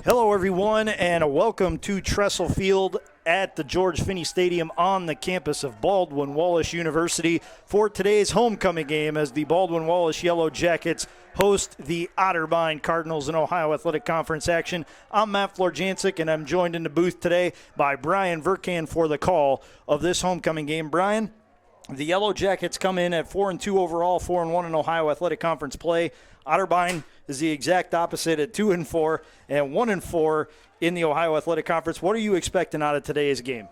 Hello, everyone, and welcome to Tressel Field at the George Finnie Stadium on the campus of Baldwin Wallace University for today's homecoming game as the Baldwin Wallace Yellow Jackets host the Otterbein Cardinals in Ohio Athletic Conference action. I'm Matt Florjancic, and I'm joined in the booth today by Brian Verkan for the call of this homecoming game. Brian, the Yellow Jackets come in at 4-2 overall, 4-1 in Ohio Athletic Conference play. Otterbein is the exact opposite at 2-4 and 1-4 in the Ohio Athletic Conference. What are you expecting out of today's game?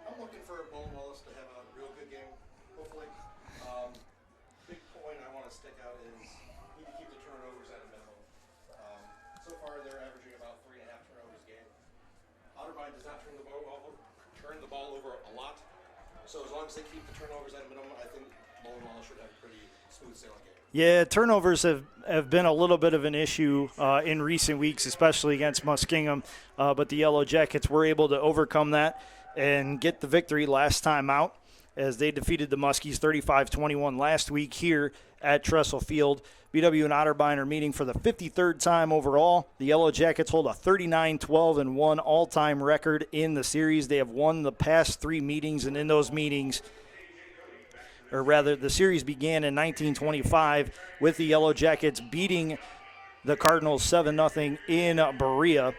I'm looking for Baldwin Wallace to have a real good game, hopefully. Big point I want to stick out is need to keep the turnovers at a minimum. So far, they're averaging about 3.5 turnovers a game. Otterbein does not turn the ball over a lot. So as long as they keep the turnovers at a minimum, I think Baldwin Wallace should have a pretty smooth sailing game. Yeah, turnovers have been a little bit of an issue in recent weeks, especially against Muskingum. But the Yellow Jackets were able to overcome that and get the victory last time out as they defeated the Muskies 35-21 last week here at Tressel Field. BW and Otterbein are meeting for the 53rd time overall. The Yellow Jackets hold a 39-12-1 all-time record in the series. They have won the past 3 meetings, and in those meetings, or rather, the series began in 1925 with the Yellow Jackets beating the Cardinals 7-0 in Berea.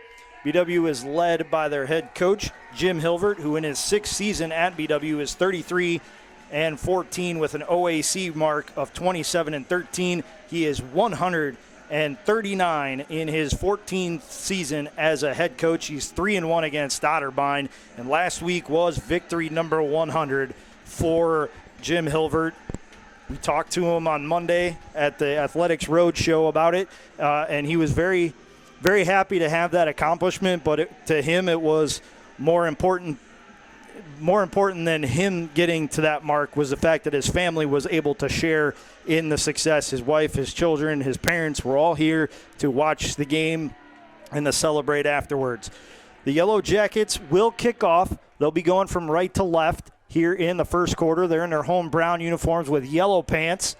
BW is led by their head coach, Jim Hilvert, who in his 6th season at BW is 33-14 with an OAC mark of 27-13. He is 139 in his 14th season as a head coach. He's 3-1 against Otterbein, and last week was victory number 100 for Jim Hilvert. We talked to him on Monday at the Athletics Roadshow about it, and he was very, very happy to have that accomplishment. But to him, it was more important than him getting to that mark was the fact that his family was able to share in the success. His wife, his children, his parents were all here to watch the game and to celebrate afterwards. The Yellow Jackets will kick off. They'll be going from right to left here in the first quarter. They're in their home brown uniforms with yellow pants,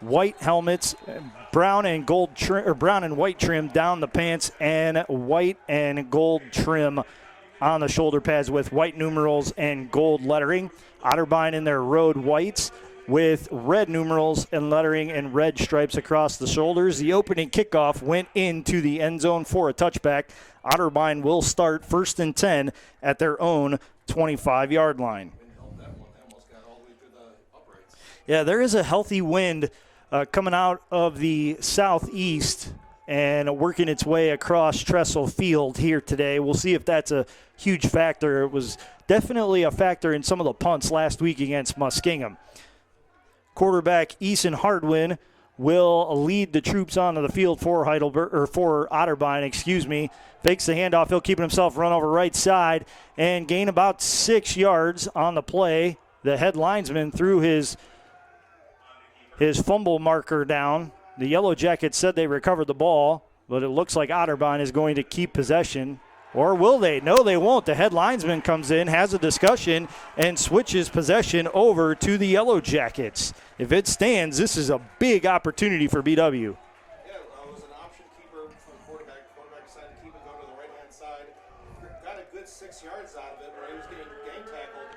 white helmets, brown and white trim down the pants, and white and gold trim on the shoulder pads with white numerals and gold lettering. Otterbein in their road whites with red numerals and lettering and red stripes across the shoulders. The opening kickoff went into the end zone for a touchback. Otterbein will start 1st and 10 at their own 25-yard line. Yeah, there is a healthy wind coming out of the southeast and working its way across Tressel Field here today. We'll see if that's a huge factor. It was definitely a factor in some of the punts last week against Muskingum. Quarterback Eason Hardwin will lead the troops onto the field for Otterbein, Fakes the handoff. He'll keep himself run over right side and gain about 6 yards on the play. The head linesman threw his fumble marker down. The Yellow Jackets said they recovered the ball, but it looks like Otterbein is going to keep possession. Or will they? No, they won't. The head linesman comes in, has a discussion, and switches possession over to the Yellow Jackets. If it stands, this is a big opportunity for BW. Yeah, it was an option keeper for the quarterback. The quarterback decided to keep it, go to the right-hand side. Got a good 6 yards out of it, where he was getting game tackled.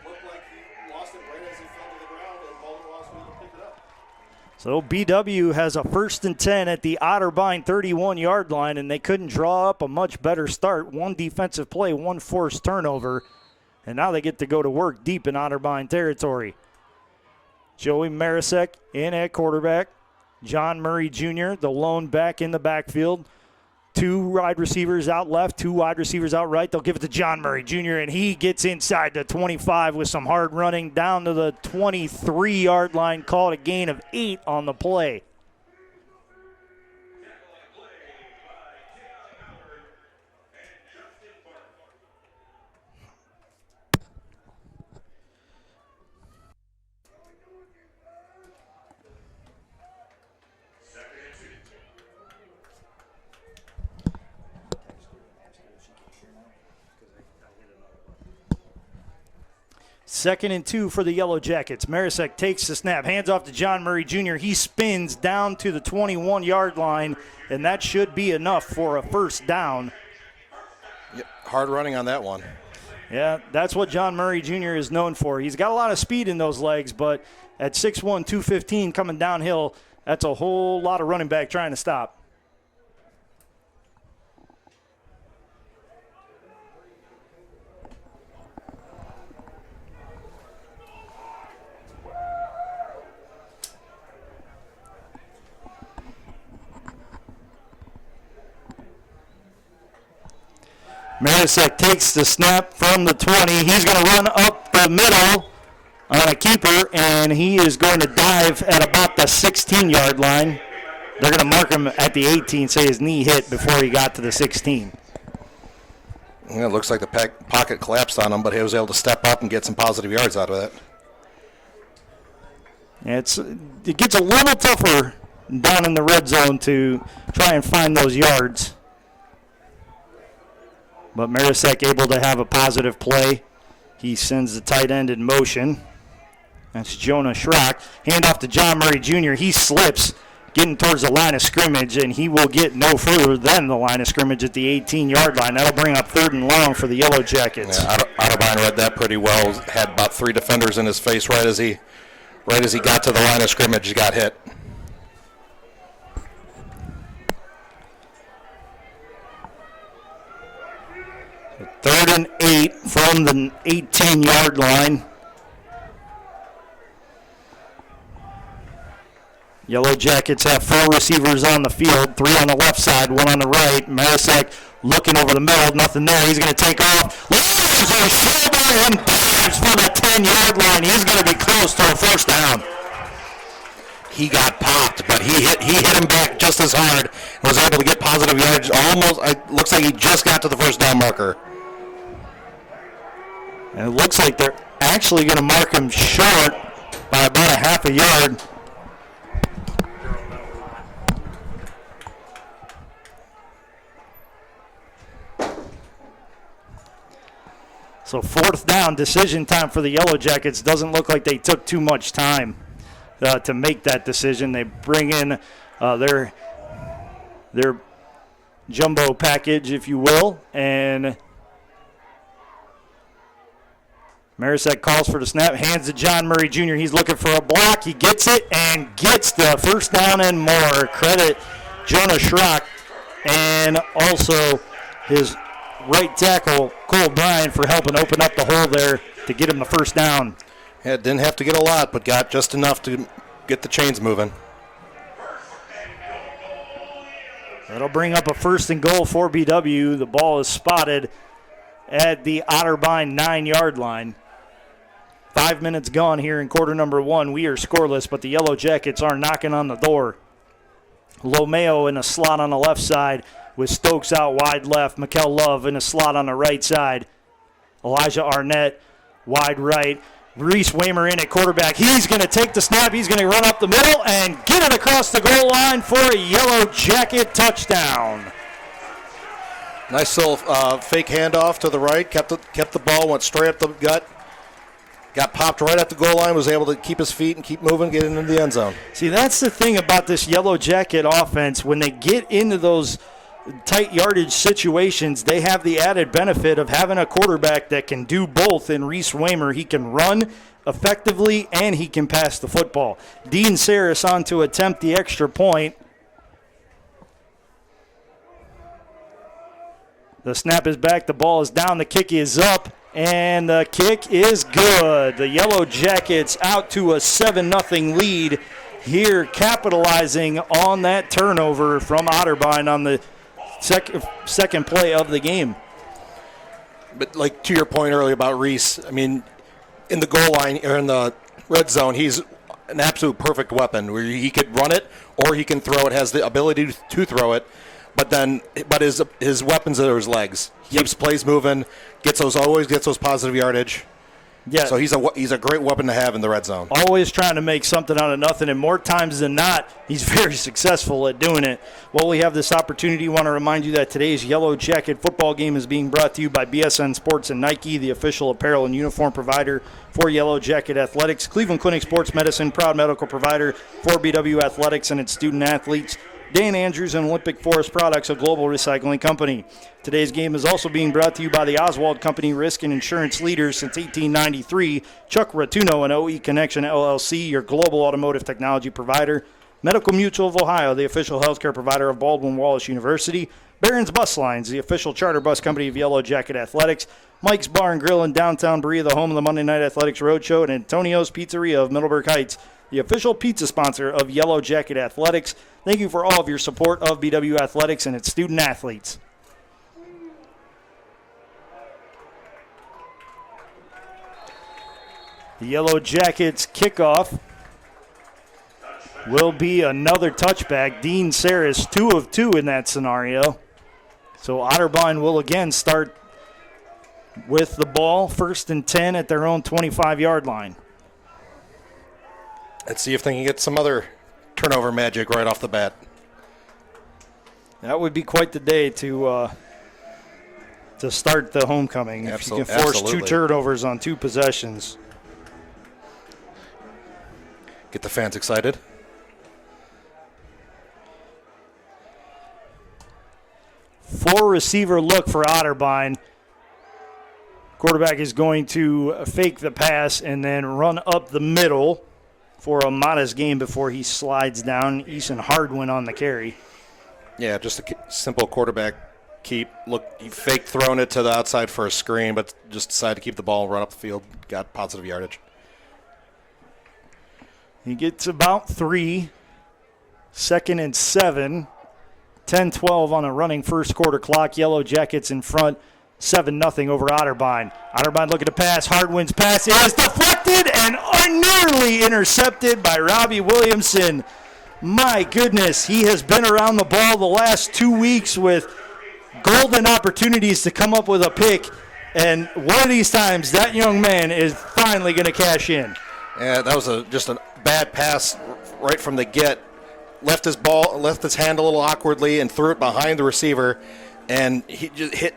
Looked like he lost it right as he fell to the ground, and Baldwin Wallace was able to pick it up. So BW has a 1st and 10 at the Otterbein 31-yard line, and they couldn't draw up a much better start. 1 defensive play, 1 forced turnover, and now they get to go to work deep in Otterbein territory. Joey Marisek in at quarterback. John Murray Jr., the lone back in the backfield. 2 wide receivers out left, 2 wide receivers out right. They'll give it to John Murray Jr., and he gets inside the 25 with some hard running down to the 23-yard line. Called a gain of 8 on the play. 2nd and 2 for the Yellow Jackets. Marisek takes the snap, hands off to John Murray Jr. He spins down to the 21-yard line, and that should be enough for a first down. Yep, hard running on that one. Yeah, that's what John Murray Jr. is known for. He's got a lot of speed in those legs, but at 6'1", 215 coming downhill, that's a whole lot of running back trying to stop. Marisek takes the snap from the 20. He's going to run up the middle on a keeper, and he is going to dive at about the 16-yard line. They're going to mark him at the 18, say his knee hit before he got to the 16. Yeah, it looks like the pocket collapsed on him, but he was able to step up and get some positive yards out of it. Yeah, it gets a little tougher down in the red zone to try and find those yards. But Marisek able to have a positive play. He sends the tight end in motion. That's Jonah Schrock. Hand off to John Murray Jr. He slips, getting towards the line of scrimmage, and he will get no further than the line of scrimmage at the 18-yard line. That'll bring up 3rd and long for the Yellow Jackets. Yeah, Otterbein read that pretty well. Had about 3 defenders in his face right as he got to the line of scrimmage. He got hit. Third and 8 from the 18-yard line. Yellow Jackets have 4 receivers on the field, 3 on the left side, 1 on the right. Marisek looking over the middle, nothing there. He's going to take off. Loses his shoulder and dives for the 10-yard line. He's going to be close to a first down. He got popped, but he hit him back just as hard and was able to get positive yards. Almost, it looks like he just got to the first down marker. And it looks like they're actually going to mark him short by about a half a yard. So 4th down, decision time for the Yellow Jackets. Doesn't look like they took too much time to make that decision. They bring in their jumbo package, if you will, and Marisek calls for the snap, hands to John Murray Jr. He's looking for a block. He gets it and gets the first down and more. Credit Jonah Schrock and also his right tackle, Cole Bryan, for helping open up the hole there to get him the first down. Yeah, didn't have to get a lot, but got just enough to get the chains moving. That'll bring up a 1st and goal for BW. The ball is spotted at the Otterbein 9-yard line. 5 minutes gone here in quarter number 1. We are scoreless, but the Yellow Jackets are knocking on the door. Lomeo in a slot on the left side with Stokes out wide left. Mikkel Love in a slot on the right side. Elijah Arnett wide right. Reese Waymer in at quarterback. He's going to take the snap. He's going to run up the middle and get it across the goal line for a Yellow Jacket touchdown. Nice little fake handoff to the right. Kept the ball, went straight up the gut. Got popped right at the goal line, was able to keep his feet and keep moving, get into the end zone. See, that's the thing about this Yellow Jacket offense. When they get into those tight yardage situations, they have the added benefit of having a quarterback that can do both in Reese Waymer. He can run effectively and he can pass the football. Dean Saris on to attempt the extra point. The snap is back, the ball is down, the kick is up, and the kick is good. The Yellow Jackets out to a 7-0 lead here, capitalizing on that turnover from Otterbein on the second play of the game. But like to your point earlier about Reese, I mean, in the goal line or in the red zone, he's an absolute perfect weapon where he could run it or he can throw it, has the ability to throw it. But his weapons are his legs. Keeps plays moving, always gets those positive yardage. Yeah. So he's a great weapon to have in the red zone. Always trying to make something out of nothing, and more times than not, he's very successful at doing it. While we have this opportunity, I want to remind you that today's Yellow Jacket football game is being brought to you by BSN Sports and Nike, the official apparel and uniform provider for Yellow Jacket Athletics. Cleveland Clinic Sports Medicine, proud medical provider for BW Athletics and its student athletes. Dan Andrews and Olympic Forest Products, a global recycling company. Today's game is also being brought to you by the Oswald Company, risk and insurance leaders since 1893. Chuck Rotuno and OE Connection LLC, your global automotive technology provider. Medical Mutual of Ohio, the official healthcare provider of Baldwin Wallace University. Barron's Bus Lines, the official charter bus company of Yellow Jacket Athletics. Mike's Bar and Grill in downtown Berea, the home of the Monday Night Athletics Roadshow. And Antonio's Pizzeria of Middleburg Heights, the official pizza sponsor of Yellow Jacket Athletics. Thank you for all of your support of BW Athletics and its student athletes. The Yellow Jackets kickoff will be another touchback. Dean Saris, 2 of 2 in that scenario. So Otterbein will again start with the ball, 1st and 10 at their own 25-yard line. Let's see if they can get some other turnover magic right off the bat. That would be quite the day to start the homecoming. If you can force 2 turnovers on 2 possessions. Get the fans excited. Four-receiver look for Otterbein. Quarterback is going to fake the pass and then run up the middle for a modest gain before he slides down. Eason Hardwin on the carry. Yeah, just a simple quarterback keep. Look, he faked throwing it to the outside for a screen, but just decided to keep the ball and run up the field. Got positive yardage. He gets about 3. 2nd and 7. 10-12 on a running first quarter clock. Yellow Jackets in front. 7-0 over Otterbein. Otterbein looking to pass. Hardwin's pass is deflected and nearly intercepted by Robbie Williamson. My goodness, he has been around the ball the last 2 weeks with golden opportunities to come up with a pick. And one of these times, that young man is finally going to cash in. Yeah, that was just a bad pass right from the get. Left his hand a little awkwardly and threw it behind the receiver. And he just hit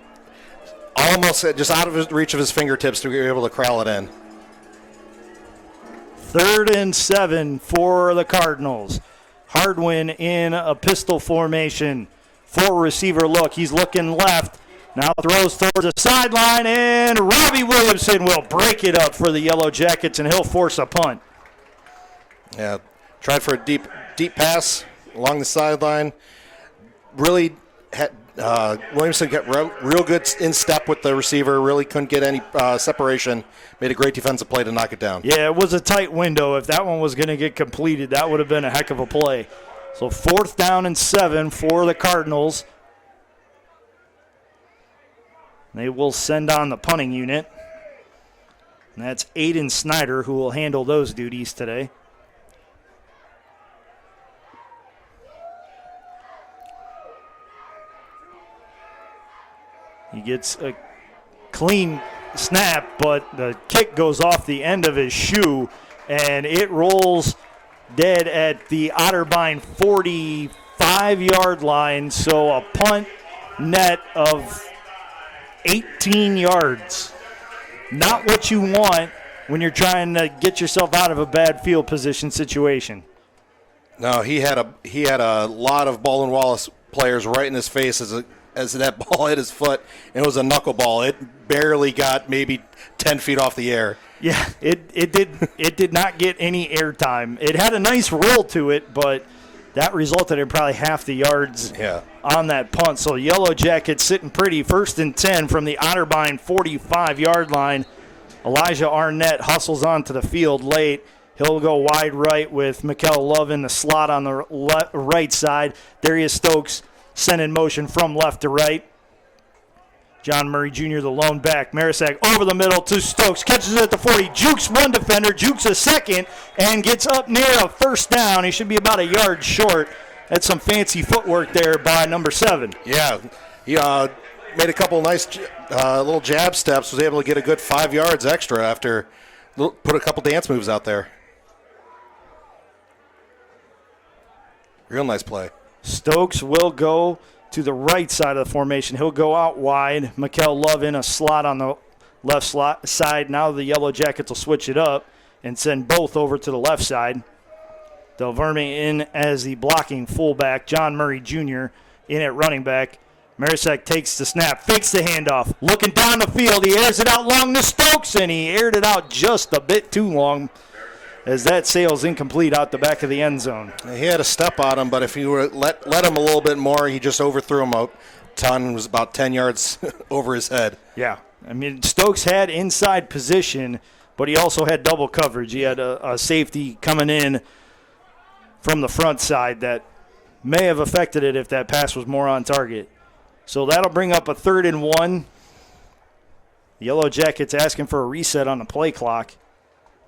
almost just out of his reach of his fingertips to be able to corral it in. 3rd and 7 for the Cardinals. Hardwin in a pistol formation. 4-receiver look. He's looking left. Now throws towards the sideline, and Robbie Williamson will break it up for the Yellow Jackets, and he'll force a punt. Yeah, tried for a deep pass along the sideline. Really had Williamson got real good in step with the receiver. Really couldn't get any separation. Made a great defensive play to knock it down. Yeah, it was a tight window. If that one was going to get completed, that would have been a heck of a play. So 4th down and 7 for the Cardinals. They will send on the punting unit. And that's Aiden Snyder who will handle those duties today. He gets a clean snap, but the kick goes off the end of his shoe, and it rolls dead at the Otterbein 45-yard line. So a punt net of 18 yards. Not what you want when you're trying to get yourself out of a bad field position situation. No, he had a lot of Baldwin Wallace players right in his face as that ball hit his foot, and it was a knuckleball. It barely got maybe 10 feet off the air. Yeah, it did not get any airtime. It had a nice roll to it, but that resulted in probably half the yards on that punt. So Yellow Jackets sitting pretty, 1st and 10 from the Otterbein 45-yard line. Elijah Arnett hustles onto the field late. He'll go wide right with Mikael Love in the slot on the right side. Darius Stokes sent in motion from left to right. John Murray Jr., the lone back. Marisak over the middle to Stokes. Catches it at the 40. Jukes one defender. Jukes a second. And gets up near a 1st down. He should be about a yard short. That's some fancy footwork there by number 7. Yeah. made a couple nice little jab steps, was able to get a good 5 yards extra after put a couple dance moves out there. Real nice play. Stokes will go to the right side of the formation. He'll go out wide. Mikel Love in a slot on the left side. Now the Yellow Jackets will switch it up and send both over to the left side. Del Verme in as the blocking fullback. John Murray Jr. in at running back. Marisek takes the snap, fakes the handoff, looking down the field. He airs it out long to Stokes, and he aired it out just a bit too long as that sails incomplete out the back of the end zone. He had a step on him, but if you were let him a little bit more, he just overthrew him a ton. It was about 10 yards over his head. Yeah. I mean, Stokes had inside position, but he also had double coverage. He had a safety coming in from the front side that may have affected it if that pass was more on target. So that'll bring up a 3rd and 1. The Yellow Jackets asking for a reset on the play clock.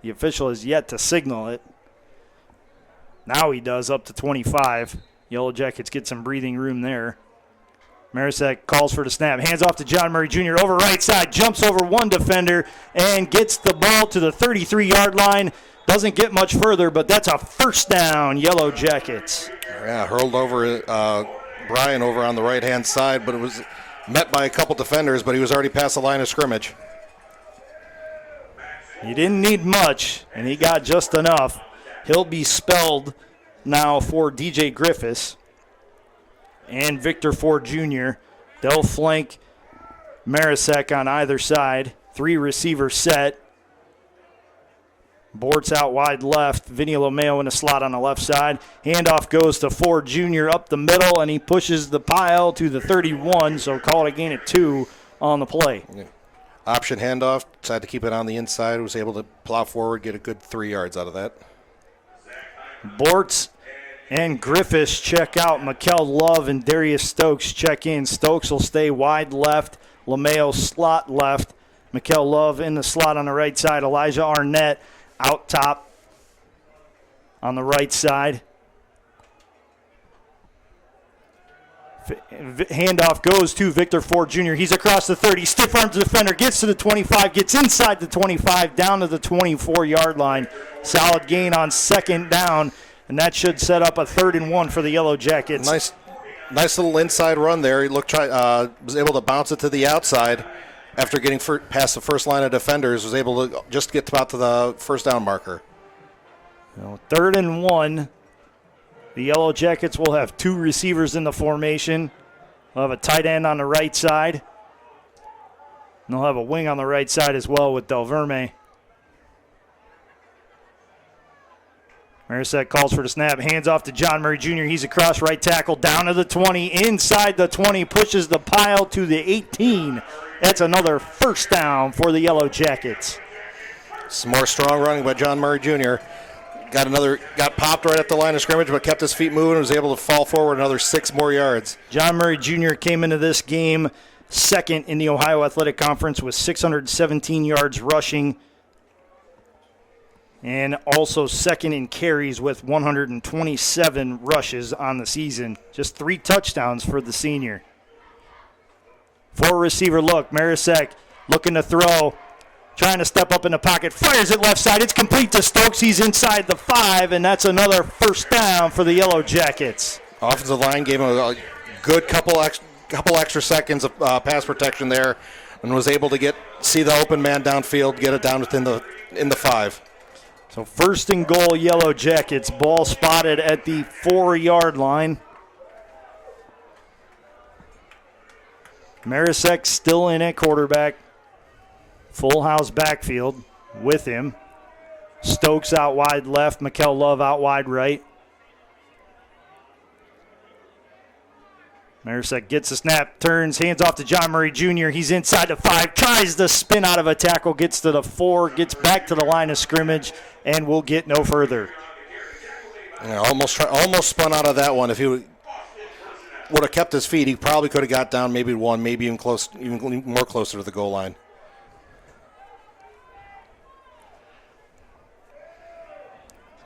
The official has yet to signal it. Now he does, up to 25. Yellow Jackets get some breathing room there. Marisek calls for the snap. Hands off to John Murray Jr. over right side. Jumps over one defender and gets the ball to the 33-yard line. Doesn't get much further, but that's a first down, Yellow Jackets. Yeah, hurled over Brian over on the right-hand side, but it was met by a couple defenders, but he was already past the line of scrimmage. He didn't need much, and he got just enough. He'll be spelled now for DJ Griffiths and Victor Ford Jr. They'll flank Marisek on either side. 3 receivers set. Bort's out wide left. Vinny Lomeo in the slot on the left side. Handoff goes to Ford Jr. up the middle, and he pushes the pile to the 31, so call it a gain of 2 on the play. Yeah. Option handoff, decided to keep it on the inside, was able to plow forward, get a good 3 yards out of that. Bortz and Griffiths check out. Mikel Love and Darius Stokes check in. Stokes will stay wide left. Lomeo slot left. Mikel Love in the slot on the right side. Elijah Arnett out top on the right side. Handoff goes to Victor Ford Jr. He's across the 30. Stiff arms the defender. Gets to the 25. Gets inside the 25. Down to the 24-yard line. Solid gain on 2nd down. And that should set up a 3rd and 1 for the Yellow Jackets. Nice little inside run there. He was able to bounce it to the outside after getting past the first line of defenders. Was able to just get about to the first down marker. 3rd and 1. The Yellow Jackets will have 2 receivers in the formation. They'll have a tight end on the right side. And they'll have a wing on the right side as well with Del Verme. Marisek calls for the snap. Hands off to John Murray Jr. He's across right tackle. Down to the 20. Inside the 20. Pushes the pile to the 18. That's another first down for the Yellow Jackets. Some more strong running by John Murray Jr. Got popped right at the line of scrimmage, but kept his feet moving and was able to fall forward another 6 more yards. John Murray Jr. came into this game second in the Ohio Athletic Conference with 617 yards rushing, and also second in carries with 127 rushes on the season. Just 3 touchdowns for the senior. 4 receiver look. Marisek looking to throw. Trying to step up in the pocket. Fires it left side. It's complete to Stokes. He's inside the 5, and that's another first down for the Yellow Jackets. Offensive line gave him a good couple extra seconds of pass protection there, and was able to see the open man downfield, get it down within in the 5. So 1st and goal, Yellow Jackets. Ball spotted at the 4-yard line. Marisek still in at quarterback. Full house backfield with him. Stokes out wide left. Mikel Love out wide right. Marisek gets the snap, turns, hands off to John Murray Jr. He's inside the 5, tries to spin out of a tackle, gets to the 4, gets back to the line of scrimmage, and will get no further. Yeah, almost spun out of that one. If he would have kept his feet, he probably could have got down maybe 1, maybe even more closer to the goal line.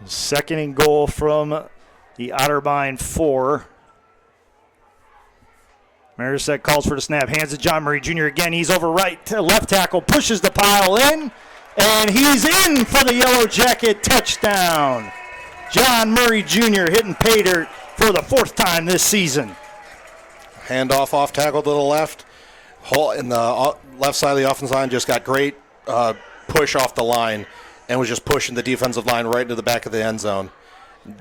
Second and goal from the Otterbein 4. Marisek calls for the snap, hands to John Murray Jr. again. He's over right to left tackle, pushes the pile in, and he's in for the Yellow Jacket touchdown. John Murray Jr. hitting pay dirt for the 4th time this season. Handoff off tackle to the left. Hole in the left side of the offensive line just got great push off the line and was just pushing the defensive line right into the back of the end zone.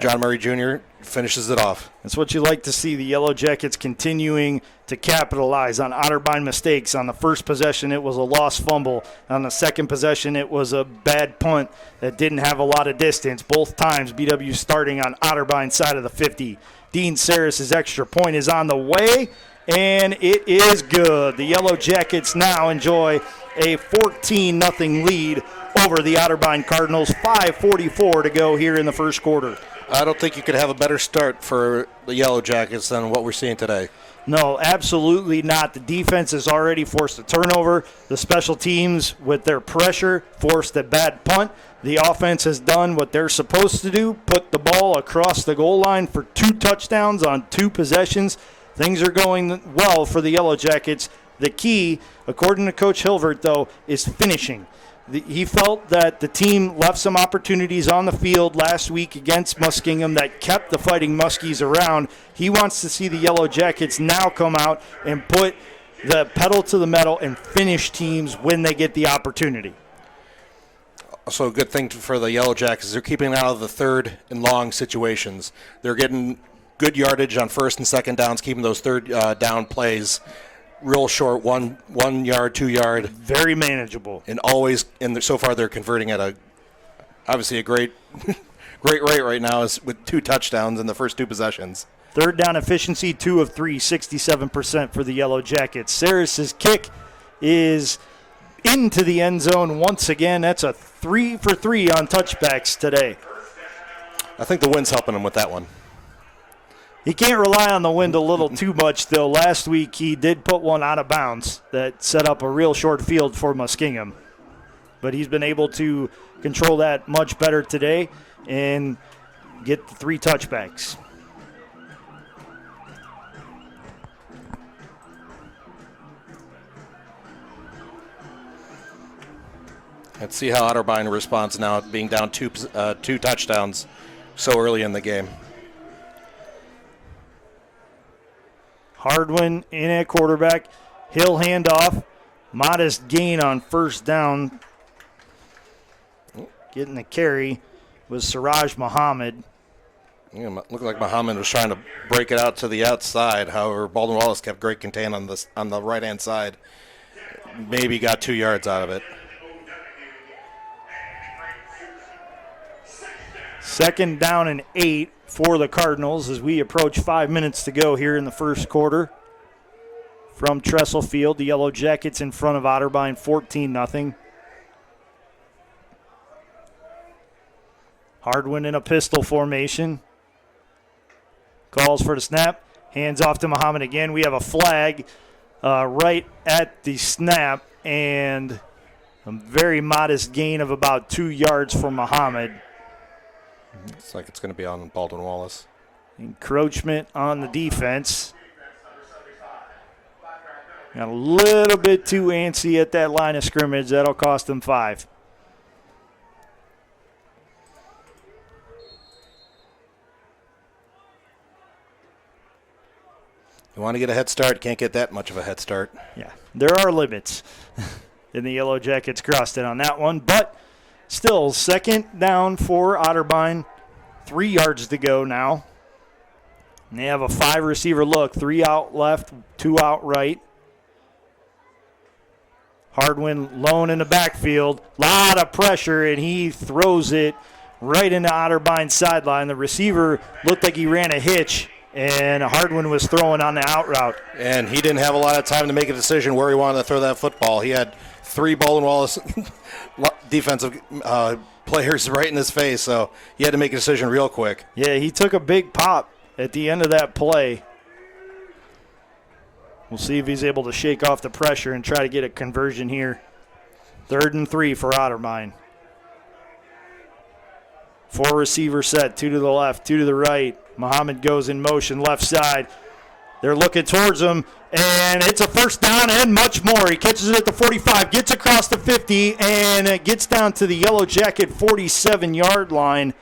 John Murray Jr. finishes it off. That's what you like to see, the Yellow Jackets continuing to capitalize on Otterbein mistakes. On the first possession, it was a lost fumble. On the second possession, it was a bad punt that didn't have a lot of distance. Both times, BW starting on Otterbein's side of the 50. Dean Saris' extra point is on the way, and it is good. The Yellow Jackets now enjoy a 14-0 lead over the Otterbein Cardinals. 5:44 to go here in the first quarter. I don't think you could have a better start for the Yellow Jackets than what we're seeing today. No, absolutely not. The defense has already forced a turnover. The special teams, with their pressure, forced a bad punt. The offense has done what they're supposed to do, put the ball across the goal line for 2 touchdowns on 2 possessions. Things are going well for the Yellow Jackets. The key, according to Coach Hilvert, though, is finishing. He felt that the team left some opportunities on the field last week against Muskingum that kept the Fighting Muskies around. He wants to see the Yellow Jackets now come out and put the pedal to the metal and finish teams when they get the opportunity. Also, a good thing for the Yellow Jackets is they're keeping out of the 3rd and long situations. They're getting good yardage on 1st and 2nd downs, keeping those 3rd down plays real short, 1 yard, 2 yard. Very manageable. And always, and so far they're converting at obviously a great rate right now is with 2 touchdowns in the first 2 possessions. 3rd down efficiency, 2 of 3, 67% for the Yellow Jackets. Saris' kick is into the end zone once again. That's a 3 for 3 on touchbacks today. I think the wind's helping him with that one. He can't rely on the wind a little too much, though. Last week he did put one out of bounds that set up a real short field for Muskingum. But he's been able to control that much better today and get the 3 touchbacks. Let's see how Otterbein responds now, being down 2 touchdowns so early in the game. Hardwin in at quarterback. He'll hand off. Modest gain on 1st down. Getting the carry was Siraj Muhammad. Yeah, looked like Muhammad was trying to break it out to the outside. However, Baldwin Wallace kept great contain on the right-hand side. Maybe got 2 yards out of it. 2nd down and 8 for the Cardinals as we approach 5 minutes to go here in the first quarter. From Tressel Field, the Yellow Jackets in front of Otterbein, 14-0. Hardwin in a pistol formation. Calls for the snap. Hands off to Muhammad again. We have a flag right at the snap and a very modest gain of about 2 yards for Muhammad. Looks like it's going to be on Baldwin Wallace. Encroachment on the defense. Got a little bit too antsy at that line of scrimmage. That'll cost them 5. You want to get a head start, can't get that much of a head start. Yeah, there are limits. And the Yellow Jackets crossed it on that one. But still, 2nd down for Otterbein. 3 yards to go now. And they have a 5-receiver look. 3 out left, 2 out right. Hardwin lone in the backfield. Lot of pressure, and he throws it right into Otterbein's sideline. The receiver looked like he ran a hitch, and Hardwin was throwing on the out route. And he didn't have a lot of time to make a decision where he wanted to throw that football. He had 3 Baldwin Wallace defensive players right in his face, so he had to make a decision real quick. Yeah, he took a big pop at the end of that play. We'll see if he's able to shake off the pressure and try to get a conversion here. 3rd and 3 for Otterbein. 4 receiver set, 2 to the left, 2 to the right. Muhammad goes in motion, left side. They're looking towards him, and it's a first down and much more. He catches it at the 45, gets across the 50, and it gets down to the Yellow Jacket 47-yard line.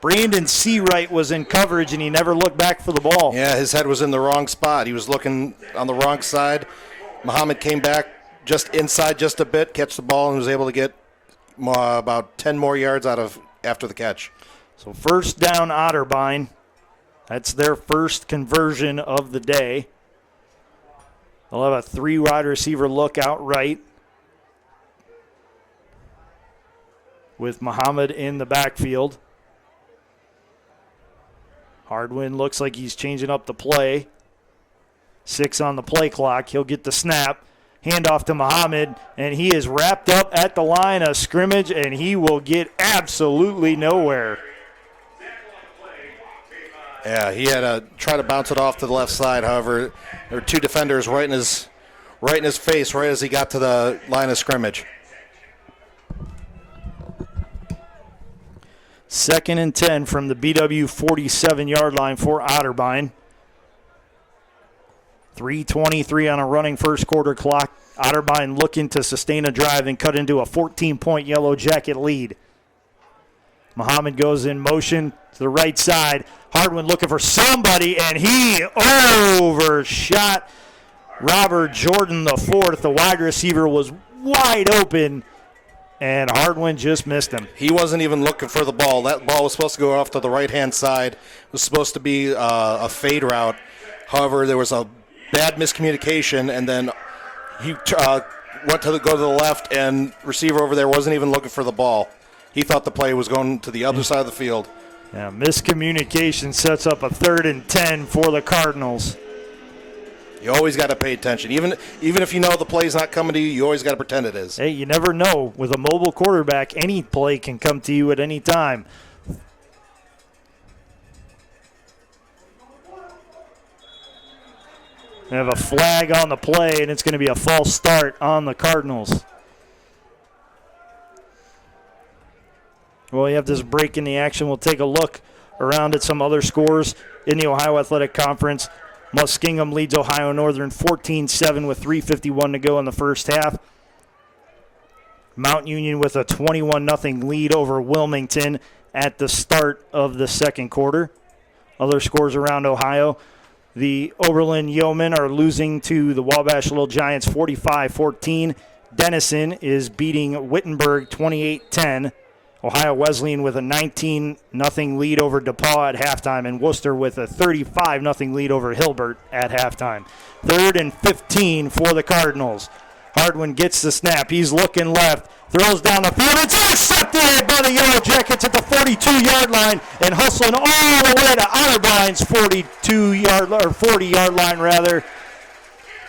Brandon Seawright was in coverage, and he never looked back for the ball. Yeah, his head was in the wrong spot. He was looking on the wrong side. Muhammad came back just inside just a bit, catch the ball, and was able to get about 10 more yards out of after the catch. So first down, Otterbein. That's their first conversion of the day. They'll have a 3 wide receiver look out right with Muhammad in the backfield. Hardwin looks like he's changing up the play. 6 on the play clock. He'll get the snap. Handoff to Muhammad, and he is wrapped up at the line of scrimmage, and he will get absolutely nowhere. Yeah, he had to try to bounce it off to the left side. However, there were 2 defenders right in his face right as he got to the line of scrimmage. 2nd and 10 from the BW 47-yard line for Otterbein. 3:23 on a running first quarter clock. Otterbein looking to sustain a drive and cut into a 14-point Yellow Jacket lead. Muhammad goes in motion to the right side. Hardwin looking for somebody, and he overshot Robert Jordan IV. The wide receiver was wide open, and Hardwin just missed him. He wasn't even looking for the ball. That ball was supposed to go off to the right-hand side. It was supposed to be a fade route. However, there was a bad miscommunication, and then he went to go to the left, and receiver over there wasn't even looking for the ball. He thought the play was going to the other side of the field. Yeah, miscommunication sets up a 3rd and 10 for the Cardinals. You always got to pay attention. Even if you know the play's not coming to you, you always got to pretend it is. Hey, you never know. With a mobile quarterback, any play can come to you at any time. They have a flag on the play, and it's going to be a false start on the Cardinals. Well, you have this break in the action. We'll take a look around at some other scores in the Ohio Athletic Conference. Muskingum leads Ohio Northern 14-7 with 3:51 to go in the first half. Mount Union with a 21-0 lead over Wilmington at the start of the second quarter. Other scores around Ohio. The Oberlin Yeomen are losing to the Wabash Little Giants 45-14. Denison is beating Wittenberg 28-10. Ohio Wesleyan with a 19-0 lead over DePaul at halftime, and Worcester with a 35-0 lead over Hilbert at halftime. 3rd and 15 for the Cardinals. Hardwin gets the snap. He's looking left, throws down the field. It's intercepted by the Yellow Jackets at the 42-yard line, and hustling all the way to Otterbein's 40-yard line rather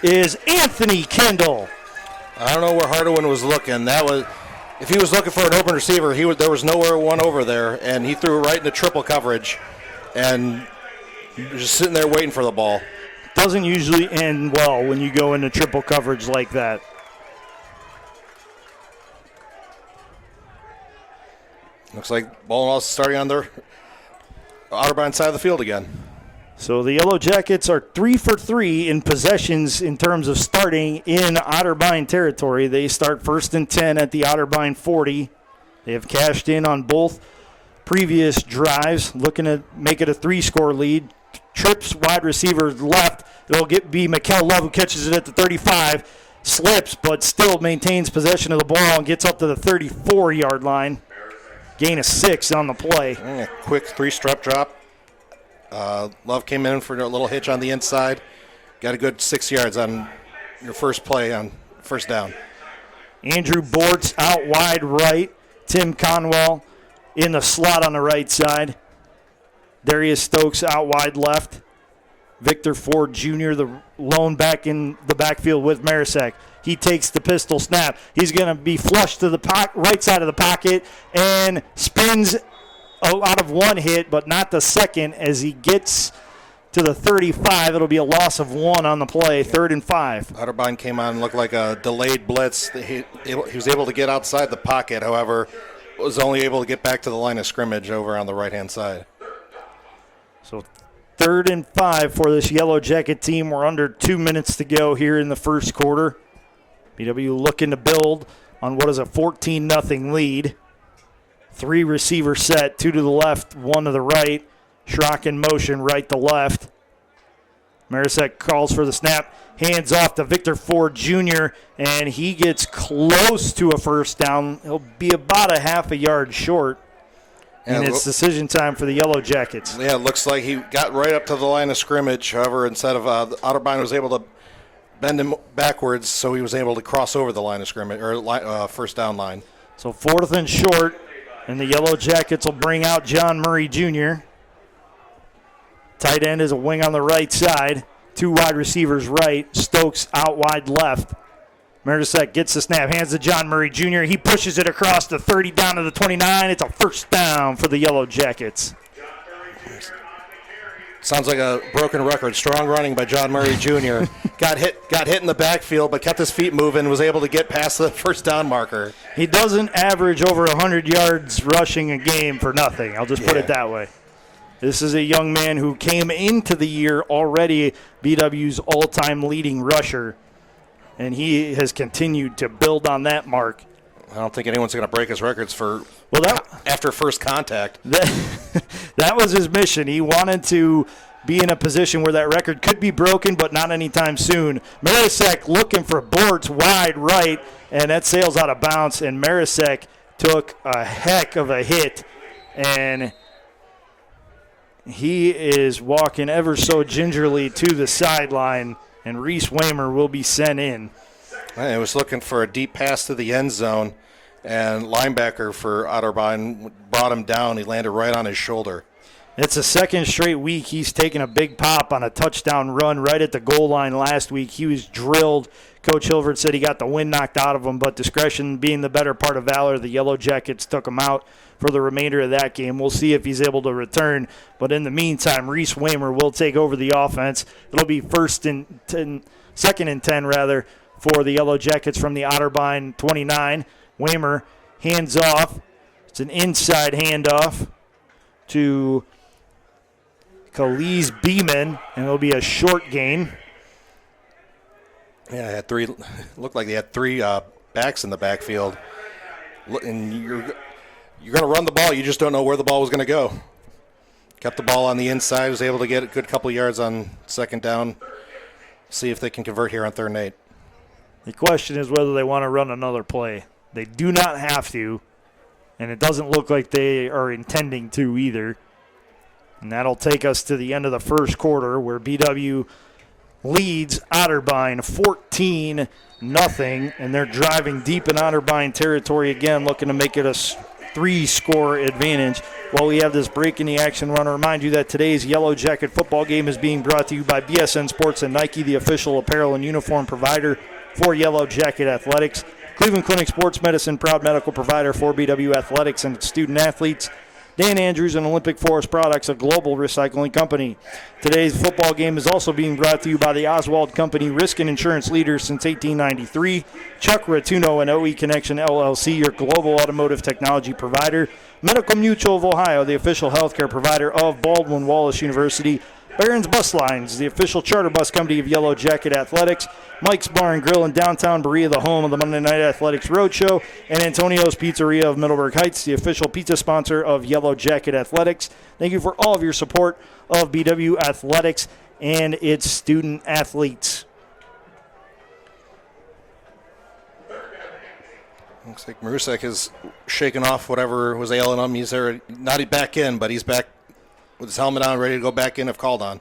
is Anthony Kendall. I don't know where Hardwin was looking. If he was looking for an open receiver, there was nowhere one over there, and he threw it right into triple coverage, and just sitting there waiting for the ball. Doesn't usually end well when you go into triple coverage like that. Looks like Baldwin Wallace is starting on their Otterbein side of the field again. So the Yellow Jackets are 3 for 3 in possessions in terms of starting in Otterbein territory. They start 1st and 10 at the Otterbein 40. They have cashed in on both previous drives, looking to make it a 3-score lead. Trips wide receiver left. It'll be Mikkel Love who catches it at the 35, slips, but still maintains possession of the ball and gets up to the 34-yard line. Gain of 6 on the play. A quick 3-step drop. Love came in for a little hitch on the inside. Got a good 6 yards on your first play on first down. Andrew Bortz out wide right. Tim Conwell in the slot on the right side. Darius Stokes out wide left. Victor Ford Jr., the lone back in the backfield with Marisek. He takes the pistol snap. He's going to be flushed to the right side of the pocket and spins out of one hit, but not the second. As he gets to the 35, it'll be a loss of 1 on the play, 3rd and 5. Otterbein came on and looked like a delayed blitz. He was able to get outside the pocket, however, was only able to get back to the line of scrimmage over on the right-hand side. So 3rd and 5 for this Yellow Jacket team. We're under 2 minutes to go here in the first quarter. BW looking to build on what is a 14-0 lead. 3 receiver set, 2 to the left, 1 to the right. Schrock in motion, right to left. Marisek calls for the snap, hands off to Victor Ford Jr., and he gets close to a first down. He'll be about a half a yard short, and it's decision time for the Yellow Jackets. Yeah, it looks like he got right up to the line of scrimmage. However, instead of Otterbein was able to bend him backwards, so he was able to cross over the line of scrimmage, or first down line. So 4th and short, and the Yellow Jackets will bring out John Murray Jr. Tight end is a wing on the right side. 2 wide receivers right. Stokes out wide left. Merzak gets the snap. Hands to John Murray Jr. He pushes it across the 30 down to the 29. It's a first down for the Yellow Jackets. Sounds like a broken record. Strong running by John Murray Jr. got hit in the backfield, but kept his feet moving, was able to get past the first down marker. He doesn't average over 100 yards rushing a game for nothing. I'll just put it that way. This is a young man who came into the year already BW's all-time leading rusher, and he has continued to build on that mark. I don't think anyone's going to break his records for after first contact. That was his mission. He wanted to be in a position where that record could be broken, but not anytime soon. Marisek looking for Bortz wide right, and that sails out of bounds, and Marisek took a heck of a hit, and he is walking ever so gingerly to the sideline, and Reese Waymer will be sent in. He was looking for a deep pass to the end zone, and linebacker for Otterbein brought him down. He landed right on his shoulder. It's the second straight week he's taken a big pop on a touchdown run right at the goal line last week. He was drilled. Coach Hilvert said he got the wind knocked out of him, but discretion being the better part of valor, the Yellow Jackets took him out for the remainder of that game. We'll see if he's able to return. But in the meantime, Reese Waymer will take over the offense. It'll be 2nd and 10 rather, for the Yellow Jackets from the Otterbein 29. Waymer hands off. It's an inside handoff to Khalees Beeman, and it'll be a short gain. Yeah, looked like they had 3 backs in the backfield. And you're going to run the ball. You just don't know where the ball was going to go. Kept the ball on the inside. Was able to get a good couple yards on 2nd down. See if they can convert here on 3rd and 8. The question is whether they want to run another play. They do not have to, and it doesn't look like they are intending to either. And that'll take us to the end of the first quarter, where BW leads Otterbein 14-0, and they're driving deep in Otterbein territory again, looking to make it a 3-score advantage. While we have this break in the action, I want to remind you that today's Yellow Jacket football game is being brought to you by BSN Sports and Nike, the official apparel and uniform provider for Yellow Jacket Athletics. Cleveland Clinic Sports Medicine, proud medical provider for BW Athletics and its student athletes. Dan Andrews and Olympic Forest Products, a global recycling company. Today's football game is also being brought to you by the Oswald Company, risk and insurance leaders since 1893. Chuck Ratuno and OE Connection LLC, your global automotive technology provider. Medical Mutual of Ohio, the official healthcare provider of Baldwin Wallace University. Barron's Bus Lines, the official charter bus company of Yellow Jacket Athletics. Mike's Bar and Grill in downtown Berea, the home of the Monday Night Athletics Roadshow. And Antonio's Pizzeria of Middleburg Heights, the official pizza sponsor of Yellow Jacket Athletics. Thank you for all of your support of BW Athletics and its student athletes. Looks like Marusek is shaking off whatever was ailing him. He's there, not back in, but he's back with his helmet on, ready to go back in if called on.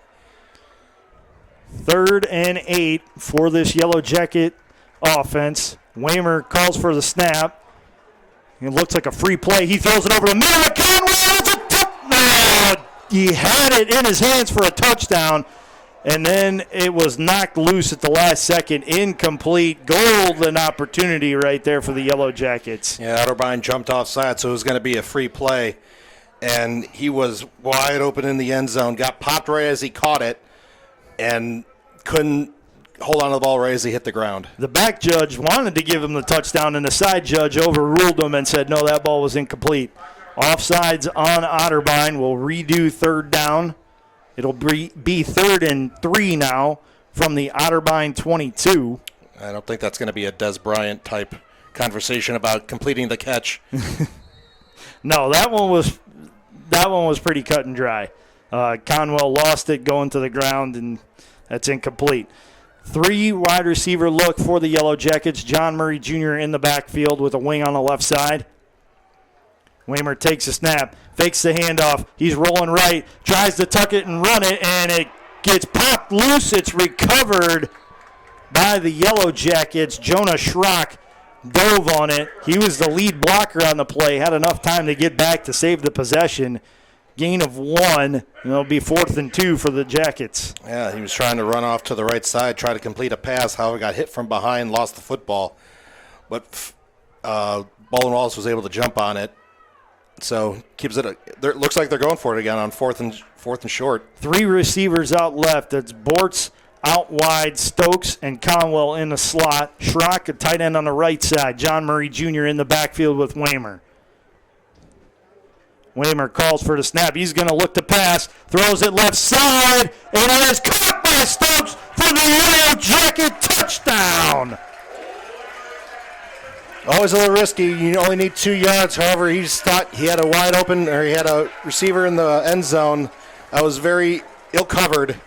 3rd and 8 for this Yellow Jacket offense. Waymer calls for the snap. It looks like a free play. He throws it over the middle of Conway. He had it in his hands for a touchdown, and then it was knocked loose at the last second. Incomplete. Golden opportunity right there for the Yellow Jackets. Yeah, Otterbein jumped offside, so it was going to be a free play. And he was wide open in the end zone, got popped right as he caught it, and couldn't hold on to the ball right as he hit the ground. The back judge wanted to give him the touchdown, and the side judge overruled him and said, no, that ball was incomplete. Offsides on Otterbein. Will redo 3rd down. It'll be 3rd and 3 now from the Otterbein 22. I don't think that's going to be a Des Bryant type conversation about completing the catch. No, that one was pretty cut and dry. Conwell lost it going to the ground, and that's incomplete. 3 wide receiver look for the Yellow Jackets. John Murray Jr. in the backfield with a wing on the left side. Waymer takes a snap, fakes the handoff. He's rolling right, tries to tuck it and run it, and it gets popped loose. It's recovered by the Yellow Jackets. Jonah Schrock dove on it. He was the lead blocker on the play, had enough time to get back to save the possession. Gain of 1, and it'll be 4th and 2 for the Jackets. Yeah, he was trying to run off to the right side, try to complete a pass. However, got hit from behind, lost the football. But Baldwin Wallace was able to jump on it. So keeps it. Looks like they're going for it again on fourth and short. 3 receivers out left. That's Bortz out wide, Stokes and Conwell in the slot. Schrock, a tight end on the right side. John Murray Jr. in the backfield with Waymer. Waymer calls for the snap. He's going to look to pass. Throws it left side, and it is caught by Stokes for the Yellow Jacket touchdown. Always a little risky. You only need 2 yards. However, he just thought he had a wide open, or he had a receiver in the end zone. I was very ill-covered,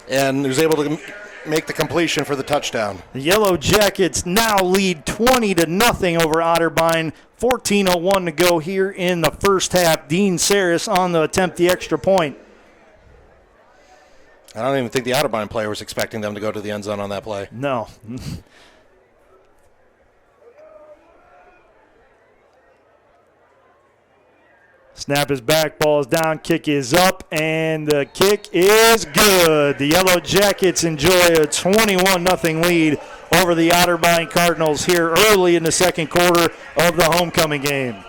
and he was able to make the completion for the touchdown. The Yellow Jackets now lead 20-0 over Otterbein. 14:01 to go here in the first half. Dean Saris on the attempt the extra point. I don't even think the Otterbein player was expecting them to go to the end zone on that play. No. Snap is back, ball is down, kick is up, and the kick is good. The Yellow Jackets enjoy a 21-0 lead over the Otterbein Cardinals here early in the second quarter of the homecoming game.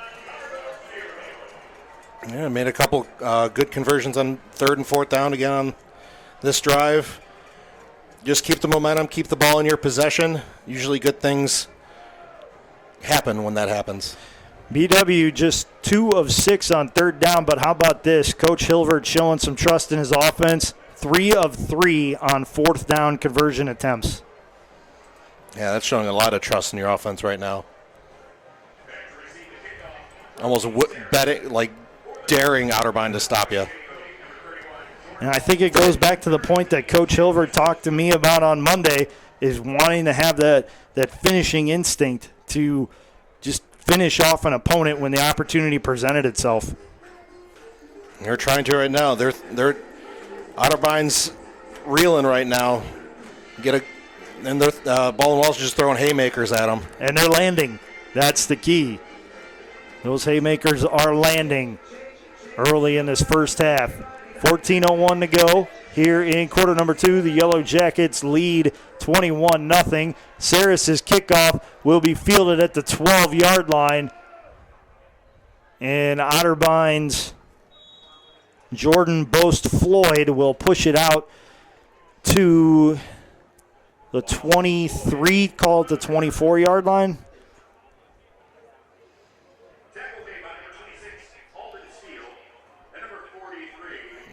Yeah, made a couple good conversions on 3rd and 4th down again on this drive. Just keep the momentum, keep the ball in your possession. Usually good things happen when that happens. BW just 2 of 6 on 3rd down, but how about this? Coach Hilvert showing some trust in his offense. 3 of 3 on 4th down conversion attempts. Yeah, that's showing a lot of trust in your offense right now. Almost betting, like daring Otterbein to stop you. And I think it goes back to the point that Coach Hilvert talked to me about on Monday, is wanting to have that finishing instinct to just finish off an opponent when the opportunity presented itself. They're trying to right now. They're Otterbein's reeling right now. And they're Baldwin Wallace just throwing haymakers at them. And they're landing. That's the key. Those haymakers are landing early in this first half. 14:01 to go here in quarter number 2. The Yellow Jackets lead 21-0. Saris's kickoff will be fielded at the 12-yard line. And Otterbein's Jordan Boast Floyd will push it out to the 23, call it the 24-yard line.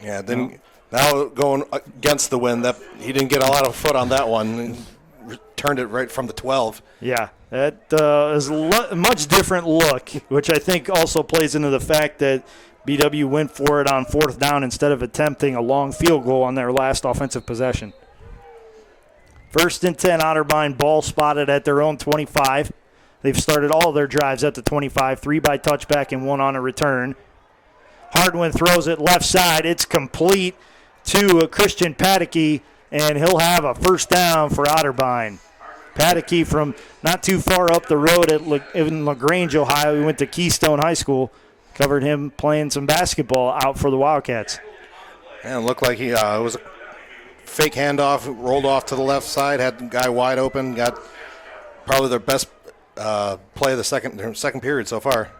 Yeah, then now going against the wind, that he didn't get a lot of foot on that one. Turned it right from the 12. Yeah, that is a much different look, which I think also plays into the fact that BW went for it on 4th down instead of attempting a long field goal on their last offensive possession. 1st and 10, Otterbein, ball spotted at their own 25. They've started all their drives at the 25, 3 by touchback and 1 on a return. Hardwin throws it left side. It's complete to Christian Padaky, and he'll have a 1st down for Otterbein. Padaky from not too far up the road in LaGrange, Ohio. He went to Keystone High School. Covered him playing some basketball out for the Wildcats. And it looked like it was a fake handoff, rolled off to the left side, had the guy wide open, got probably their best play of the second period so far.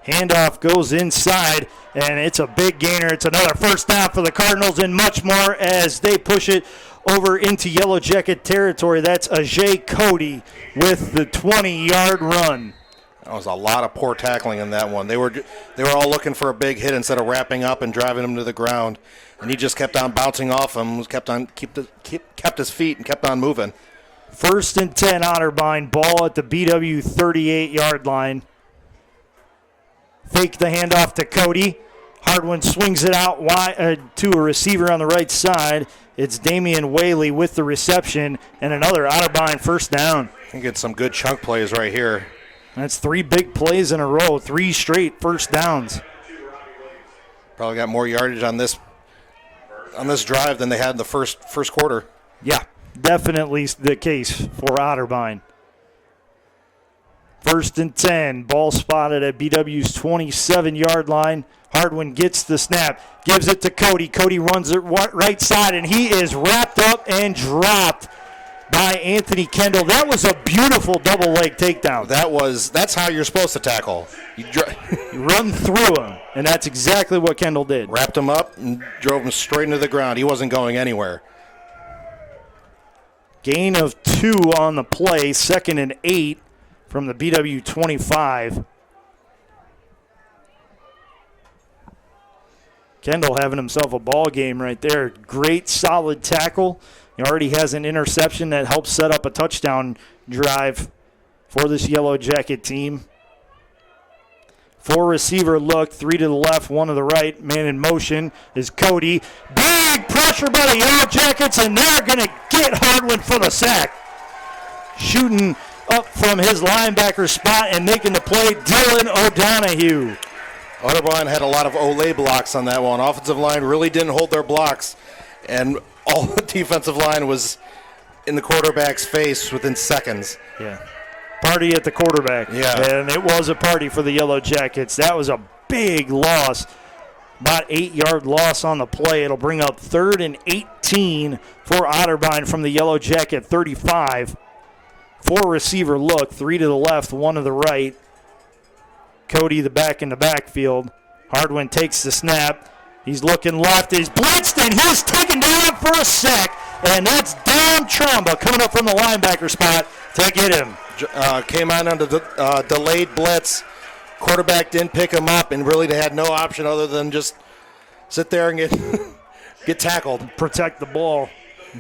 Handoff goes inside, and it's a big gainer. It's another 1st down for the Cardinals and much more as they push it over into Yellow Jacket territory. That's Ajay Cody with the 20-yard run. That was a lot of poor tackling in that one. They were all looking for a big hit instead of wrapping up and driving him to the ground, and he just kept on bouncing off him, kept his feet and kept on moving. 1st and 10, Otterbein. Ball at the BW 38-yard line. Fake the handoff to Cody. Hardwin swings it out to a receiver on the right side. It's Damian Whaley with the reception, and another Otterbein first down. He gets some good chunk plays right here. That's 3 big plays in a row, 3 straight first downs. Probably got more yardage on this drive than they had in the first quarter. Yeah, definitely the case for Otterbein. 1st and 10, ball spotted at BW's 27-yard line. Hardwin gets the snap, gives it to Cody. Cody runs it right side, and he is wrapped up and dropped by Anthony Kendall. That was a beautiful double leg takedown. That's how you're supposed to tackle. You run through him, and that's exactly what Kendall did. Wrapped him up and drove him straight into the ground. He wasn't going anywhere. Gain of 2 on the play, 2nd and 8 from the BW 25. Kendall having himself a ball game right there. Great solid tackle. He already has an interception that helps set up a touchdown drive for this Yellow Jacket team. 4 receiver look, 3 to the left, 1 to the right. Man in motion is Cody. Big pressure by the Yellow Jackets, and they're going to get Hardwin for the sack. Shooting up from his linebacker spot and making the play, Dylan O'Donohue. Otterbein had a lot of Olay blocks on that one. Offensive line really didn't hold their blocks, and all the defensive line was in the quarterback's face within seconds. Yeah. Party at the quarterback. Yeah. And it was a party for the Yellow Jackets. That was a big loss. About 8-yard loss on the play. It'll bring up 3rd and 18 for Otterbein from the Yellow Jacket 35. 4 receiver look, 3 to the left, 1 to the right. Cody the back in the backfield. Hardwin takes the snap. He's looking left. He's blitzed, and he's taken down for a sack. And that's Dom Tromba coming up from the linebacker spot to get him. Came on under the delayed blitz. Quarterback didn't pick him up, and really they had no option other than just sit there and get tackled. Protect the ball.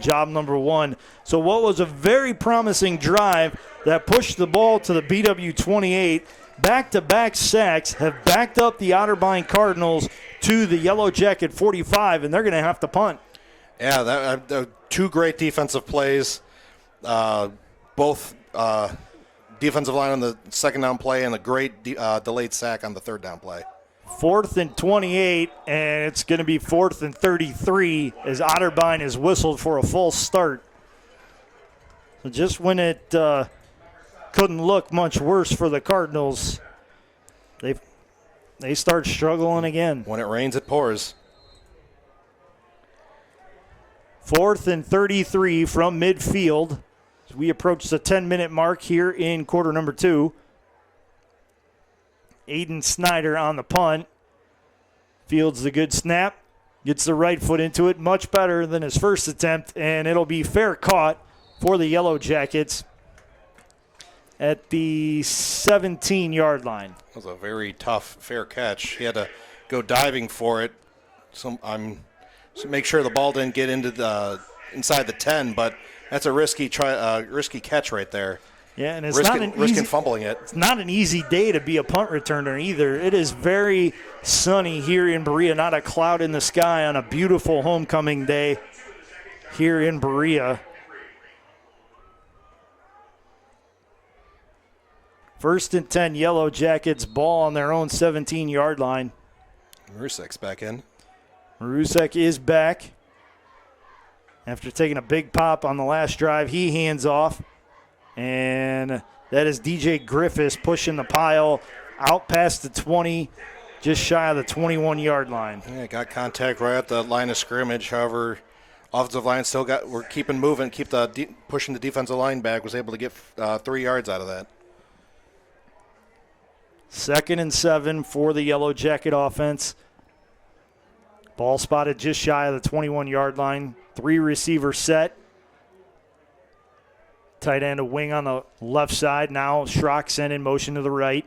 Job number 1. So what was a very promising drive that pushed the ball to the BW 28. Back-to-back sacks have backed up the Otterbein Cardinals to the Yellow Jacket 45, and they're going to have to punt. Yeah, that 2 great defensive plays. Both defensive line on the 2nd down play and a great delayed sack on the 3rd down play. 4th and 28, and it's going to be 4th and 33 as Otterbein is whistled for a false start. So just when it couldn't look much worse for the Cardinals, they start struggling again. When it rains, it pours. 4th and 33 from midfield. As we approach the 10-minute mark here in quarter number 2. Aiden Snyder on the punt. Fields the good snap. Gets the right foot into it. Much better than his first attempt. And it'll be fair caught for the Yellow Jackets at the 17-yard line. That was a very tough, fair catch. He had to go diving for it. So make sure the ball didn't get into inside the 10, but that's a risky catch right there. Yeah, and it's risking fumbling it. It's not an easy day to be a punt returner either. It is very sunny here in Berea, not a cloud in the sky on a beautiful homecoming day here in Berea. 1st and 10, Yellow Jackets, ball on their own 17-yard line. Marusek's back in. Marusek is back. After taking a big pop on the last drive, he hands off. And that is DJ Griffiths pushing the pile out past the 20, just shy of the 21-yard line. Yeah, got contact right at the line of scrimmage. However, offensive line we're keeping moving, pushing the defensive line back, was able to get 3 yards out of that. 2nd and 7 for the Yellow Jacket offense. Ball spotted just shy of the 21-yard line. 3 receiver set. Tight end, a wing on the left side. Now Schrock sent in motion to the right.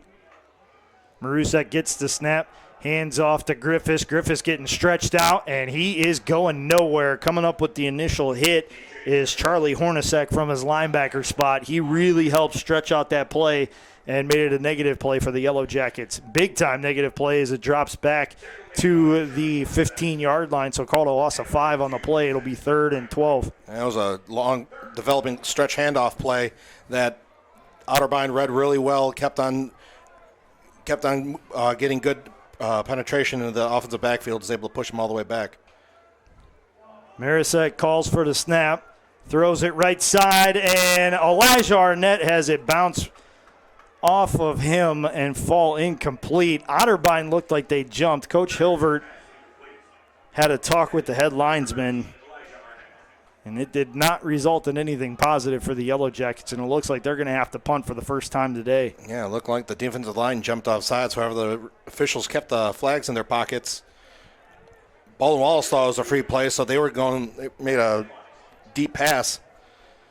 Marusek gets the snap. Hands off to Griffiths. Griffiths getting stretched out, and he is going nowhere. Coming up with the initial hit is Charlie Hornacek from his linebacker spot. He really helped stretch out that play and made it a negative play for the Yellow Jackets. Big-time negative play as it drops back to the 15-yard line, so called a loss of 5 on the play. It'll be 3rd and 12. That was a long developing stretch handoff play that Otterbein read really well, kept on getting good penetration into the offensive backfield, is able to push him all the way back. Marusek calls for the snap, throws it right side, and Elijah Arnett has it bounce off of him and fall incomplete. Otterbein looked like they jumped. Coach Hilvert had a talk with the head linesman, and it did not result in anything positive for the Yellow Jackets, and it looks like they're going to have to punt for the first time today. Yeah, it looked like the defensive line jumped off sides. However, the officials kept the flags in their pockets. Baldwin Wallace thought it was a free play, so they made a deep pass.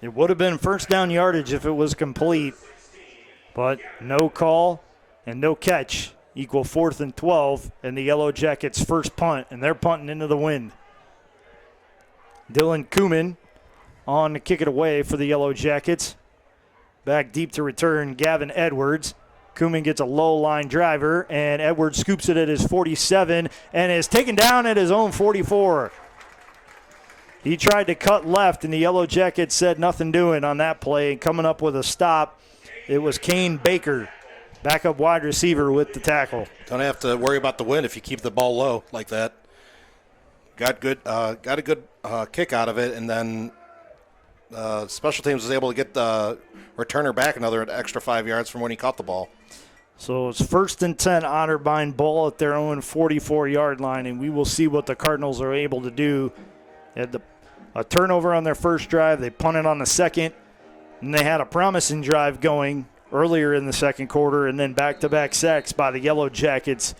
It would have been first down yardage if it was complete, but no call and no catch equal 4th and 12, and the Yellow Jackets' first punt, and they're punting into the wind. Dylan Kuhlman on to kick it away for the Yellow Jackets. Back deep to return, Gavin Edwards. Kuhlman gets a low line driver, and Edwards scoops it at his 47 and is taken down at his own 44. He tried to cut left, and the Yellow Jackets said nothing doing on that play. And coming up with a stop, it was Kane Baker, backup wide receiver, with the tackle. Don't have to worry about the wind if you keep the ball low like that. Got a good kick out of it, and then special teams was able to get the returner back another extra 5 yards from when he caught the ball. So it's 1st and 10, Otterbein, ball at their own 44-yard line, and we will see what the Cardinals are able to do. They had a turnover on their first drive. They punted on the second, and they had a promising drive going earlier in the second quarter, and then back-to-back sacks by the Yellow Jackets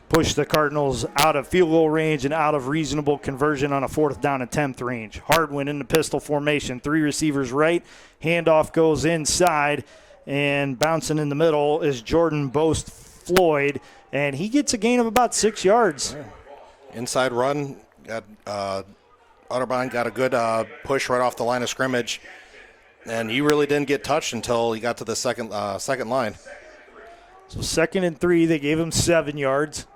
pushed the Cardinals out of field goal range and out of reasonable conversion on a 4th down attempt range. Hardwin in the pistol formation, 3 receivers right. Handoff goes inside, and bouncing in the middle is Jordan Boast Floyd, and he gets a gain of about 6 yards. Yeah. Inside run, Otterbein got a good push right off the line of scrimmage, and he really didn't get touched until he got to the second line. So 2nd and 3, they gave him 7 yards.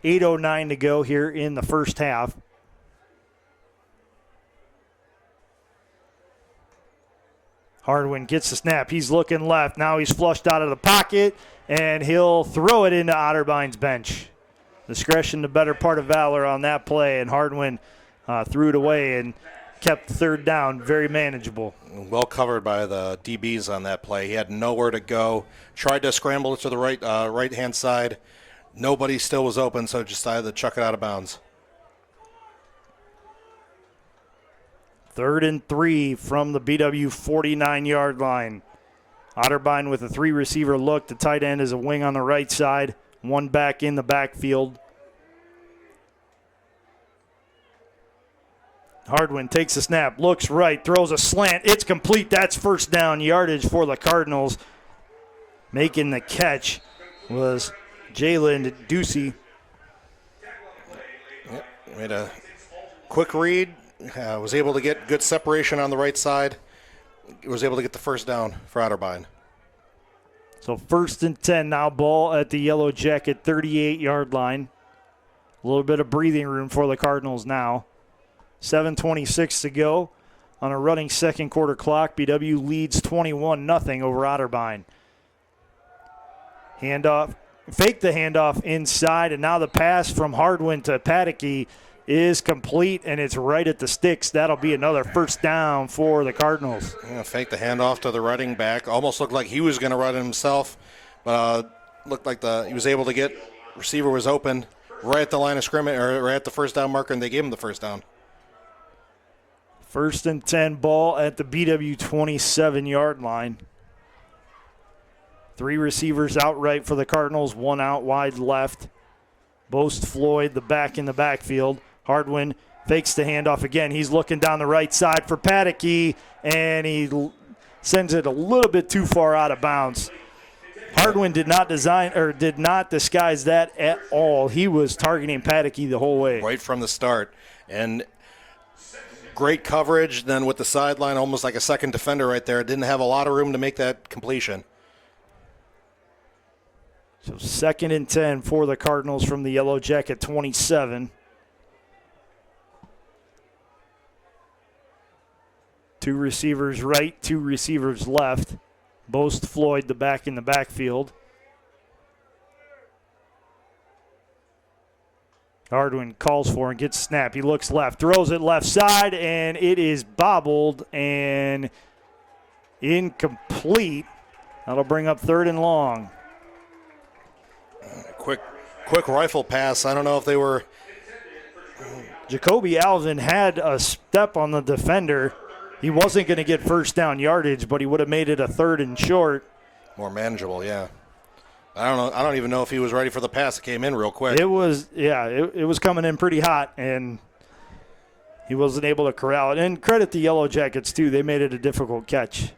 8:09 to go here in the first half. Hardwin gets the snap. He's looking left. Now he's flushed out of the pocket, and he'll throw it into Otterbein's bench. Discretion, the better part of valor on that play, and Hardwin threw it away and kept 3rd down very manageable. Well covered by the DBs on that play. He had nowhere to go. Tried to scramble it to the right-hand side. Nobody still was open, so decided to chuck it out of bounds. 3rd and 3 from the BW 49-yard line. Otterbein with a 3-receiver look. The tight end is a wing on the right side. 1 back in the backfield. Hardwin takes a snap, looks right, throws a slant. It's complete. That's 1st down yardage for the Cardinals. Making the catch was Jalen Ducey. Yep, made a quick read. Was able to get good separation on the right side. Was able to get the 1st down for Otterbein. So 1st and 10 now, ball at the Yellow Jacket 38-yard line. A little bit of breathing room for the Cardinals now. 7:26 to go on a running second quarter clock. BW leads 21-0 over Otterbein. Handoff, fake the handoff inside, and now the pass from Hardwin to Pataky is complete, and it's right at the sticks. That'll be another 1st down for the Cardinals. Yeah, fake the handoff to the running back. Almost looked like he was going to run it himself, but looked like he was able to get, receiver was open right at the line of scrimmage, or right at the 1st down marker, and they gave him the 1st down. 1st and 10, ball at the BW 27-yard line. 3 receivers out right for the Cardinals, 1 out wide left. Boast Floyd, the back in the backfield. Hardwin fakes the handoff again. He's looking down the right side for Pataky, and he sends it a little bit too far out of bounds. Hardwin did not disguise that at all. He was targeting Padalecki the whole way. Right from the start. And great coverage, then with the sideline, almost like a second defender right there. Didn't have a lot of room to make that completion. So 2nd and 10 for the Cardinals from the Yellow Jacket 27. 2 receivers right, 2 receivers left. Boast Floyd, the back in the backfield. Hardwin calls for and gets snap. He looks left, throws it left side, and it is bobbled and incomplete. That'll bring up 3rd and long. Quick rifle pass. I don't know if they were. Jacoby Alvin had a step on the defender. He wasn't going to get first down yardage, but he would have made it a 3rd and short. More manageable, yeah. I don't know. I don't even know if he was ready for the pass. It came in real quick. It was coming in pretty hot, and he wasn't able to corral it. And credit the Yellow Jackets, too. They made it a difficult catch.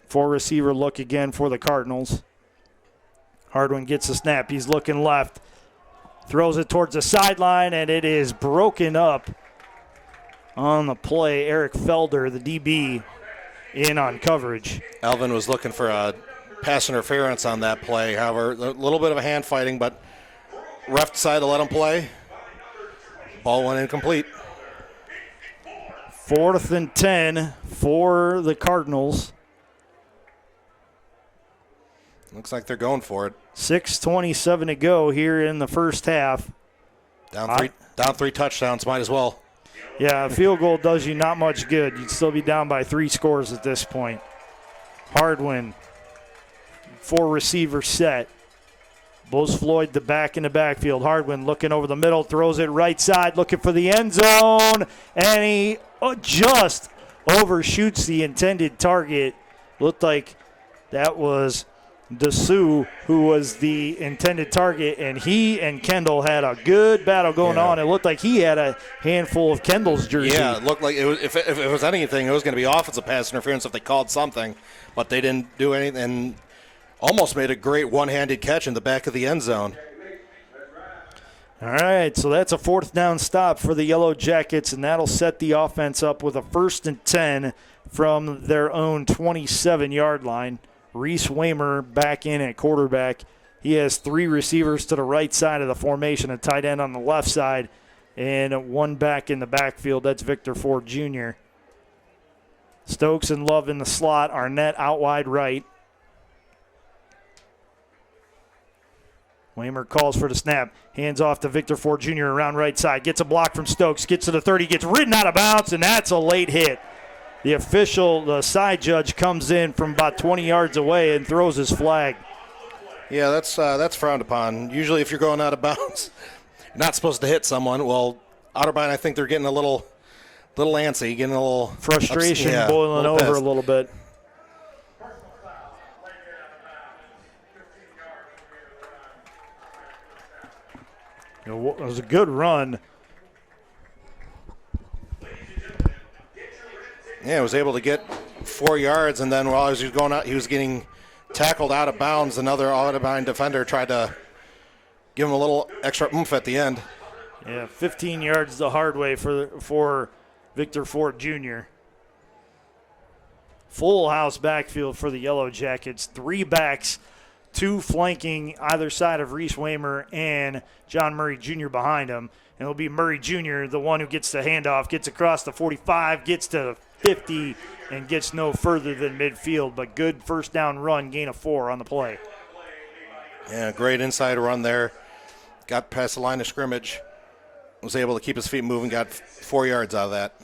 4 receiver look again for the Cardinals. Hardwin gets the snap. He's looking left. Throws it towards the sideline, and it is broken up on the play. Eric Felder, the DB, in on coverage. Alvin was looking for a pass interference on that play. However, a little bit of a hand fighting, but ref decided to let him play. Ball went incomplete. 4th and 10 for the Cardinals. Looks like they're going for it. 6:27 to go here in the first half. Down 3 touchdowns, might as well. Yeah, a field goal does you not much good. You'd still be down by 3 scores at this point. Hardwin, 4 receiver set. Boast Floyd, the back in the backfield. Hardwin looking over the middle, throws it right side, looking for the end zone, and he just overshoots the intended target. Looked like that was Dessou, who was the intended target, and he and Kendall had a good battle going on. It looked like he had a handful of Kendall's jersey. Yeah, it looked like it was. If it was anything, it was going to be offensive pass interference if they called something, but they didn't do anything. And almost made a great one-handed catch in the back of the end zone. All right, so that's a 4th down stop for the Yellow Jackets, and that'll set the offense up with a 1st and 10 from their own 27-yard line. Reese Waymer back in at quarterback. He has 3 receivers to the right side of the formation, a tight end on the left side, and 1 back in the backfield. That's Victor Ford Jr. Stokes and Love in the slot. Arnett out wide right. Waymer calls for the snap. Hands off to Victor Ford Jr. around right side. Gets a block from Stokes. Gets to the 30. Gets ridden out of bounds, and that's a late hit. The side judge comes in from about 20 yards away and throws his flag. Yeah, that's frowned upon. Usually if you're going out of bounds, you're not supposed to hit someone. Well, Otterbein, I think they're getting a little antsy, getting a little frustration boiling over a little bit. It was a good run. Yeah, was able to get 4 yards, and then while he was going out, he was getting tackled out of bounds. Another Otterbein defender tried to give him a little extra oomph at the end. Yeah, 15 yards the hard way for Victor Ford Jr. Full house backfield for the Yellow Jackets. 3 backs, 2 flanking either side of Reese Waymer and John Murray Jr. behind him. And it'll be Murray Jr., the one who gets the handoff, gets across the 45, gets to 50, and gets no further than midfield. But good first down run, gain of 4 on the play. Yeah, great inside run there. Got past the line of scrimmage. Was able to keep his feet moving, got 4 yards out of that.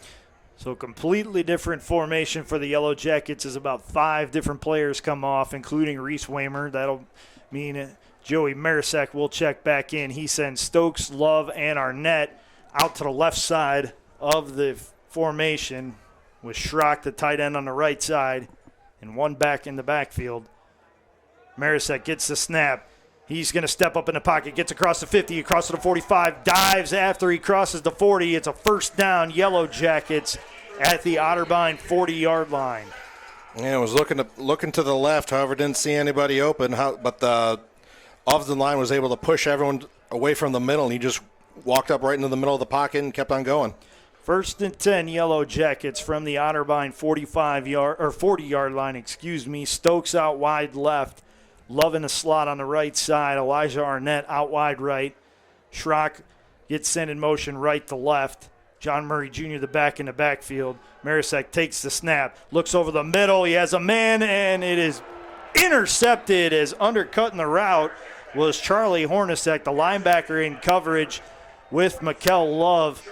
So completely different formation for the Yellow Jackets as about 5 different players come off, including Reese Waymer. That'll mean Joey Marisek will check back in. He sends Stokes, Love, and Arnett out to the left side of the formation with Schrock, the tight end, on the right side, and 1 back in the backfield. Marisek gets the snap. He's going to step up in the pocket, gets across the 50, across to the 45, dives after he crosses the 40. It's a first down, Yellow Jackets at the Otterbein 40-yard line. Yeah, was looking to the left. However, didn't see anybody open. But the offensive line was able to push everyone away from the middle, and he just walked up right into the middle of the pocket and kept on going. 1st and 10, Yellow Jackets from the Otterbein 40-yard line. Stokes out wide left. Loving a slot on the right side. Elijah Arnett out wide right. Schrock gets sent in motion right to left. John Murray Jr. the back in the backfield. Marisek takes the snap, looks over the middle. He has a man, and it is intercepted as undercutting the route was Charlie Hornacek, the linebacker in coverage with Mikkel Love.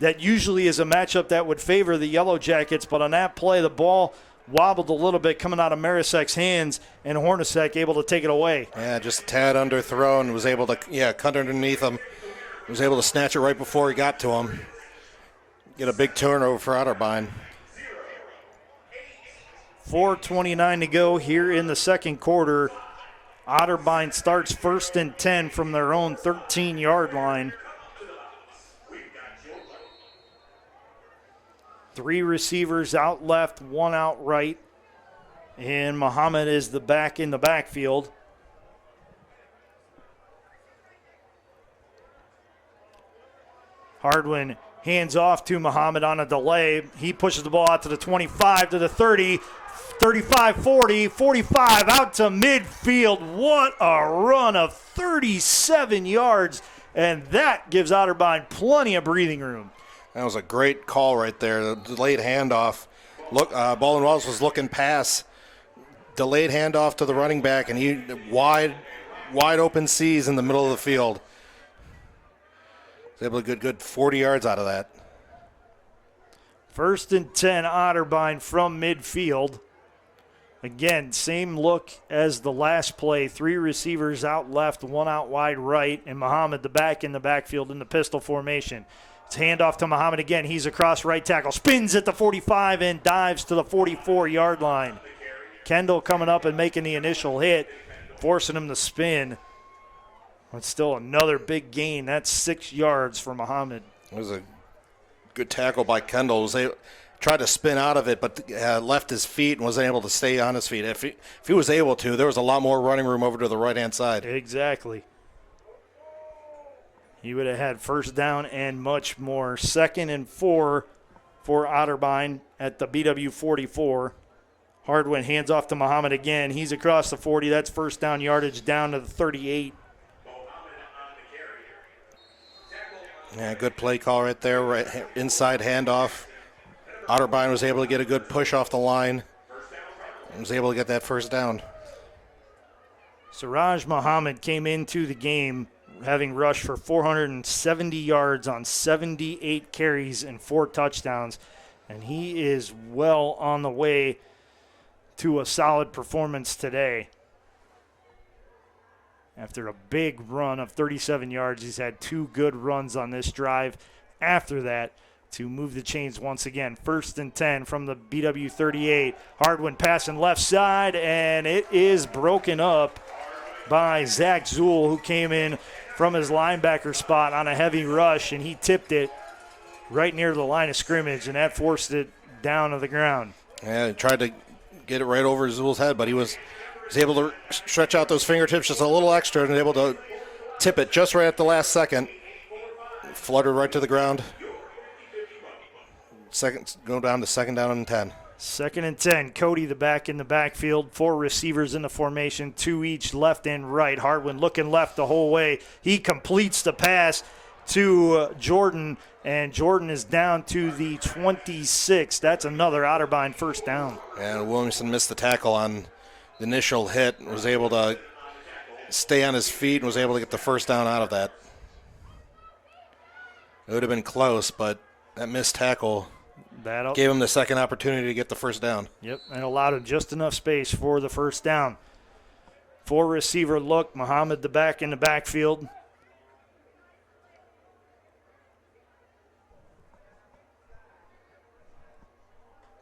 That usually is a matchup that would favor the Yellow Jackets, but on that play, the ball wobbled a little bit coming out of Marisek's hands, and Hornacek able to take it away. Yeah, just a tad underthrown. Was able to, cut underneath him. Was able to snatch it right before he got to him. Get a big turnover for Otterbein. 4:29 to go here in the second quarter. Otterbein starts 1st and 10 from their own 13-yard line. 3 receivers out left, 1 out right. And Muhammad is the back in the backfield. Hardwin hands off to Muhammad on a delay. He pushes the ball out to the 25, to the 30, 35, 40, 45, out to midfield. What a run of 37 yards, and that gives Otterbein plenty of breathing room. That was a great call right there. The delayed handoff. Look, Baldwin Wallace was looking past. Delayed handoff to the running back, and he wide open sees in the middle of the field. Was able to get good 40 yards out of that. 1st and 10, Otterbein from midfield. Again, same look as the last play. 3 receivers out left, 1 out wide right, and Muhammad the back in the backfield in the pistol formation. It's handoff to Muhammad again. He's across right tackle. Spins at the 45 and dives to the 44-yard line. Kendall coming up and making the initial hit, forcing him to spin. But still another big gain. That's 6 yards for Muhammad. It was a good tackle by Kendall. Tried to spin out of it, but left his feet and wasn't able to stay on his feet. If he was able to, there was a lot more running room over to the right-hand side. Exactly. He would have had first down and much more. 2nd and 4 for Otterbein at the BW 44. Hardwin hands off to Muhammad again. He's across the 40. That's first down yardage down to the 38. Yeah, good play call right there. Right inside handoff. Otterbein was able to get a good push off the line and was able to get that first down. Siraj Muhammad came into the game having rushed for 470 yards on 78 carries and 4 touchdowns, and he is well on the way to a solid performance today. After a big run of 37 yards, he's had 2 good runs on this drive after that to move the chains once again. 1st and 10 from the BW 38. Hardwin passing left side, and it is broken up by Zach Zool, who came in from his linebacker spot on a heavy rush, and he tipped it right near the line of scrimmage, and that forced it down to the ground. Yeah, he tried to get it right over Zool's head, but he was able to stretch out those fingertips just a little extra and able to tip it just right at the last second. Fluttered right to the ground. Go down to 2nd down and 10. 2nd and 10. Cody the back in the backfield. 4 receivers in the formation, 2 each left and right. Hardwin looking left the whole way. He completes the pass to Jordan, and Jordan is down to the 26. That's another Otterbein first down. And Williamson missed the tackle on the initial hit, was able to stay on his feet and was able to get the first down out of that. It would have been close, but that missed tackle gave him the second opportunity to get the first down. Yep, and allowed him just enough space for the first down. 4 receiver look. Muhammad the back in the backfield.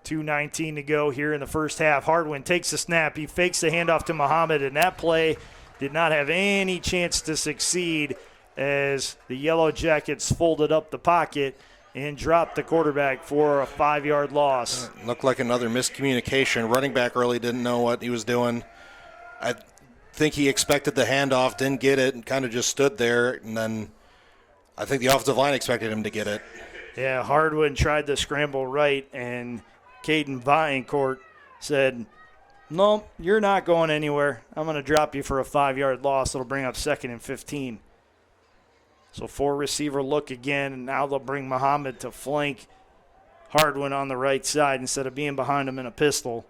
.2:19 to go here in the first half. Hardwin takes the snap. He fakes the handoff to Muhammad, and that play did not have any chance to succeed as the Yellow Jackets folded up the pocket and dropped the quarterback for a 5-yard loss. Looked like another miscommunication. Running back really didn't know what he was doing. I think he expected the handoff, didn't get it, and kind of just stood there. And then I think the offensive line expected him to get it. Yeah, Hardwin tried to scramble right, and Caden Vaillancourt said, "No, you're not going anywhere. I'm going to drop you for a 5-yard loss. It'll bring up 2nd and 15. So 4-receiver look again, and now they'll bring Muhammad to flank Hardwin on the right side instead of being behind him in a pistol.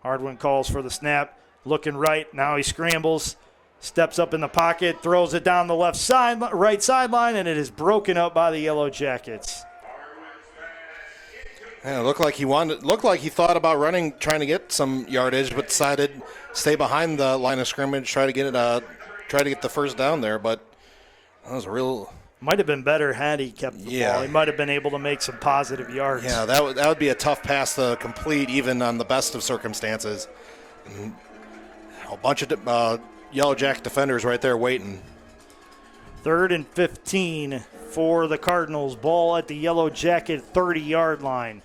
Hardwin calls for the snap, looking right. Now he scrambles, steps up in the pocket, throws it down the right sideline, and it is broken up by the Yellow Jackets. Yeah, it looked like he thought about running, trying to get some yardage, but decided to stay behind the line of scrimmage, try to get the first down there. But that was a real. Might have been better had he kept the ball. He might have been able to make some positive yards. Yeah, that would be a tough pass to complete, even on the best of circumstances. And a bunch of Yellow Jacket defenders right there waiting. 3rd and 15 for the Cardinals. Ball at the Yellow Jacket 30-yard line.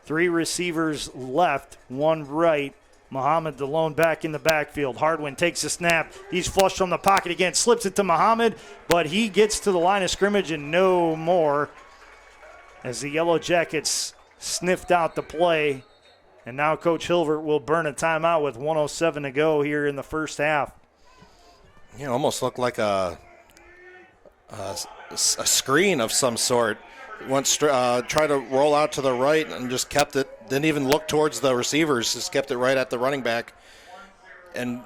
3 receivers left, 1 right. Muhammad, the lone back in the backfield. Hardwin takes the snap. He's flushed from the pocket again, slips it to Muhammad, but he gets to the line of scrimmage and no more as the Yellow Jackets sniffed out the play. And now Coach Hilbert will burn a timeout with 1:07 to go here in the first half. Yeah, almost looked like a screen of some sort. Tried to roll out to the right and just kept it. Didn't even look towards the receivers. Just kept it right at the running back, and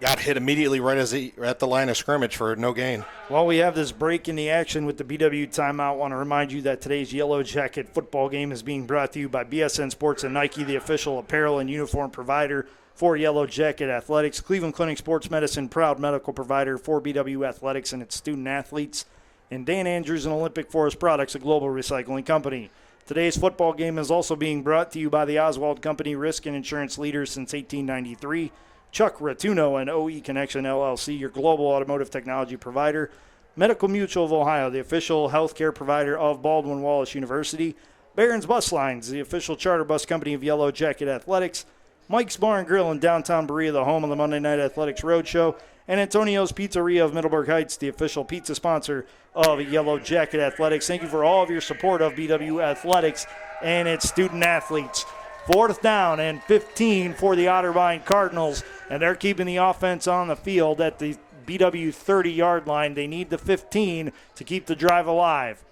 got hit immediately right at the line of scrimmage for no gain. While we have this break in the action with the BW timeout, I want to remind you that today's Yellow Jacket football game is being brought to you by BSN Sports and Nike, the official apparel and uniform provider for Yellow Jacket Athletics. Cleveland Clinic Sports Medicine, proud medical provider for BW Athletics and its student athletes. And Dan Andrews and Olympic Forest Products, a global recycling company. Today's football game is also being brought to you by the Oswald Company, risk and insurance leaders since 1893. Chuck Ratuno and OE Connection LLC, your global automotive technology provider. Medical Mutual of Ohio, the official healthcare provider of Baldwin Wallace University. Barron's Bus Lines, the official charter bus company of Yellow Jacket Athletics. Mike's Bar and Grill in downtown Berea, the home of the Monday Night Athletics Roadshow. And Antonio's Pizzeria of Middleburg Heights, the official pizza sponsor of Yellow Jacket Athletics. Thank you for all of your support of BW Athletics and its student athletes. 4th down and 15 for the Otterbein Cardinals, and they're keeping the offense on the field at the BW 30-yard line. They need the 15 to keep the drive alive.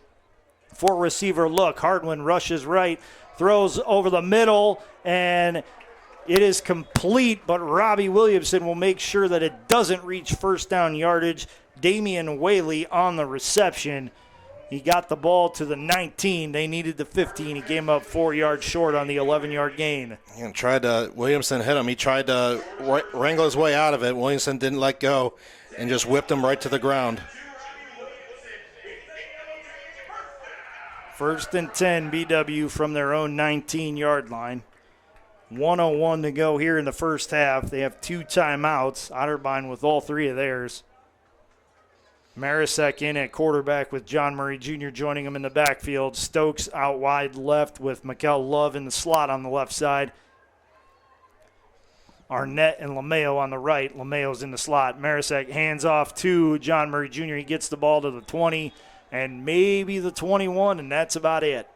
4-receiver look. Hardwin rushes right, throws over the middle, and it is complete, but Robbie Williamson will make sure that it doesn't reach first down yardage. Damian Whaley on the reception. He got the ball to the 19. They needed the 15. He came up 4 yards short on the 11-yard gain. And Williamson hit him. He tried to wrangle his way out of it. Williamson didn't let go and just whipped him right to the ground. 1st and 10, BW from their own 19-yard line. 1:01 to go here in the first half. They have 2 timeouts. Otterbein with all 3 of theirs. Marisek in at quarterback with John Murray Jr. joining him in the backfield. Stokes out wide left with Mikel Love in the slot on the left side. Arnett and LeMayo on the right. LeMayo's in the slot. Marisek hands off to John Murray Jr. He gets the ball to the 20 and maybe the 21, and that's about it.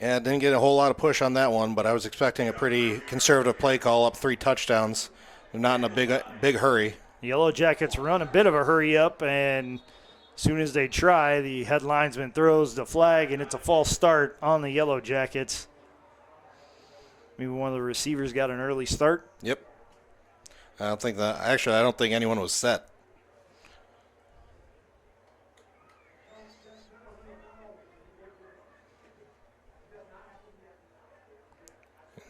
Yeah, didn't get a whole lot of push on that one, but I was expecting a pretty conservative play call, up 3 touchdowns. They're not in a big hurry. The Yellow Jackets run a bit of a hurry up, and as soon as they try, the head linesman throws the flag, and it's a false start on the Yellow Jackets. Maybe one of the receivers got an early start. Yep. I don't think anyone was set.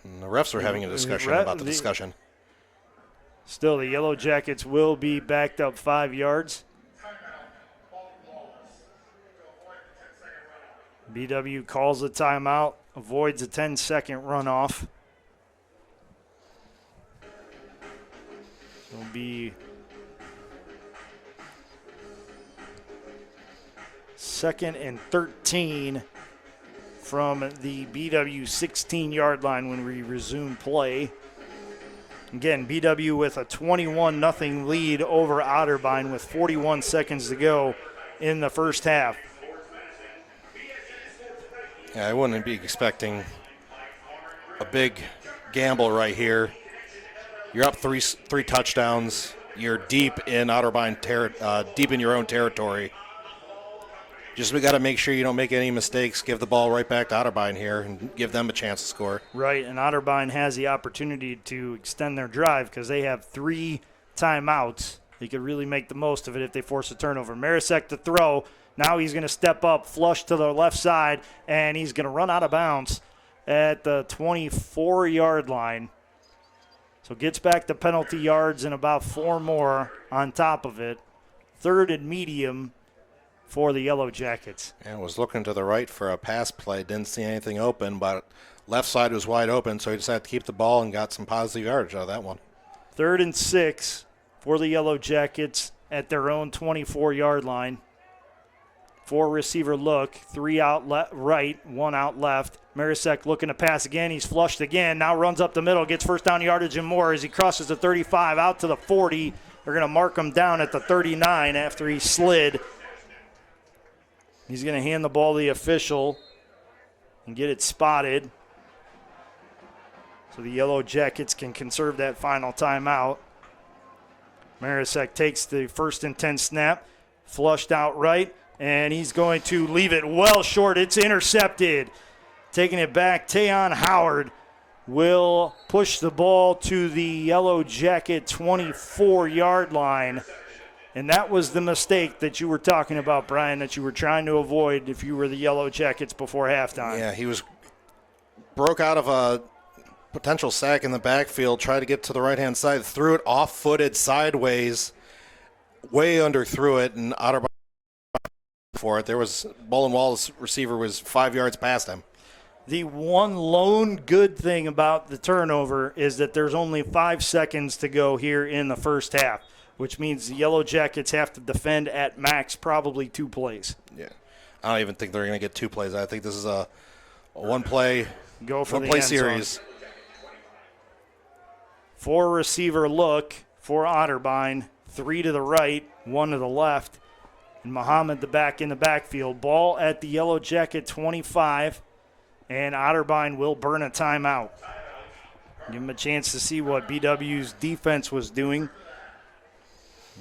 And the refs are having a discussion about the discussion. Still, the Yellow Jackets will be backed up 5 yards. BW calls a timeout, avoids a 10-second runoff. It'll be 2nd and 13 from the BW 16-yard line when we resume play. Again, BW with a 21-0 lead over Otterbein with 41 seconds to go in the first half. Yeah, I wouldn't be expecting a big gamble right here. You're up three touchdowns. You're deep in Otterbein deep in your own territory. Just we got to make sure you don't make any mistakes. Give the ball right back to Otterbein here and give them a chance to score. Right, and Otterbein has the opportunity to extend their drive because they have 3 timeouts. They could really make the most of it if they force a turnover. Marisek to throw. Now he's going to step up, flush to the left side, and he's going to run out of bounds at the 24-yard line. So gets back to penalty yards and about 4 more on top of it. 3rd and medium for the Yellow Jackets. And was looking to the right for a pass play. Didn't see anything open, but left side was wide open, so he decided to keep the ball and got some positive yardage out of that one. 3rd and 6 for the Yellow Jackets at their own 24-yard line. 4 receiver look, 3 out right, 1 out left. Marisek looking to pass again. He's flushed again. Now runs up the middle, gets first down yardage and more as he crosses the 35 out to the 40. They're going to mark him down at the 39 after he slid. He's going to hand the ball to the official and get it spotted. So the Yellow Jackets can conserve that final timeout. Marisek takes the 1st and 10 snap, flushed out right, and he's going to leave it well short. It's intercepted. Taking it back, Tayon Howard will push the ball to the Yellow Jacket 24-yard line. And that was the mistake that you were talking about, Brian, that you were trying to avoid if you were the Yellow Jackets before halftime. Yeah, he broke out of a potential sack in the backfield, tried to get to the right-hand side, threw it off-footed sideways, way underthrew it, and Otterbein for it. There was Baldwin Wallace receiver was 5 yards past him. The one lone good thing about the turnover is that there's only 5 seconds to go here in the first half, which means the Yellow Jackets have to defend at max probably 2 plays. Yeah, I don't even think they're going to get 2 plays. I think this is a one-play series. 4 receiver look for Otterbein, 3 to the right, 1 to the left, and Muhammad the back in the backfield. Ball at the Yellow Jacket 25, and Otterbein will burn a timeout. Give him a chance to see what BW's defense was doing.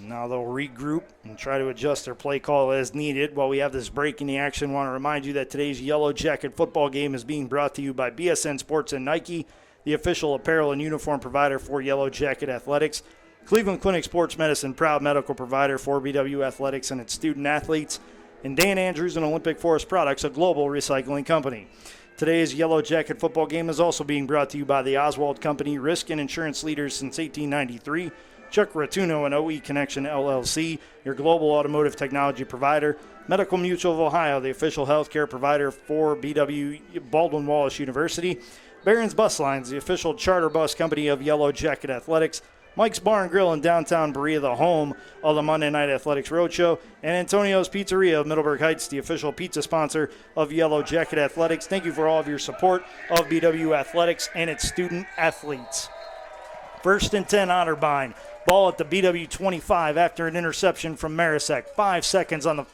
Now they'll regroup and try to adjust their play call as needed. While we have this break in the action, I want to remind you that today's Yellow Jacket football game is being brought to you by BSN Sports and Nike, the official apparel and uniform provider for Yellow Jacket Athletics. Cleveland Clinic Sports Medicine, proud medical provider for BW Athletics and its student athletes. And Dan Andrews and Olympic Forest Products, a global recycling company. Today's Yellow Jacket football game is also being brought to you by the Oswald Company, risk and insurance leaders since 1893. Chuck Ratuno and OE Connection LLC, your global automotive technology provider. Medical Mutual of Ohio, the official healthcare provider for BW Baldwin Wallace University. Barron's Bus Lines, the official charter bus company of Yellow Jacket Athletics. Mike's Bar and Grill in downtown Berea, the home of the Monday Night Athletics Roadshow. And Antonio's Pizzeria of Middleburg Heights, the official pizza sponsor of Yellow Jacket Athletics. Thank you for all of your support of BW Athletics and its student athletes. 1st and 10, Otterbein. Ball at the BW 25 after an interception from Marisek. 5 seconds on the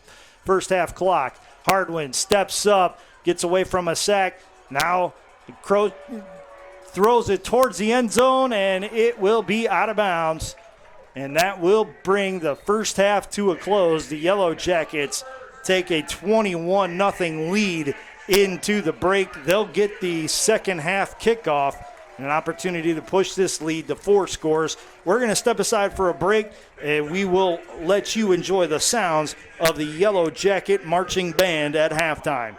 first half clock. Hardwin steps up, gets away from a sack. Now throws it towards the end zone, and it will be out of bounds. And that will bring the first half to a close. The Yellow Jackets take a 21-0 lead into the break. They'll get the second half kickoff. An opportunity to push this lead to 4 scores. We're going to step aside for a break, and we will let you enjoy the sounds of the Yellow Jacket marching band at halftime.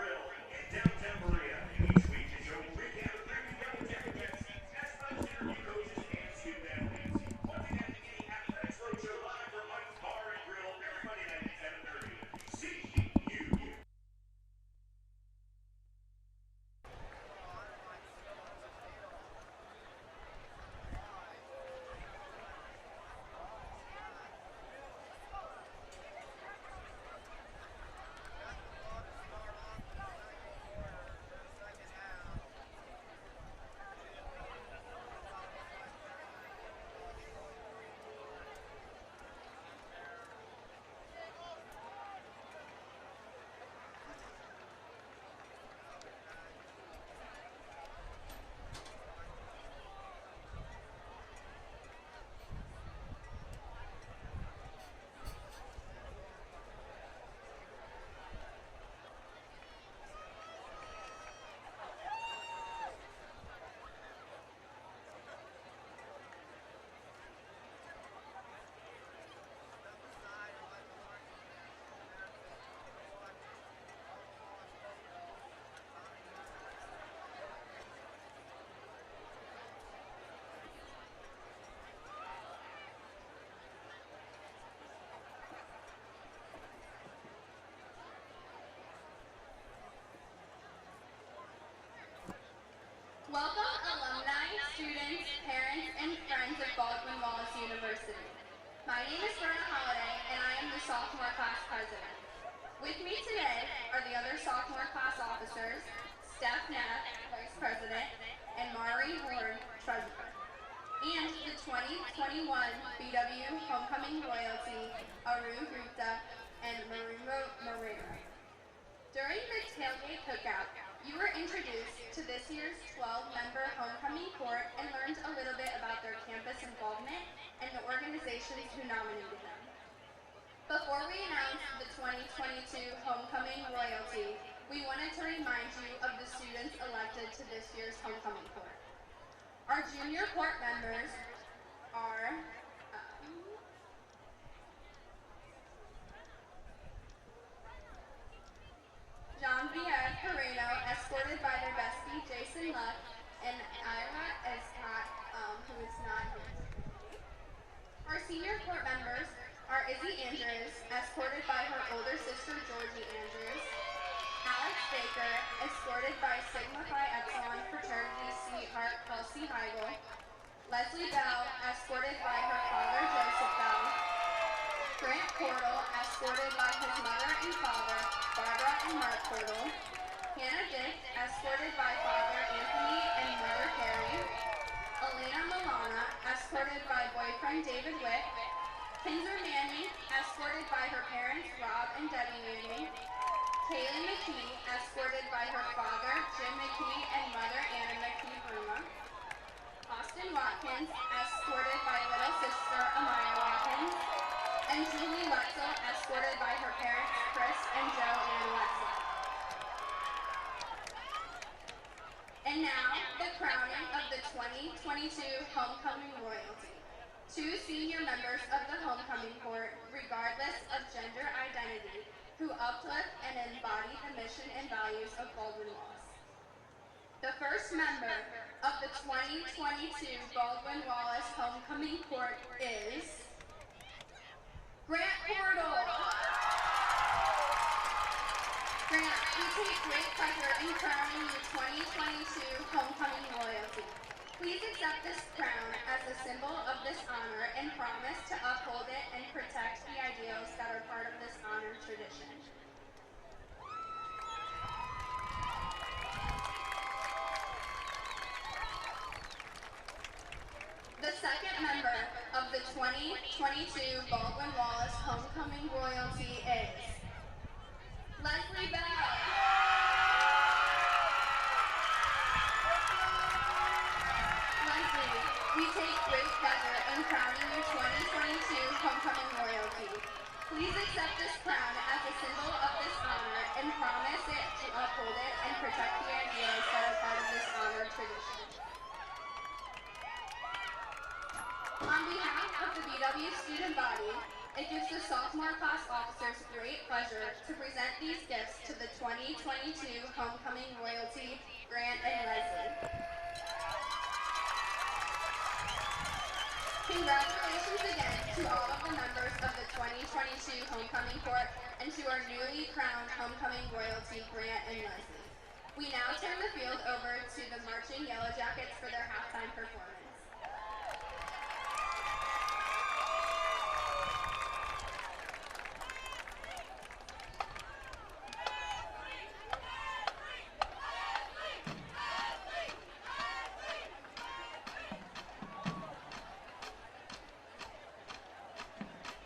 My name is Verna Holiday, and I am the sophomore class president. With me today are the other sophomore class officers, Steph Neff, vice president, and Mari Horn, treasurer, and the 2021 BW Homecoming Royalty, Arun Gupta and Marungo Moreno. During the tailgate cookout, you were introduced to this year's 12-member homecoming court and learned a little bit about their campus involvement and the organizations who nominated them. Before we announce the 2022 Homecoming Royalty, we wanted to remind you of the students elected to this year's homecoming court. Our junior court members are Jean-Pierre Carreno, escorted by their bestie Jason Luck, and Ira Escott, who is not here. Our senior court members are Izzy Andrews, escorted by her older sister Georgie Andrews, Alex Baker, escorted by Sigma Phi Epsilon fraternity sweetheart Kelsey Heigl, Leslie Bell, escorted by her father Joseph Bell, Grant Cordell, escorted by his mother and father, Barbara and Mark Cordell, Hannah Dick, escorted by father Anthony and mother Carrie, Elena Milana, escorted by boyfriend David Wick, Kinsler Manning, escorted by her parents Rob and Debbie Manning, Kaylee McKee, escorted by her father Jim McKee and mother Anna McKee Bruma, Austin Watkins, escorted by little sister Amaya Watkins, and Julie Wetzel, escorted by her parents Chris and Joe Ann Wetzel. And now, the crowning of the 2022 Homecoming Royalty. 2 senior members of the Homecoming Court, regardless of gender identity, who uplift and embody the mission and values of Baldwin Wallace. The first member of the 2022 Baldwin Wallace Homecoming Court is Grant Cordell. Grant, we take great pleasure in crowning you 2022 Homecoming Royalty. Please accept this crown as a symbol of this honor and promise to uphold it and protect the ideals that are part of this honored tradition. The second member of the 2022 Baldwin Wallace Homecoming Royalty is Leslie Bell. Leslie, we take great pleasure in crowning your 2022 Homecoming Royalty. Please accept this crown as a symbol of this honor and promise it to uphold it and protect the ideals that are part of this honored tradition. On behalf of the BW student body, it gives the sophomore class officers great pleasure to present these gifts to the 2022 Homecoming Royalty, Grant and Leslie. Congratulations again to all of the members of the 2022 Homecoming Court and to our newly crowned Homecoming Royalty, Grant and Leslie. We now turn the field over to the marching Yellow Jackets for their halftime performance.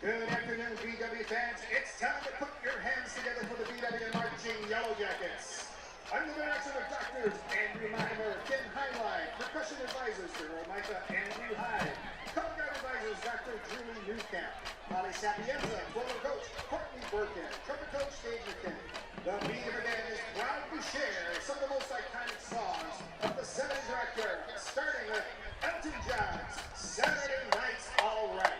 Good afternoon, BW fans. It's time to put your hands together for the BW Marching Yellow Jackets. Under the direction of Doctors Andrew Meimer, Ken Highline, percussion advisors Earl Micah, Andrew Hyde, color guard advisors Dr. Julie Newcamp, Molly Sapienza, twirler coach Courtney Burkin, trumpet coach Dave McKinney. The BW Band is proud to share some of the most iconic songs of the 70s record, starting with Elton John's Saturday Night's All Right.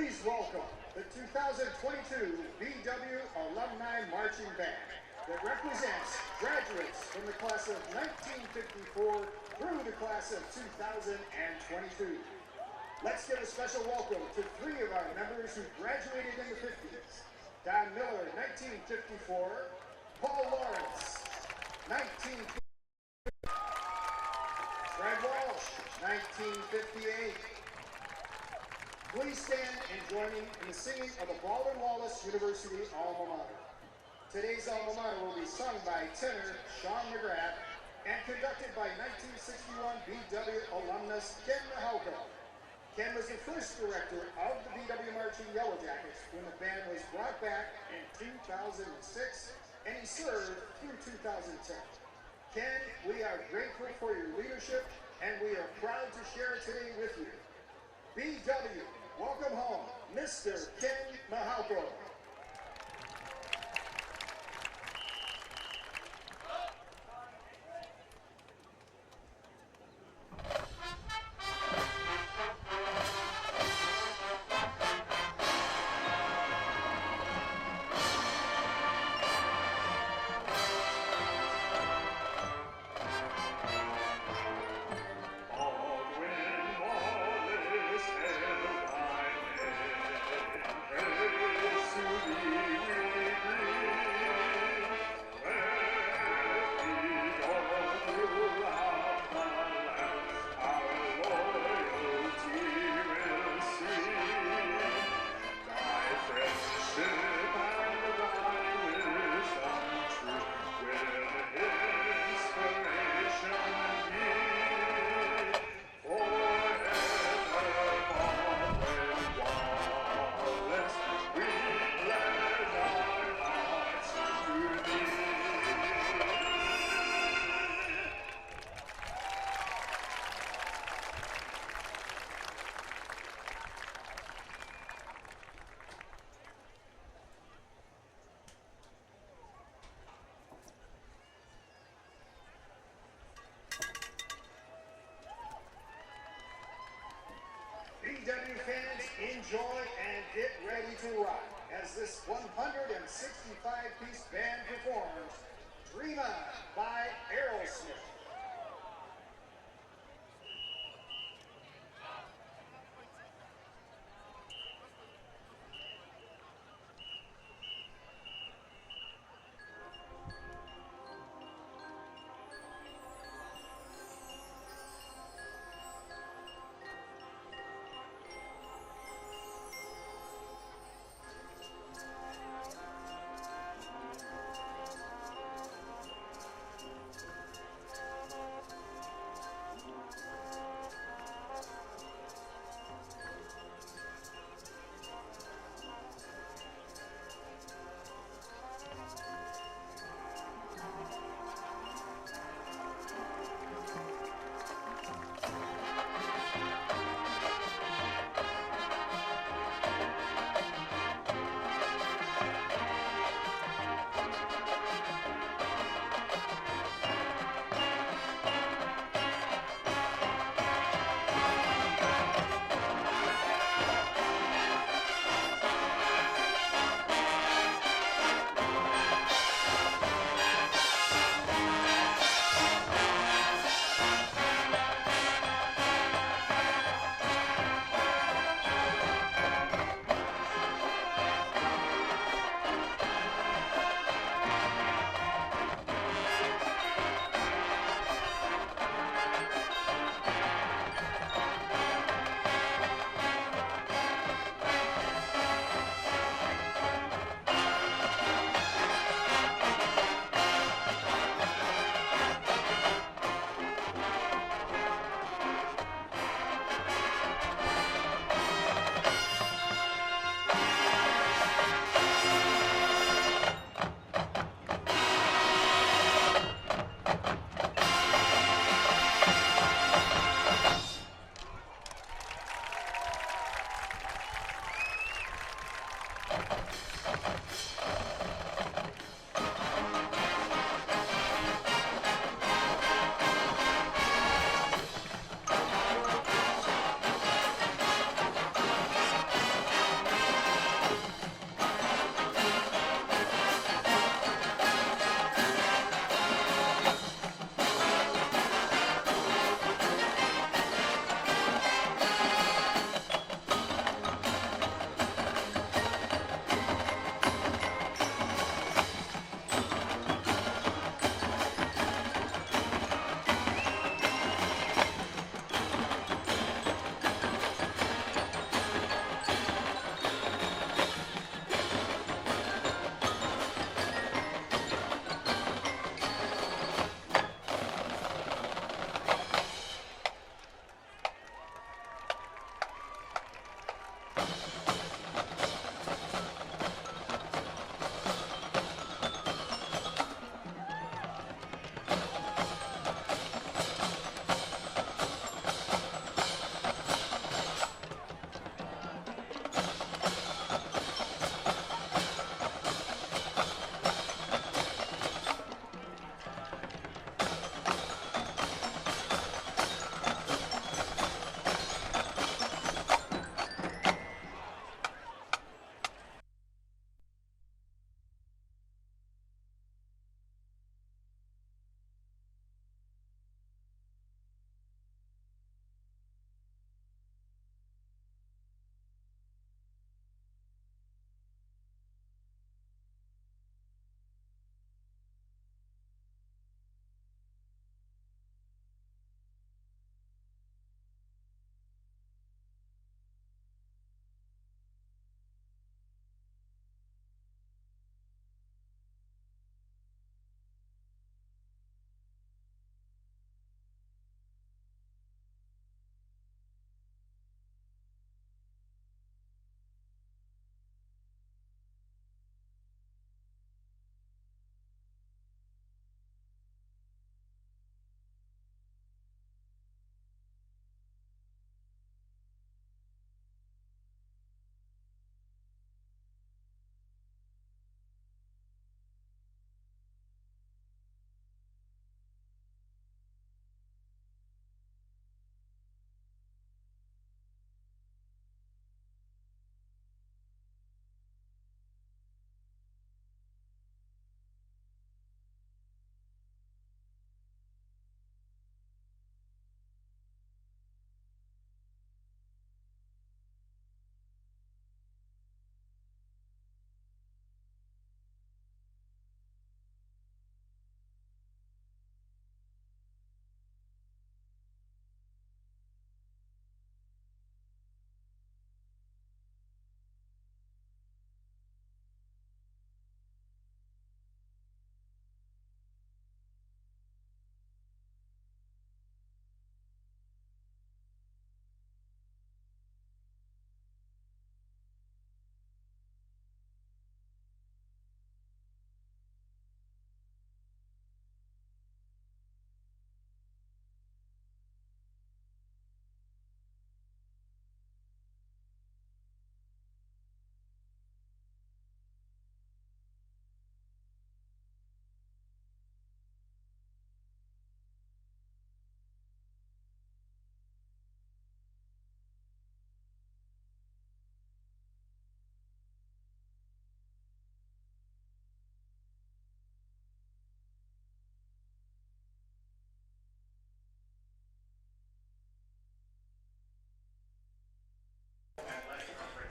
Please welcome the 2022 VW Alumni Marching Band that represents graduates from the class of 1954 through the class of 2022. Let's give a special welcome to 3 of our members who graduated in the 50s. Don Miller, 1954, Paul Lawrence, 1950, Fred Walsh, 1958. Please stand and join me in the singing of the Baldwin Wallace University alma mater. Today's alma mater will be sung by tenor Sean McGrath and conducted by 1961 BW alumnus Ken Mahalko. Ken was the first director of the BW Marching Yellow Jackets when the band was brought back in 2006, and he served through 2010. Ken, we are grateful for your leadership, and we are proud to share it today with you. BW, welcome home, Mr. Ken Mahalko. Baldwin Wallace held thy BW fans, enjoy and get ready to rock as this 165-piece band performs Dream On by Aerosmith.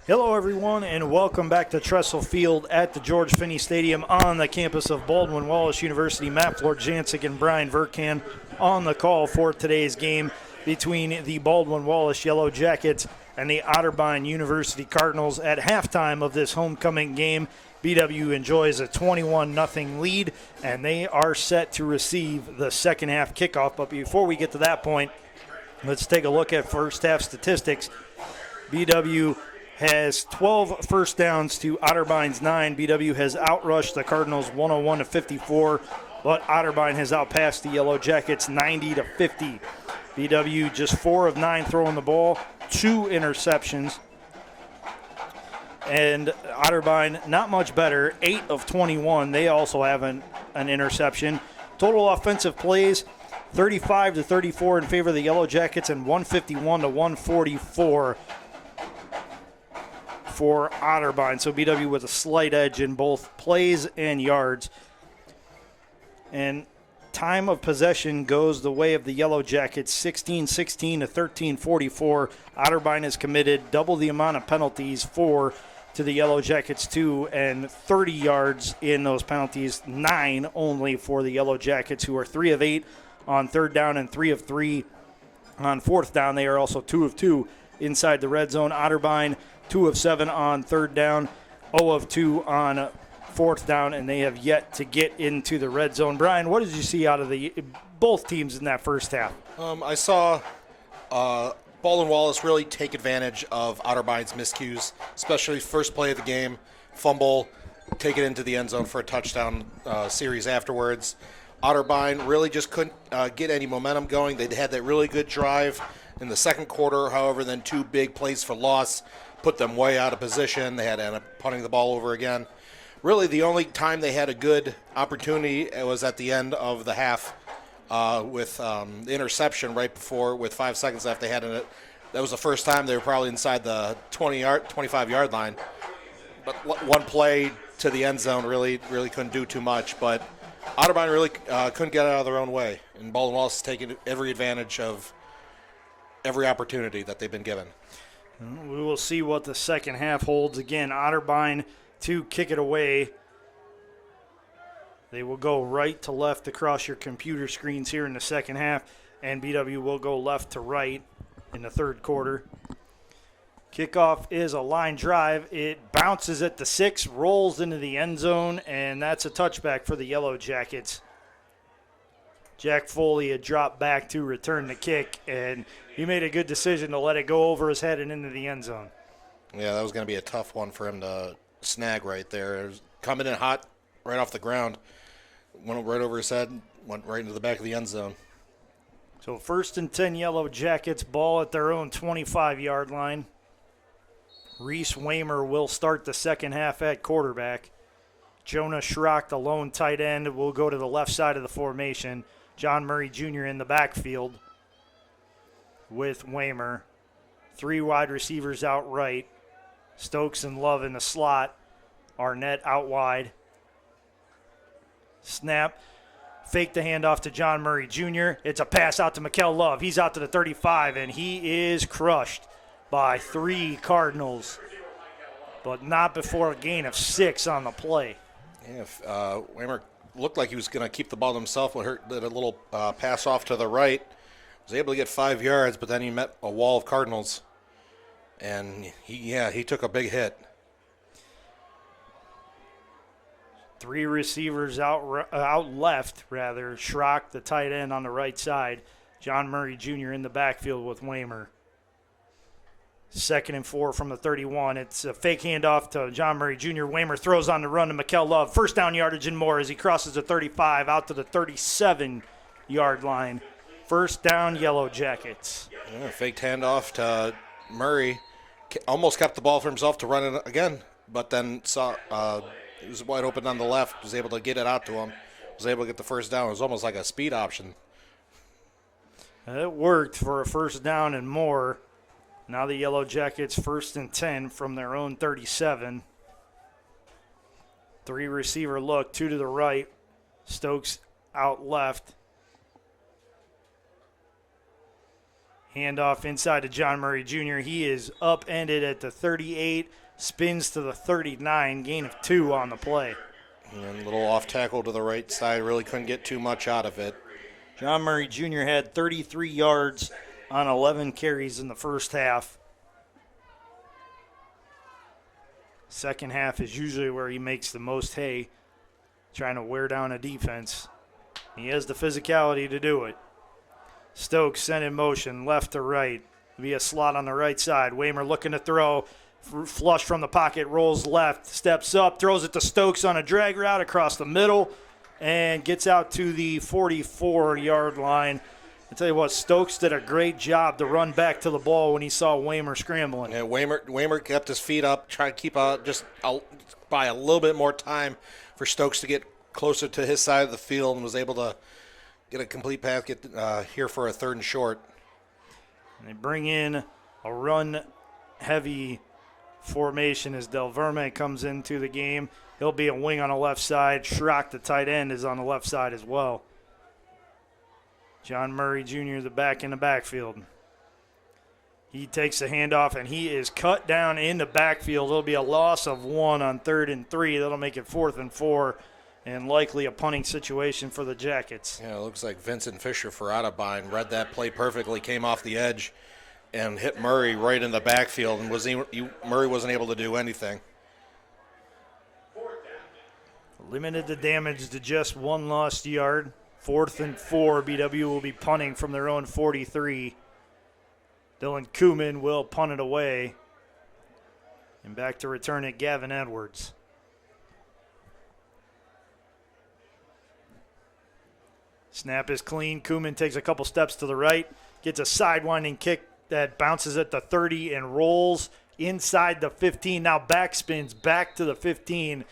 Hello, everyone, and welcome back to Tressel Field at the George Finnie Stadium on the campus of Baldwin Wallace University. Matt Florjancic and Brian Verkan on the call for today's game between the Baldwin Wallace Yellow Jackets and the Otterbein University Cardinals. At halftime of this homecoming game, BW enjoys a 21-0 lead, and they are set to receive the second half kickoff. But before we get to that point, let's take a look at first half statistics. BW has 12 first downs to Otterbein's 9. BW has outrushed the Cardinals 101-54, but Otterbein has outpassed the Yellow Jackets 90-50. BW just 4 of 9 throwing the ball, 2 interceptions. And Otterbein not much better, 8 of 21. They also have an interception. Total offensive plays, 35-34 in favor of the Yellow Jackets and 151-144 for Otterbein. So BW with a slight edge in both plays and yards. And time of possession goes the way of the Yellow Jackets, 16-16 to 13-44. Otterbein has committed double the amount of penalties, 4 to the Yellow Jackets 2, and 30 yards in those penalties, 9 only for the Yellow Jackets, who are 3 of 8 on third down and 3 of 3 on fourth down. They are also 2 of 2 inside the red zone. Otterbein 2 of 7 on third down, 0 of 2 on fourth down, and they have yet to get into the red zone. Brian, what did you see out of the both teams in that first half? I saw Baldwin Wallace really take advantage of Otterbein's miscues, especially first play of the game, fumble, take it into the end zone for a touchdown series afterwards. Otterbein really just couldn't get any momentum going. They had that really good drive in the second quarter, however, then 2 big plays for loss put them way out of position. They had to end up punting the ball over again. Really, the only time they had a good opportunity was at the end of the half with the interception right before, with 5 seconds left. They had that was the first time they were probably inside the 25-yard line. But one play to the end zone really couldn't do too much. But Otterbein really couldn't get out of their own way, and Baldwin Wallace has taken every advantage of every opportunity that they've been given. We will see what the second half holds. Again, Otterbein to kick it away. They will go right to left across your computer screens here in the second half, and BW will go left to right in the third quarter. Kickoff is a line drive. It bounces at the 6, rolls into the end zone, and that's a touchback for the Yellow Jackets. Jack Foley had dropped back to return the kick, and he made a good decision to let it go over his head and into the end zone. Yeah, that was going to be a tough one for him to snag right there. It was coming in hot right off the ground. Went right over his head, went right into the back of the end zone. So 1st and 10 Yellow Jackets, ball at their own 25-yard line. Reese Waymer will start the second half at quarterback. Jonah Schrock, the lone tight end, will go to the left side of the formation. John Murray Jr. in the backfield with Waymer. 3 wide receivers out right. Stokes and Love in the slot. Arnett out wide. Snap. Fake the handoff to John Murray Jr. It's a pass out to Mikkel Love. He's out to the 35, and he is crushed by 3 Cardinals, but not before a gain of 6 on the play. Yeah, Waymer looked like he was going to keep the ball himself, but did a little pass off to the right. Was able to get 5 yards, but then he met a wall of Cardinals, and he took a big hit. 3 receivers out left, rather. Schrock, the tight end, on the right side. John Murray Jr. in the backfield with Waymer. 2nd and 4 from the 31. It's a fake handoff to John Murray Jr. Waymer throws on the run to Mikkel Love. First down yardage and more as he crosses the 35 out to the 37-yard line. First down, Yellow Jackets. Yeah, faked handoff to Murray. Almost kept the ball for himself to run it again, but then saw he was wide open on the left, was able to get it out to him, was able to get the first down. It was almost like a speed option. It worked for a first down and more. Now the Yellow Jackets 1st and 10 from their own 37. 3 receiver look, 2 to the right. Stokes out left. Handoff inside to John Murray Jr. He is upended at the 38, spins to the 39, gain of 2 on the play. And a little off tackle to the right side, really couldn't get too much out of it. John Murray Jr. had 33 yards on 11 carries in the first half. Second half is usually where he makes the most hay, trying to wear down a defense. He has the physicality to do it. Stokes sent in motion, left to right, via slot on the right side. Waymer looking to throw, flush from the pocket, rolls left, steps up, throws it to Stokes on a drag route across the middle, and gets out to the 44-yard line. I tell you what, Stokes did a great job to run back to the ball when he saw Waymer scrambling. Yeah, Waymer kept his feet up, trying to keep out by a little bit more time for Stokes to get closer to his side of the field, and was able to get a complete pass, get here for a 3rd and short. And they bring in a run-heavy formation as Del Verme comes into the game. He'll be a wing on the left side. Schrock, the tight end, is on the left side as well. John Murray Jr., the back in the backfield. He takes the handoff, and he is cut down in the backfield. It'll be a loss of 1 on 3rd and 3. That'll make it 4th and 4, and likely a punting situation for the Jackets. Yeah, it looks like Vincent Fisher for Otterbein read that play perfectly, came off the edge, and hit Murray right in the backfield, and Murray wasn't able to do anything. Limited the damage to just 1 lost yard. 4th and 4, BW will be punting from their own 43. Dylan Kuhlman will punt it away. And back to return it, Gavin Edwards. Snap is clean. Kuhlman takes a couple steps to the right, gets a sidewinding kick that bounces at the 30 and rolls inside the 15. Now backspins back to the 15.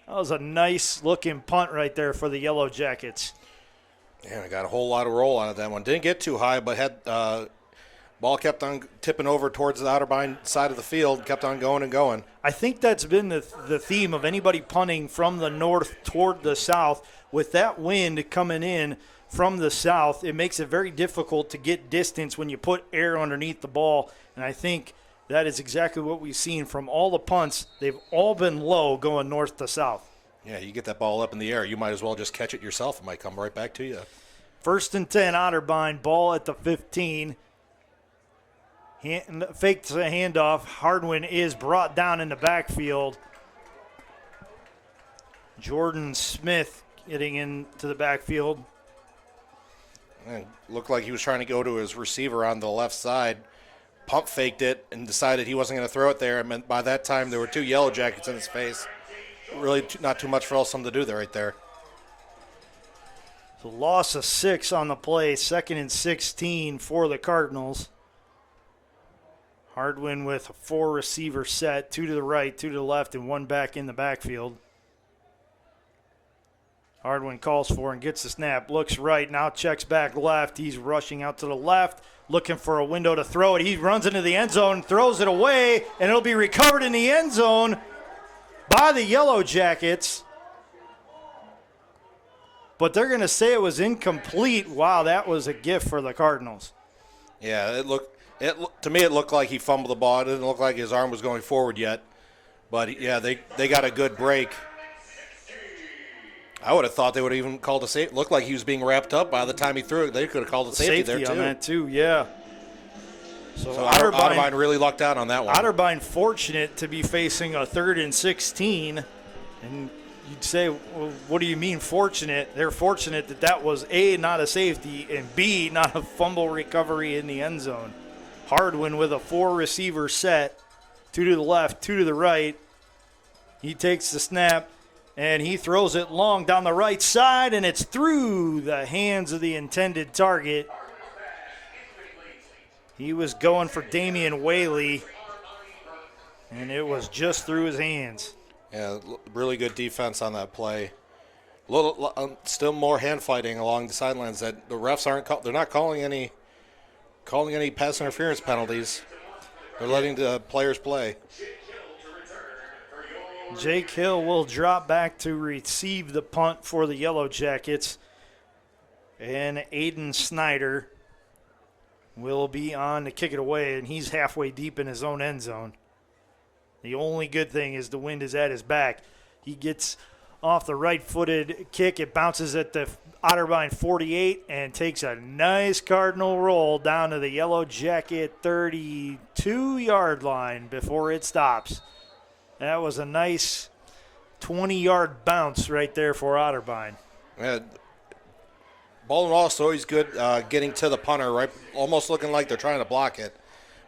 That was a nice-looking punt right there for the Yellow Jackets. Yeah, I got a whole lot of roll out of that one. Didn't get too high, but had ball kept on tipping over towards the Otterbein side of the field, kept on going and going. I think that's been the theme of anybody punting from the north toward the south. With that wind coming in from the south, it makes it very difficult to get distance when you put air underneath the ball. And I think that is exactly what we've seen from all the punts. They've all been low going north to south. Yeah, you get that ball up in the air, you might as well just catch it yourself. It might come right back to you. 1st and 10, Otterbein, ball at the 15. Fakes a handoff. Hardwin is brought down in the backfield. Jordan Smith getting into the backfield. And looked like he was trying to go to his receiver on the left side. Pump faked it and decided he wasn't going to throw it there. I mean, by that time, there were 2 Yellow Jackets in his face. Really not too much for Elsom to do there right there. So loss of 6 on the play. 2nd and 16 for the Cardinals. Hardwin with a 4-receiver set, 2 to the right, 2 to the left, and 1 back in the backfield. Hardwin calls for and gets the snap, looks right, now checks back left. He's rushing out to the left, looking for a window to throw it. He runs into the end zone, throws it away, and it'll be recovered in the end zone by the Yellow Jackets. But they're going to say it was incomplete. Wow, that was a gift for the Cardinals. Yeah, to me it looked like he fumbled the ball. It didn't look like his arm was going forward yet. But, yeah, they got a good break. I would have thought they would have even called a safety. Looked like he was being wrapped up by the time he threw it. They could have called a safety there, too. On that, too, yeah. So Otterbein really lucked out on that one. Otterbein fortunate to be facing a 3rd and 16. And you'd say, well, what do you mean fortunate? They're fortunate that was A, not a safety, and B, not a fumble recovery in the end zone. Hardwin with a 4-receiver set, 2 to the left, 2 to the right. He takes the snap, and he throws it long down the right side, and it's through the hands of the intended target. He was going for Damian Whaley, and it was just through his hands. Yeah, really good defense on that play. Still more hand fighting along the sidelines that the refs they're not calling any pass interference penalties. They're letting the players play. Jake Hill will drop back to receive the punt for the Yellow Jackets. And Aiden Snyder will be on to kick it away, and he's halfway deep in his own end zone. The only good thing is the wind is at his back. He gets off the right-footed kick. It bounces at the Otterbein 48 and takes a nice cardinal roll down to the Yellow Jacket 32-yard line before it stops. That was a nice 20-yard bounce right there for Otterbein. Yeah, Baldwin Wallace always good getting to the punter, right? Almost looking like they're trying to block it.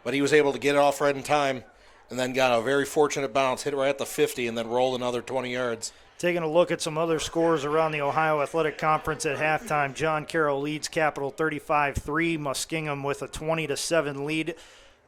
But he was able to get it off right in time and then got a very fortunate bounce, hit it right at the 50, and then rolled another 20 yards. Taking a look at some other scores around the Ohio Athletic Conference at halftime, John Carroll leads Capital 35-3. Muskingum with a 20-7 lead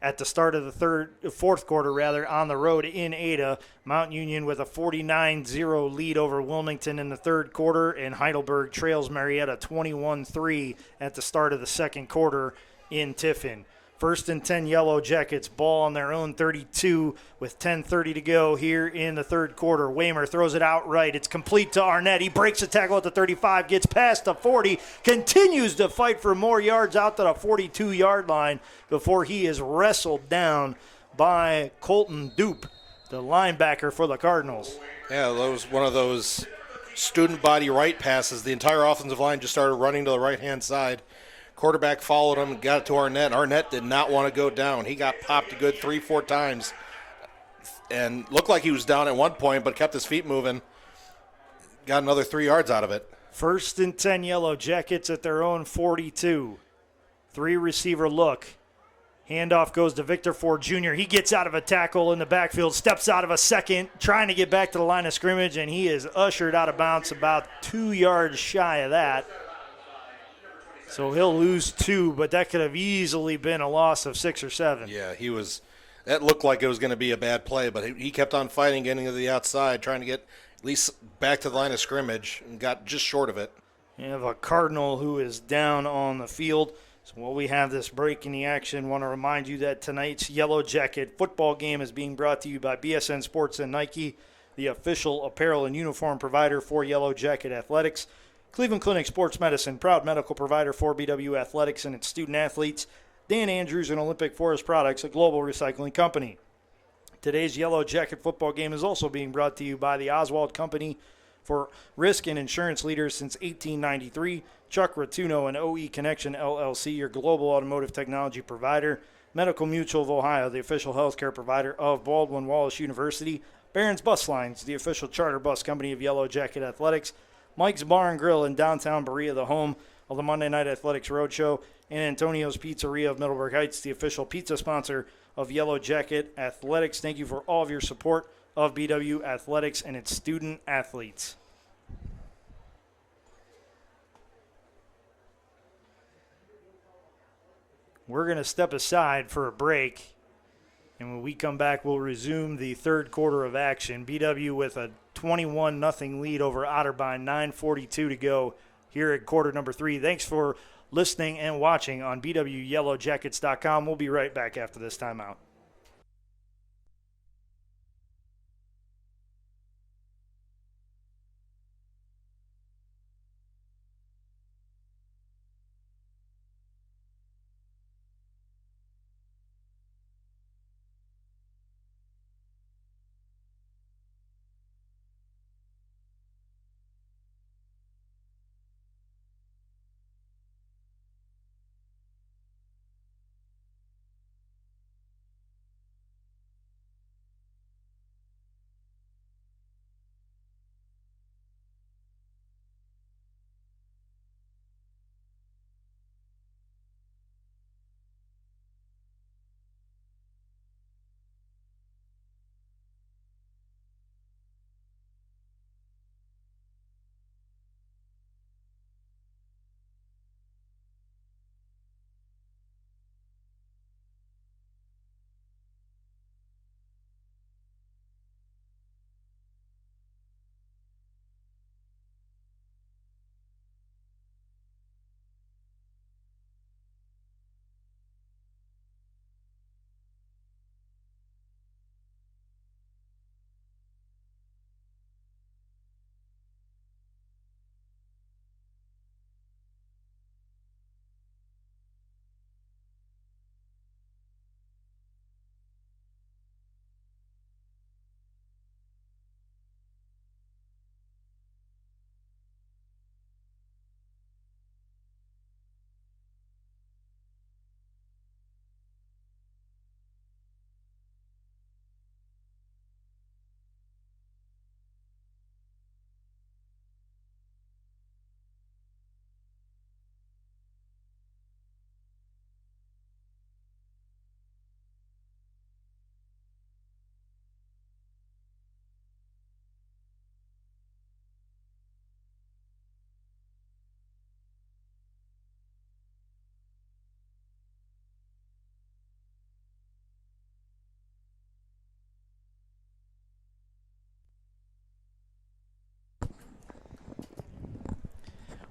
at the start of the fourth quarter, on the road in Ada. Mount Union with a 49-0 lead over Wilmington in the third quarter, and Heidelberg trails Marietta 21-3 at the start of the second quarter in Tiffin. First and 10 Yellow Jackets, ball on their own 32 with 10:30 to go here in the third quarter. Waymer throws it out right. It's complete to Arnett. He breaks the tackle at the 35, gets past the 40, continues to fight for more yards out to the 42-yard line before he is wrestled down by Colton Dupe, the linebacker for the Cardinals. Yeah, that was one of those student body right passes. The entire offensive line just started running to the right-hand side. Quarterback followed him and got it to Arnett. Arnett did not want to go down. He got popped a good 3-4 times and looked like he was down at one point, but kept his feet moving. Got another 3 yards out of it. First and 10 Yellow Jackets at their own 42. 3-receiver look. Handoff goes to Victor Ford Jr. He gets out of a tackle in the backfield, steps out of a second, trying to get back to the line of scrimmage, and he is ushered out of bounds about 2 yards shy of that. So he'll lose 2, but that could have easily been a loss of 6 or 7. Yeah, that looked like it was going to be a bad play, but he kept on fighting, getting to the outside, trying to get at least back to the line of scrimmage, and got just short of it. You have a Cardinal who is down on the field. So while we have this break in the action, want to remind you that tonight's Yellow Jacket football game is being brought to you by BSN Sports and Nike, the official apparel and uniform provider for Yellow Jacket Athletics. Cleveland Clinic Sports Medicine, proud medical provider for BW Athletics and its student athletes. Dan Andrews and Olympic Forest Products, a global recycling company. Today's Yellow Jacket football game is also being brought to you by the Oswald Company for risk and insurance leaders since 1893. Chuck Rotuno and OE Connection LLC, your global automotive technology provider. Medical Mutual of Ohio, the official healthcare provider of Baldwin Wallace University. Barron's Bus Lines, the official charter bus company of Yellow Jacket Athletics. Mike's Bar and Grill in downtown Berea, the home of the Monday Night Athletics Roadshow, and Antonio's Pizzeria of Middleburg Heights, the official pizza sponsor of Yellow Jacket Athletics. Thank you for all of your support of BW Athletics and its student athletes. We're going to step aside for a break, and when we come back, we'll resume the third quarter of action. BW with a 21-0 lead over Otterbein, 9:42 to go here at quarter number 3. Thanks for listening and watching on BWYellowJackets.com. We'll be right back after this timeout.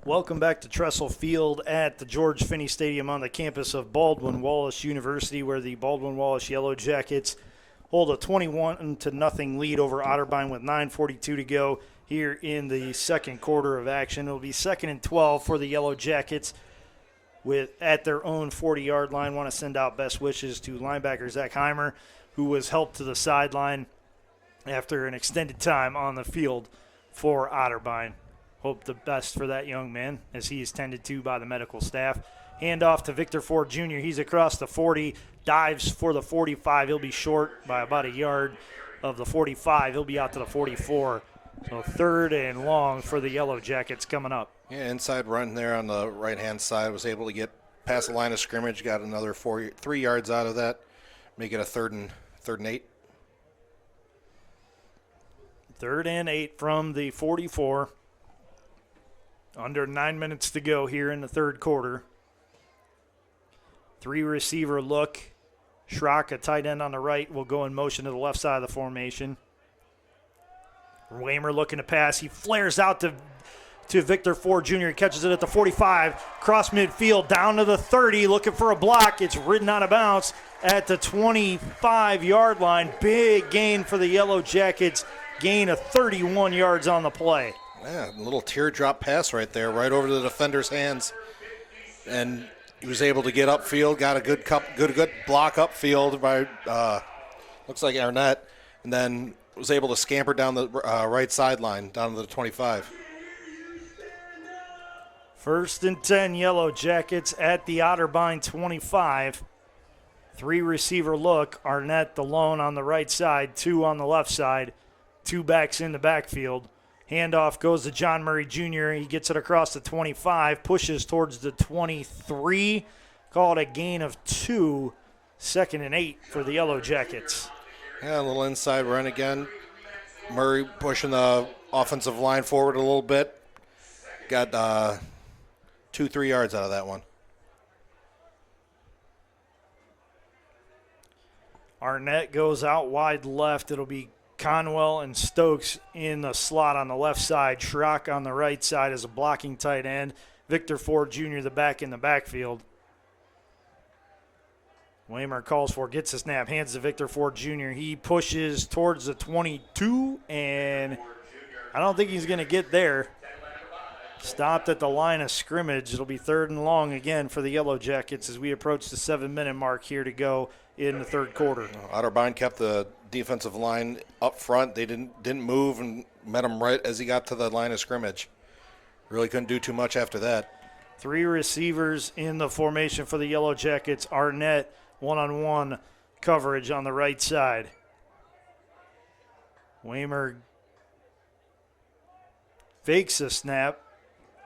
Welcome back to Tressel Field at the George Finnie Stadium on the campus of Baldwin Wallace University, where the Baldwin Wallace Yellow Jackets hold a 21-0 lead over Otterbein with 9:42 to go here in the second quarter of action. It'll be 2nd and 12 for the Yellow Jackets at their own 40-yard line. Want to send out best wishes to linebacker Zach Heimer, who was helped to the sideline after an extended time on the field for Otterbein. Hope the best for that young man as he is tended to by the medical staff. Hand off to Victor Ford Jr. He's across the 40, dives for the 45. He'll be short by about a yard of the 45. He'll be out to the 44. So 3rd and long for the Yellow Jackets coming up. Yeah, inside run there on the right-hand side. Was able to get past the line of scrimmage. Got another 3 yards out of that. Make it a 3rd and 8. 3rd and 8 from the 44. Under 9 minutes to go here in the third quarter. 3-receiver look. Schrock, a tight end on the right, will go in motion to the left side of the formation. Waymer looking to pass. He flares out to Victor Ford Jr. He catches it at the 45. Cross midfield down to the 30. Looking for a block. It's ridden out of bounds at the 25-yard line. Big gain for the Yellow Jackets. Gain of 31 yards on the play. Yeah, a little teardrop pass right there, right over the defender's hands. And he was able to get upfield, got a good block upfield by, looks like Arnett, and then was able to scamper down the right sideline, down to the 25. 1st and 10, Yellow Jackets at the Otterbein 25. 3-receiver look. Arnett, the lone on the right side, 2 on the left side, 2 backs in the backfield. Handoff goes to John Murray Jr. He gets it across the 25, pushes towards the 23. Call it a gain of 2. 2nd and 8 for the Yellow Jackets. Yeah, a little inside run again. Murray pushing the offensive line forward a little bit. Got 2-3 yards out of that one. Arnett goes out wide left. It'll be Conwell and Stokes in the slot on the left side. Schrock on the right side as a blocking tight end. Victor Ford Jr. the back in the backfield. Waymer calls for, gets a snap, hands to Victor Ford Jr. He pushes towards the 22, and I don't think he's going to get there. Stopped at the line of scrimmage. It'll be 3rd and long again for the Yellow Jackets as we approach the 7-minute mark here to go in the third quarter. Otterbein kept the defensive line up front. They didn't move and met him right as he got to the line of scrimmage. Really couldn't do too much after that. 3 receivers in the formation for the Yellow Jackets. Arnett, one-on-one coverage on the right side. Waymer fakes a snap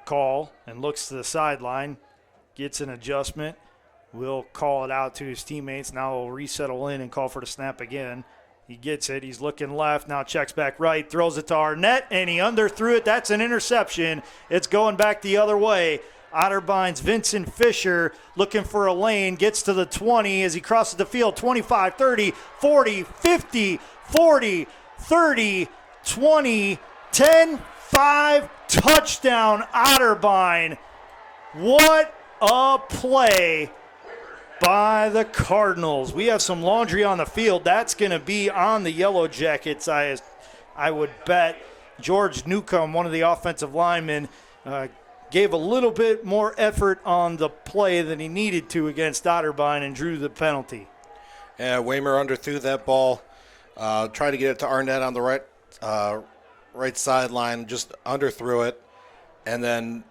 call and looks to the sideline, gets an adjustment, will call it out to his teammates. Now he'll resettle in and call for the snap again. He gets it. He's looking left. Now checks back right, throws it to Arnett, and he underthrew it. That's an interception. It's going back the other way. Otterbein's Vincent Fisher looking for a lane, gets to the 20 as he crosses the field. 25, 30, 40, 50, 40, 30, 20, 10, 5, touchdown Otterbein. What a play by the Cardinals. We have some laundry on the field. That's going to be on the Yellow Jackets, I would bet. George Newcomb, one of the offensive linemen, gave a little bit more effort on the play than he needed to against Otterbein and drew the penalty. Yeah, Waymer underthrew that ball. Tried to get it to Arnett on the right sideline, just underthrew it. And then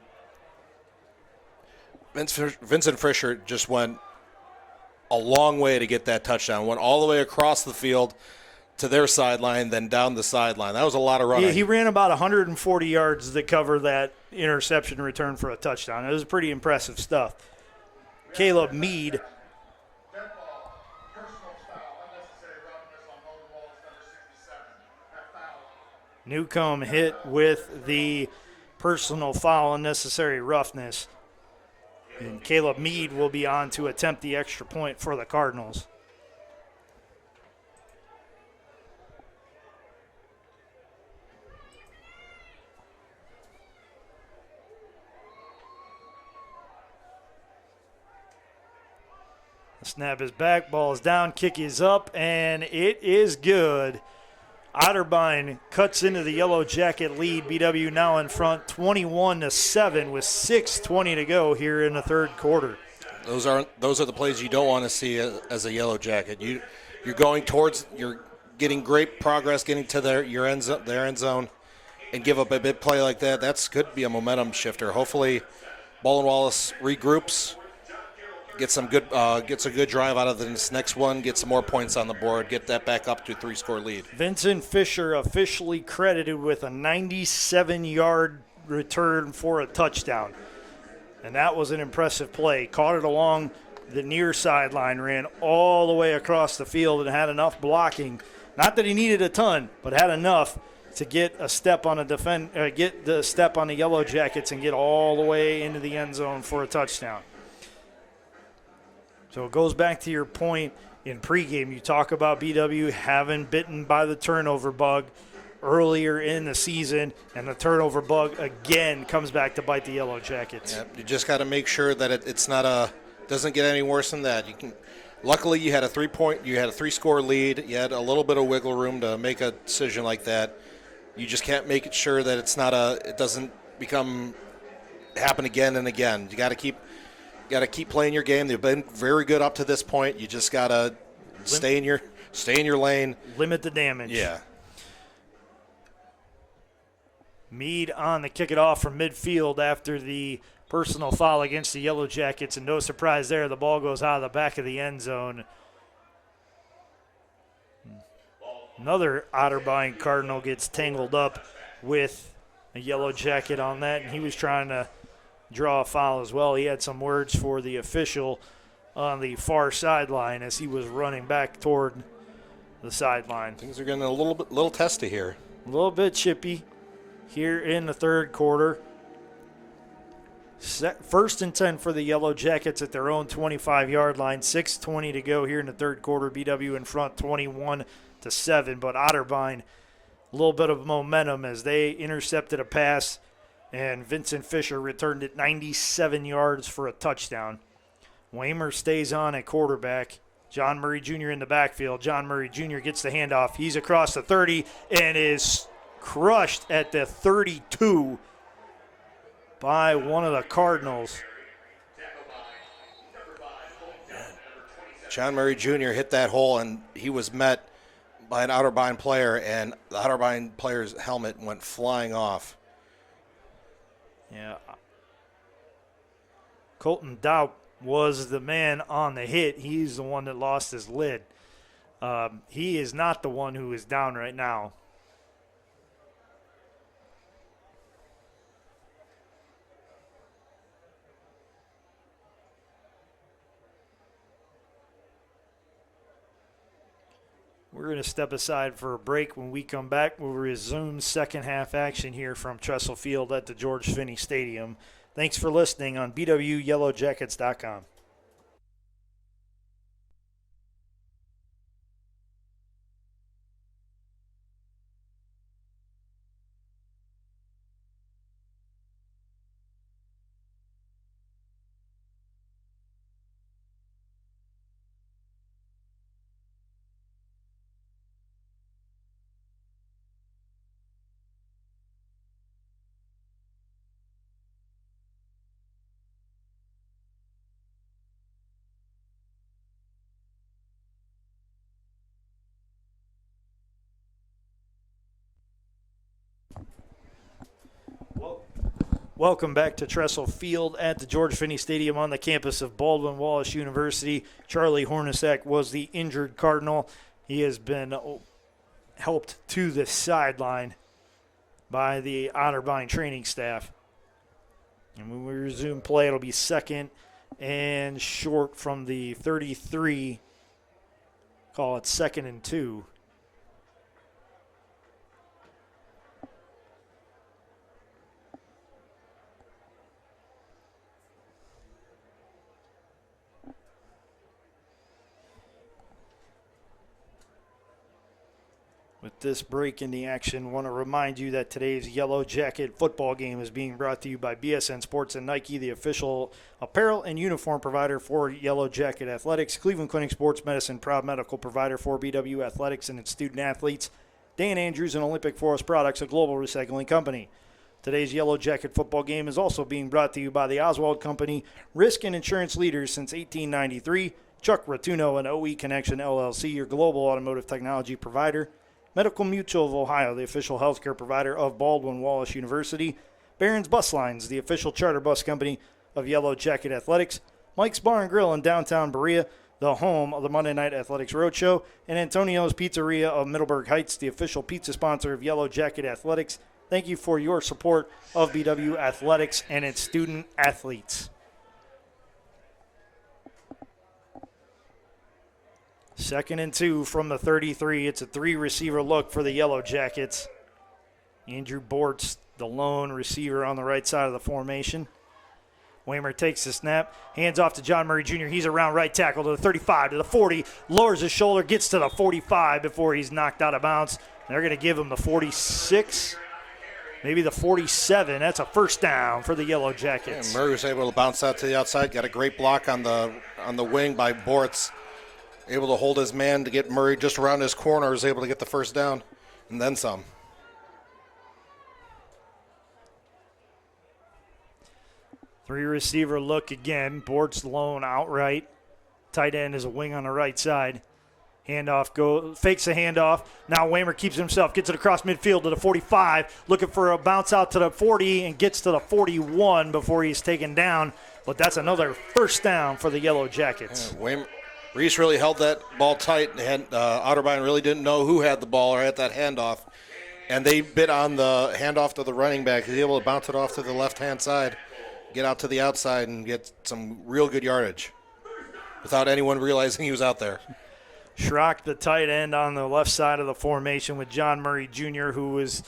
Vincent Fisher just went a long way to get that touchdown. Went all the way across the field to their sideline, then down the sideline. That was a lot of running. He ran about 140 yards to cover that interception return for a touchdown. It was pretty impressive stuff. Caleb Mead. Newcomb hit with the personal foul, unnecessary roughness. And Caleb Mead will be on to attempt the extra point for the Cardinals. Snap is back, ball is down, kick is up, and it is good. Otterbein cuts into the Yellow Jacket lead. BW now in front 21-7 with 6:20 to go here in the third quarter. Those are the plays you don't want to see as a Yellow Jacket. You're going towards, you're getting great progress, getting to their end zone, and give up a big play like that. That's could be a momentum shifter. Hopefully, Baldwin Wallace regroups, gets a good drive out of this next one, get some more points on the board, get that back up to a 3-score lead. Vincent Fisher officially credited with a 97-yard return for a touchdown. And that was an impressive play. Caught it along the near sideline, ran all the way across the field and had enough blocking. Not that he needed a ton, but had enough to get a step on get the step on the Yellow Jackets and get all the way into the end zone for a touchdown. So it goes back to your point in pregame. You talk about BW having bitten by the turnover bug earlier in the season, and the turnover bug again comes back to bite the Yellow Jackets. Yeah, you just got to make sure that it's not doesn't get any worse than that. Luckily, you had a 3-score lead. You had a little bit of wiggle room to make a decision like that. You just can't make it sure that it doesn't happen again and again. You got to keep playing your game. They've been very good up to this point. You just got to stay in your lane. Limit the damage. Yeah. Meade on the kick it off from midfield after the personal foul against the Yellow Jackets, and no surprise there, the ball goes out of the back of the end zone. Another Otterbein Cardinal gets tangled up with a Yellow Jacket on that, and he was trying to draw a foul as well. He had some words for the official on the far sideline as he was running back toward the sideline. Things are getting a little testy here. A little bit chippy here in the third quarter. First and 10 for the Yellow Jackets at their own 25-yard line. 6:20 to go here in the third quarter. BW in front 21-7, but Otterbein, a little bit of momentum as they intercepted a pass, and Vincent Fisher returned it 97 yards for a touchdown. Waymer stays on at quarterback. John Murray Jr. in the backfield. John Murray Jr. gets the handoff. He's across the 30 and is crushed at the 32 by one of the Cardinals. John Murray Jr. hit that hole, and he was met by an Otterbein player, and the Otterbein player's helmet went flying off. Yeah. Colton Doubt was the man on the hit. He's the one that lost his lid. He is not the one who is down right now. We're going to step aside for a break. When we come back, we'll resume second half action here from Tressel Field at the George Finnie Stadium. Thanks for listening on BWYellowJackets.com. Welcome back to Tressel Field at the George Finnie Stadium on the campus of Baldwin Wallace University. Charlie Hornacek was the injured Cardinal. He has been helped to the sideline by the Otterbein training staff. And when we resume play, it'll be second and short from the 33. Call it 2nd and 2. With this break in the action, want to remind you that today's Yellow Jacket football game is being brought to you by BSN Sports and Nike, the official apparel and uniform provider for Yellow Jacket Athletics. Cleveland Clinic Sports Medicine, proud medical provider for BW Athletics and its student athletes. Dan Andrews and Olympic Forest Products, a global recycling company. Today's Yellow Jacket football game is also being brought to you by the Oswald Company, risk and insurance leaders since 1893. Chuck Rotuno and OE Connection LLC, your global automotive technology provider. Medical Mutual of Ohio, the official healthcare provider of Baldwin Wallace University. Barron's Bus Lines, the official charter bus company of Yellow Jacket Athletics. Mike's Bar and Grill in downtown Berea, the home of the Monday Night Athletics Roadshow. And Antonio's Pizzeria of Middleburg Heights, the official pizza sponsor of Yellow Jacket Athletics. Thank you for your support of BW Athletics and its student athletes. Second and 2 from the 33. It's a 3-receiver look for the Yellow Jackets. Andrew Bortz, the lone receiver on the right side of the formation. Waymer takes the snap, hands off to John Murray Jr. He's around right tackle to the 35, to the 40, lowers his shoulder, gets to the 45 before he's knocked out of bounds. They're going to give him the 46, maybe the 47. That's a first down for the Yellow Jackets. Yeah, Murray was able to bounce out to the outside, got a great block on the wing by Bortz. Able to hold his man to get Murray just around his corner, was able to get the first down, and then some. Three-receiver look again. Bortz lone outright. Tight end is a wing on the right side. Handoff fakes a handoff. Now Waymer keeps himself, gets it across midfield to the 45, looking for a bounce out to the 40 and gets to the 41 before he's taken down. But that's another first down for the Yellow Jackets. Yeah, Reese really held that ball tight, and Otterbein really didn't know who had the ball or had that handoff. And they bit on the handoff to the running back. He's able to bounce it off to the left-hand side, get out to the outside, and get some real good yardage without anyone realizing he was out there. Schrock, the tight end on the left side of the formation with John Murray Jr., who was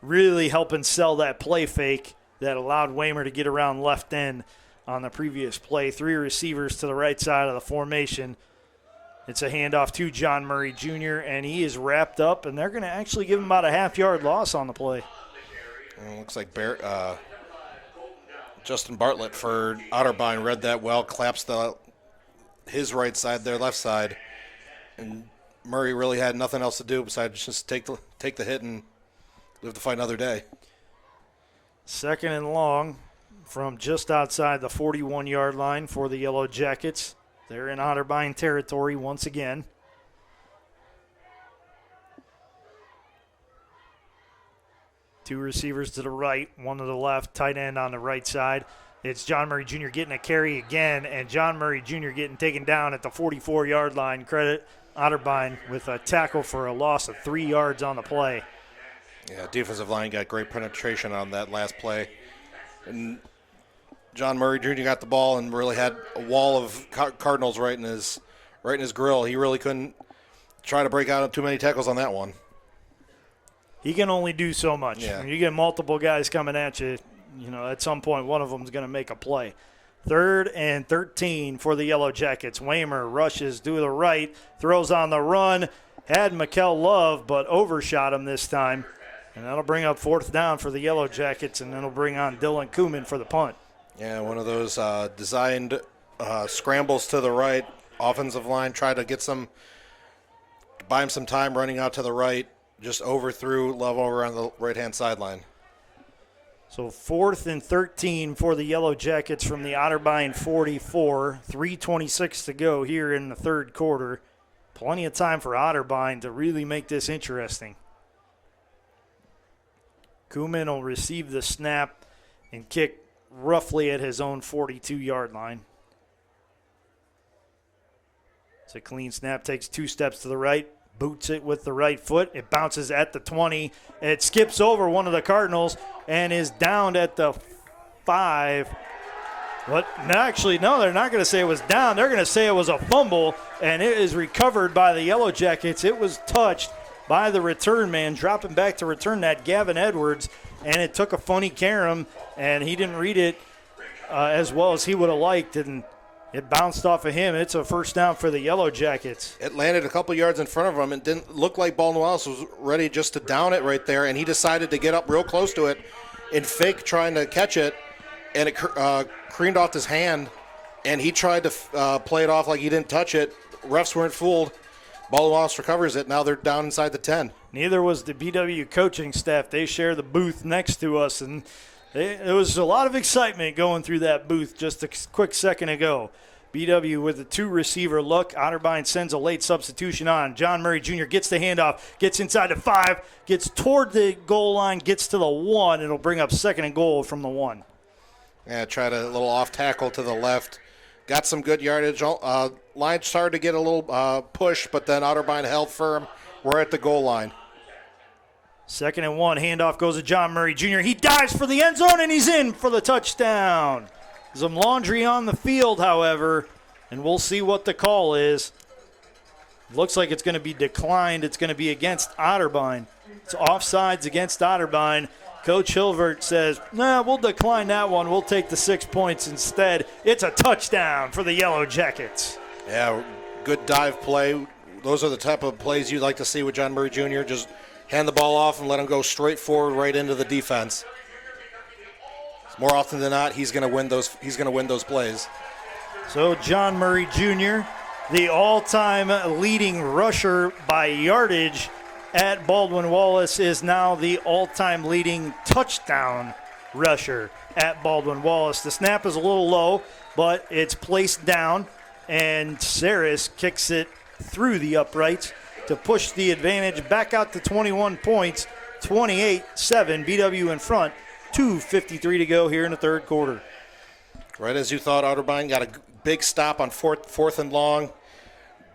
really helping sell that play fake that allowed Waymer to get around left end on the previous play. Three receivers to the right side of the formation. It's a handoff to John Murray Jr., and he is wrapped up, and they're going to actually give him about a half-yard loss on the play. Looks like Justin Bartlett for Otterbein read that well, collapsed his right side, their left side, and Murray really had nothing else to do besides just take the hit and live to fight another day. Second and long from just outside the 41-yard line for the Yellow Jackets. They're in Otterbein territory once again. Two receivers to the right, one to the left, tight end on the right side. It's John Murray Jr. getting a carry again, and John Murray Jr. getting taken down at the 44-yard line. Credit Otterbein with a tackle for a loss of 3 yards on the play. Yeah, defensive line got great penetration on that last play. And John Murray Jr. got the ball and really had a wall of Cardinals right in his grill. He really couldn't try to break out too many tackles on that one. He can only do so much. Yeah. When you get multiple guys coming at you, at some point one of them is going to make a play. 3rd and 13 for the Yellow Jackets. Waymer rushes to the right, throws on the run, had Mikel Love, but overshot him this time. And that'll bring up 4th down for the Yellow Jackets, and then it'll bring on Dylan Kuhlman for the punt. Yeah, one of those designed scrambles to the right. Offensive line tried to buy him some time running out to the right. Just overthrew Love over on the right-hand sideline. So 4th and 13 for the Yellow Jackets from the Otterbein 44. 3:26 to go here in the third quarter. Plenty of time for Otterbein to really make this interesting. Kuhlman will receive the snap and kick roughly at his own 42-yard line. It's a clean snap, takes 2 steps to the right, boots it with the right foot. It bounces at the 20. It skips over one of the Cardinals and is downed at the 5. What? No, they're not going to say it was down. They're going to say it was a fumble, and it is recovered by the Yellow Jackets. It was touched by the return man, dropping back to return that, Gavin Edwards, and it took a funny carom, and he didn't read it as well as he would have liked, and It bounced off of him. It's a first down for the Yellow Jackets. It landed a couple yards in front of him and didn't look like Baldwin Wallace was ready just to down it right there, and he decided to get up real close to it and fake trying to catch it, and it careened off his hand, and he tried to play it off like he didn't touch it. Refs weren't fooled. Baldwin Wallace recovers it. Now they're down inside the 10. Neither was the BW coaching staff. They share the booth next to us, and there was a lot of excitement going through that booth just a quick second ago. BW with a 2-receiver look. Otterbein sends a late substitution on. John Murray Jr. gets the handoff, gets inside the 5, gets toward the goal line, gets to the 1. It'll bring up second and goal from the 1. Yeah, tried a little off tackle to the left. Got some good yardage. Line started to get a little push, but then Otterbein held firm. We're at the goal line. Second and 1, handoff goes to John Murray Jr. He dives for the end zone, and he's in for the touchdown. Some laundry on the field, however, and we'll see what the call is. Looks like it's going to be declined. It's going to be against Otterbein. It's offsides against Otterbein. Coach Hilvert says, nah, we'll decline that one. We'll take the 6 points instead. It's a touchdown for the Yellow Jackets. Yeah, good dive play. Those are the type of plays you'd like to see with John Murray Jr. Just hand the ball off and let him go straight forward right into the defense. More often than not, he's going to win those. He's going to win those plays. So John Murray Jr., the all-time leading rusher by yardage at Baldwin Wallace, is now the all-time leading touchdown rusher at Baldwin Wallace. The snap is a little low, but it's placed down, and Saris kicks it through the uprights to push the advantage back out to 21 points, 28-7, BW in front. 2:53 to go here in the third quarter. Right as you thought, Otterbein got a big stop on fourth and long.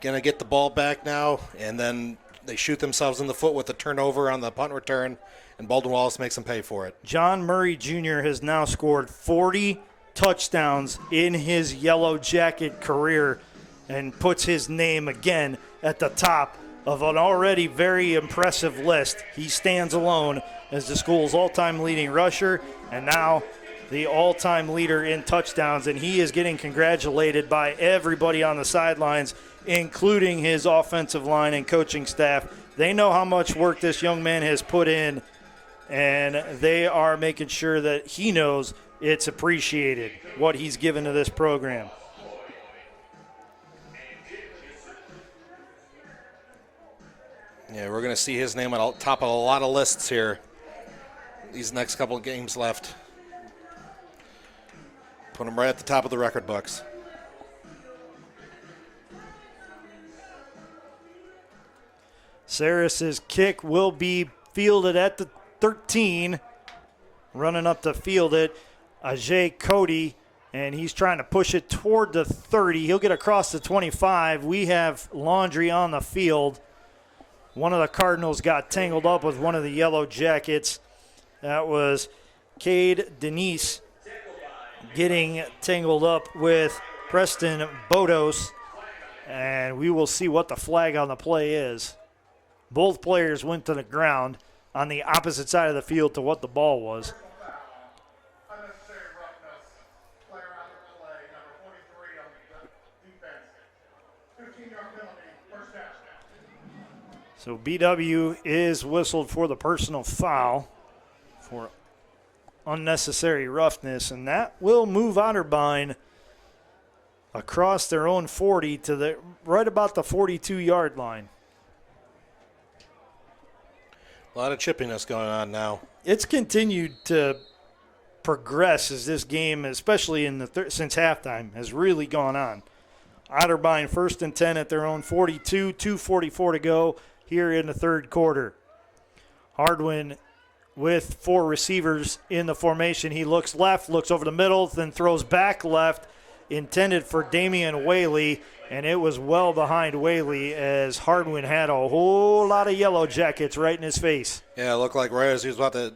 Going to get the ball back now, and then they shoot themselves in the foot with a turnover on the punt return, and Baldwin Wallace makes them pay for it. John Murray Jr. has now scored 40 touchdowns in his Yellow Jacket career and puts his name again at the top of an already very impressive list. He stands alone as the school's all-time leading rusher and now the all-time leader in touchdowns, and he is getting congratulated by everybody on the sidelines, including his offensive line and coaching staff. They know how much work this young man has put in, and they are making sure that he knows it's appreciated, what he's given to this program. Yeah, we're going to see his name on top of a lot of lists here. These next couple of games left. Put him right at the top of the record books. Saris's kick will be fielded at the 13. Running up to field it, Ajay Cody, and he's trying to push it toward the 30. He'll get across the 25. We have laundry on the field. One of the Cardinals got tangled up with one of the Yellow Jackets. That was Cade Denise getting tangled up with Preston Bodos. And we will see what the flag on the play is. Both players went to the ground on the opposite side of the field to what the ball was. Unnecessary roughness. Player out of the play, number 43 on the defense. 15-yard penalty, first down. So BW is whistled for the personal foul for unnecessary roughness, and that will move Otterbein across their own 40 to the right about the 42-yard line. A lot of chippiness going on now. It's continued to progress as this game, especially in the since halftime, has really gone on. Otterbein 1st and 10 at their own 42, 2:44 to go here in the third quarter. Hardwin with 4 receivers in the formation. He looks left, looks over the middle, then throws back left, intended for Damian Whaley, and it was well behind Whaley as Hardwin had a whole lot of Yellow Jackets right in his face. Yeah, it looked like right as he was about to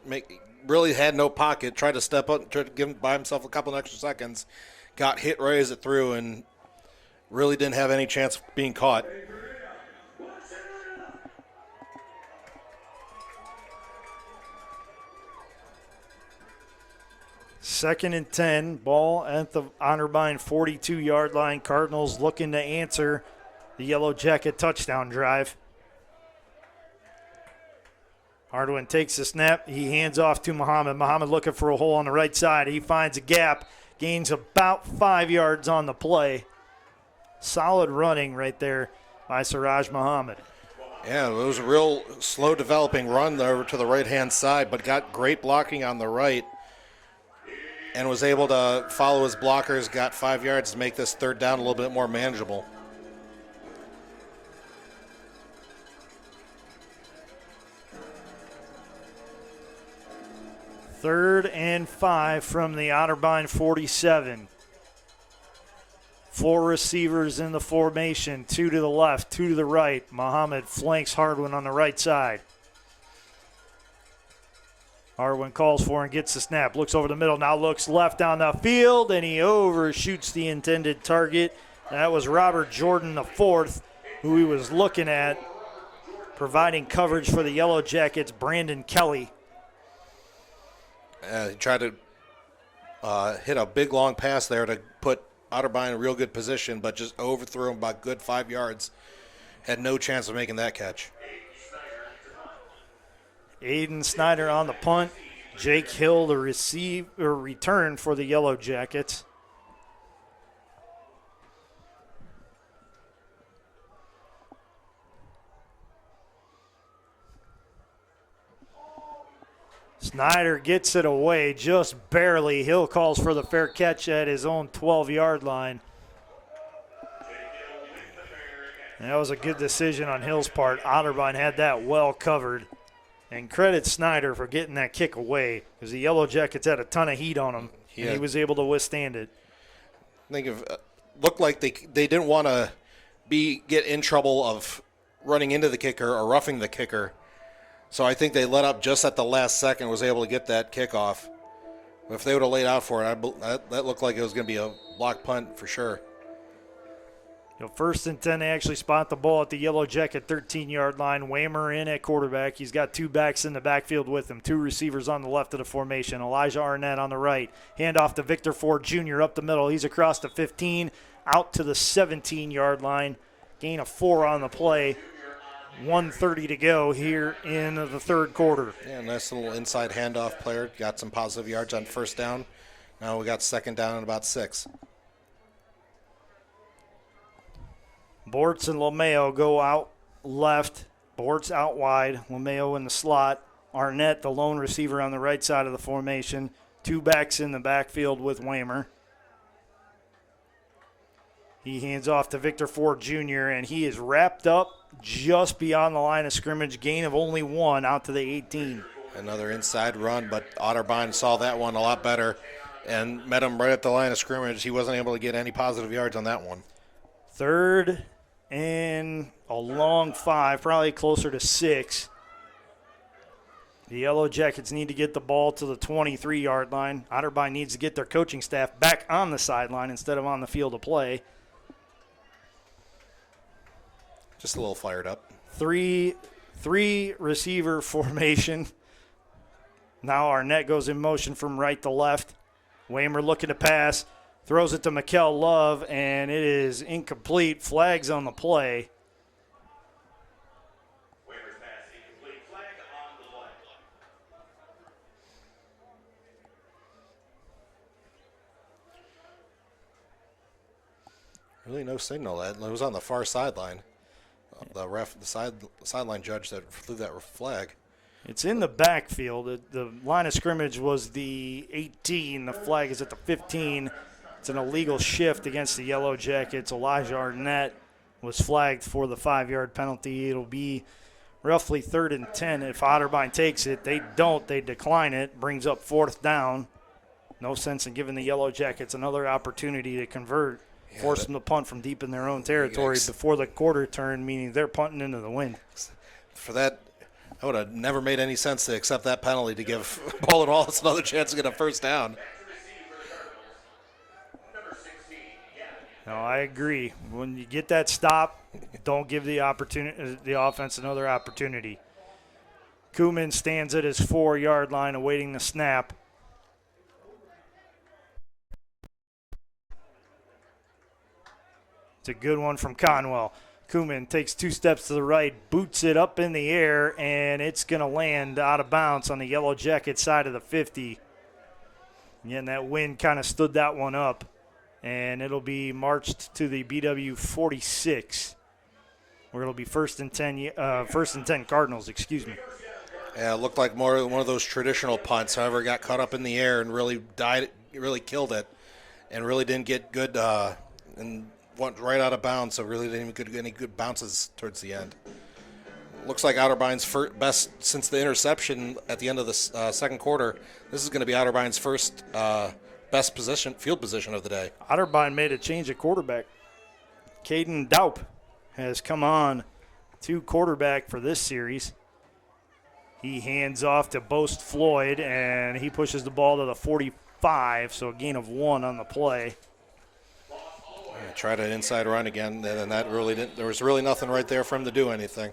really had no pocket, tried to step up, tried to give him by himself a couple of extra seconds, got hit right as it threw, and really didn't have any chance of being caught. 2nd and 10, ball at the Otterbein 42-yard line. Cardinals looking to answer the Yellow Jacket touchdown drive. Hardwin takes the snap. He hands off to Muhammad. Muhammad looking for a hole on the right side. He finds a gap, gains about 5 yards on the play. Solid running right there by Siraj Muhammad. Yeah, it was a real slow developing run over to the right-hand side, but got great blocking on the right and was able to follow his blockers, got 5 yards to make this third down a little bit more manageable. Third and 5 from the Otterbein 47. 4 receivers in the formation, 2 to the left, 2 to the right. Muhammad flanks Hardwin on the right side. Hardwin calls for and gets the snap. Looks over the middle, now looks left down the field, and he overshoots the intended target. That was Robert Jordan IV, who he was looking at, providing coverage for the Yellow Jackets, Brandon Kelly. He tried to hit a big long pass there to put Otterbein in a real good position, but just overthrew him by a good 5 yards. Had no chance of making that catch. Aiden Snyder on the punt. Jake Hill to return for the Yellow Jackets. Snyder gets it away just barely. Hill calls for the fair catch at his own 12-yard line. And that was a good decision on Hill's part. Otterbein had that well covered. And credit Snyder for getting that kick away because the Yellow Jackets had a ton of heat on him, and he was able to withstand it. Looked like they didn't want to get in trouble of running into the kicker or roughing the kicker. So I think they let up just at the last second, was able to get that kickoff. If they would have laid out for it, that looked like it was going to be a block punt for sure. 1st and 10, they actually spot the ball at the Yellow Jacket 13-yard line. Waymer in at quarterback. He's got 2 backs in the backfield with him, 2 receivers on the left of the formation. Elijah Arnett on the right. Hand off to Victor Ford Jr. up the middle. He's across the 15, out to the 17-yard line. Gain of 4 on the play. 1:30 to go here in the third quarter. Yeah, nice little inside handoff player. Got some positive yards on first down. Now we got second down and about 6. Bortz and Lomeo go out left. Bortz out wide. Lomeo in the slot. Arnett, the lone receiver on the right side of the formation. 2 backs in the backfield with Waymer. He hands off to Victor Ford Jr., and he is wrapped up just beyond the line of scrimmage. Gain of only 1 out to the 18. Another inside run, but Otterbein saw that one a lot better and met him right at the line of scrimmage. He wasn't able to get any positive yards on that one. 3rd and a long 5, probably closer to 6. The Yellow Jackets need to get the ball to the 23-yard line. Otterbein needs to get their coaching staff back on the sideline instead of on the field of play. Just a little fired up. 3 receiver formation. Now Arnett goes in motion from right to left. Waymer looking to pass. Throws it to Mikkel Love, and it is incomplete. Flags on the play. Waymer's pass incomplete. Flag on the play. Really no signal. It was on the far sideline. The sideline judge that threw that flag. It's in the backfield. The line of scrimmage was the 18. The flag is at the 15. It's an illegal shift against the Yellow Jackets. Elijah Arnett was flagged for the 5-yard penalty. It'll be roughly 3rd and 10 if Otterbein takes it. They don't. They decline it. Brings up 4th down. No sense in giving the Yellow Jackets another opportunity to convert. Force them to punt from deep in their own territory before the quarter turn, meaning they're punting into the wind. For that, I would have never made any sense to accept that penalty to give Baldwin Wallace another chance to get a first down. No, I agree. When you get that stop, don't give the offense another opportunity. Kuhlman stands at his 4-yard line awaiting the snap. It's a good one from Conwell. Kuhlman takes 2 steps to the right, boots it up in the air, and it's going to land out of bounds on the Yellow Jacket side of the 50. Again, that wind kind of stood that one up, and it'll be marched to the BW 46, where it'll be first and 10 Cardinals, excuse me. Yeah, it looked like more one of those traditional punts. However, it got caught up in the air and really killed it, and really didn't get good and went right out of bounds. So really didn't even get any good bounces towards the end. Looks like Otterbein's best since the interception at the end of the second quarter. This is going to be Otterbein's first best field position of the day. Otterbein made a change at quarterback. Caden Daup has come on to quarterback for this series. He hands off to Boast Floyd, and he pushes the ball to the 45, so a gain of 1 on the play. Tried an inside run again, and that really didn't. There was really nothing right there for him to do anything.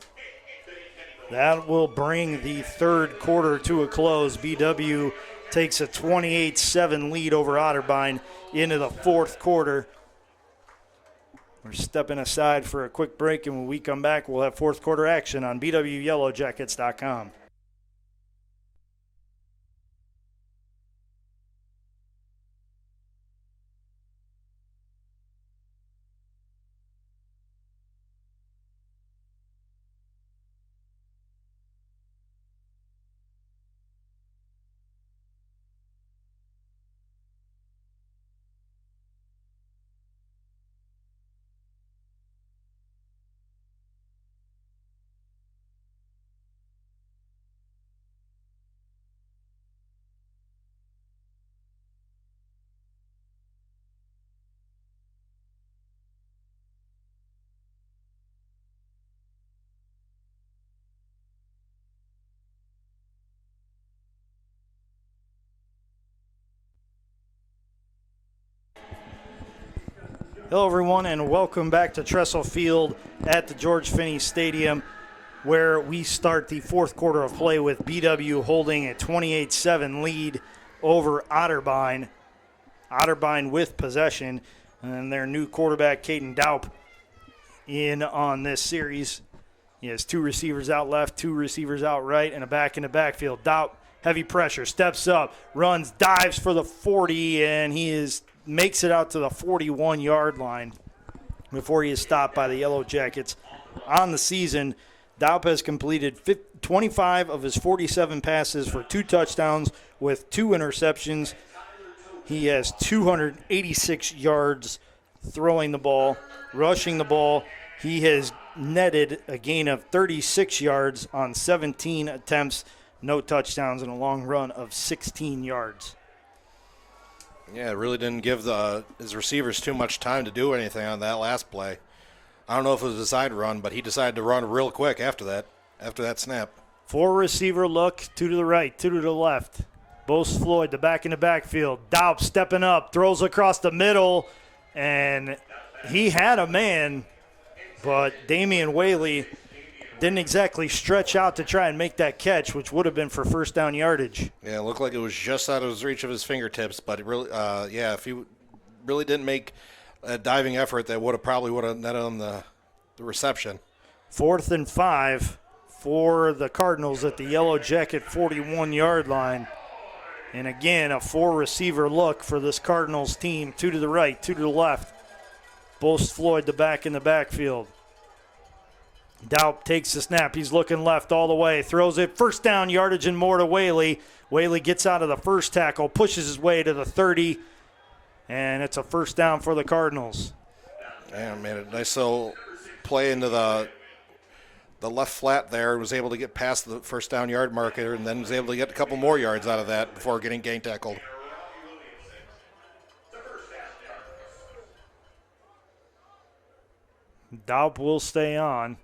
That will bring the third quarter to a close. BW takes a 28-7 lead over Otterbein into the fourth quarter. We're stepping aside for a quick break, and when we come back, we'll have fourth quarter action on BWYellowJackets.com. Hello, everyone, and welcome back to Tressel Field at the George Finnie Stadium, where we start the fourth quarter of play with BW holding a 28-7 lead over Otterbein. Otterbein with possession, and their new quarterback, Caden Daup, in on this series. He has 2 receivers out left, 2 receivers out right, and a back in the backfield. Daup, heavy pressure, steps up, runs, dives for the 40, and makes it out to the 41-yard line before he is stopped by the Yellow Jackets. On the season, Daup has completed 25 of his 47 passes for 2 touchdowns with 2 interceptions. He has 286 yards throwing the ball. Rushing the ball, he has netted a gain of 36 yards on 17 attempts, no touchdowns, and a long run of 16 yards. Yeah, it really didn't give his receivers too much time to do anything on that last play. I don't know if it was a decided run, but he decided to run real quick after that snap. 4 receiver look, 2 to the right, 2 to the left. Boast Floyd, the back in the backfield. Daup stepping up, throws across the middle, and he had a man, but Damian Whaley didn't exactly stretch out to try and make that catch, which would have been for first down yardage. Yeah, it looked like it was just out of his reach of his fingertips, but it really, if he really didn't make a diving effort, that probably would have netted him the reception. 4th and 5 for the Cardinals at the Yellow Jacket 41-yard line. And again, a 4 receiver look for this Cardinals team. 2 to the right, 2 to the left. Boast Floyd, the back in the backfield. Daup takes the snap. He's looking left all the way. Throws it. First down yardage and more to Whaley. Whaley gets out of the first tackle, pushes his way to the 30, and it's a first down for the Cardinals. Yeah, made a nice little play into the left flat there. Was able to get past the first down yard marker, and then was able to get a couple more yards out of that before getting gang tackled. Daup will stay on.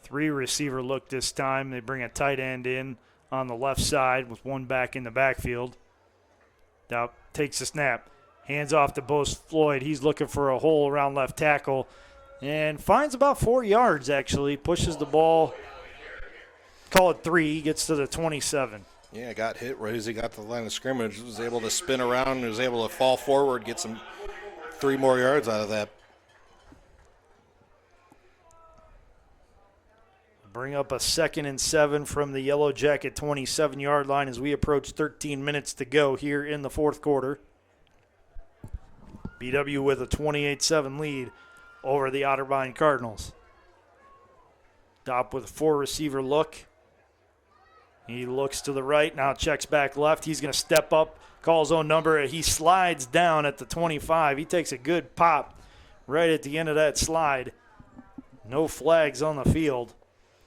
3 receiver look this time. They bring a tight end in on the left side with 1 back in the backfield. Daup takes the snap. Hands off to Boast Floyd. He's looking for a hole around left tackle and finds about 4 yards, actually. Pushes the ball. Call it 3. He gets to the 27. Yeah, got hit right as he got to the line of scrimmage. Was able to spin around, was able to fall forward, get some 3 more yards out of that. Bring up a 2nd and 7 from the Yellow Jacket 27-yard line as we approach 13 minutes to go here in the fourth quarter. BW with a 28-7 lead over the Otterbein Cardinals. Dopp with a 4-receiver look. He looks to the right, now checks back left. He's going to step up, call his own number. He slides down at the 25. He takes a good pop right at the end of that slide. No flags on the field.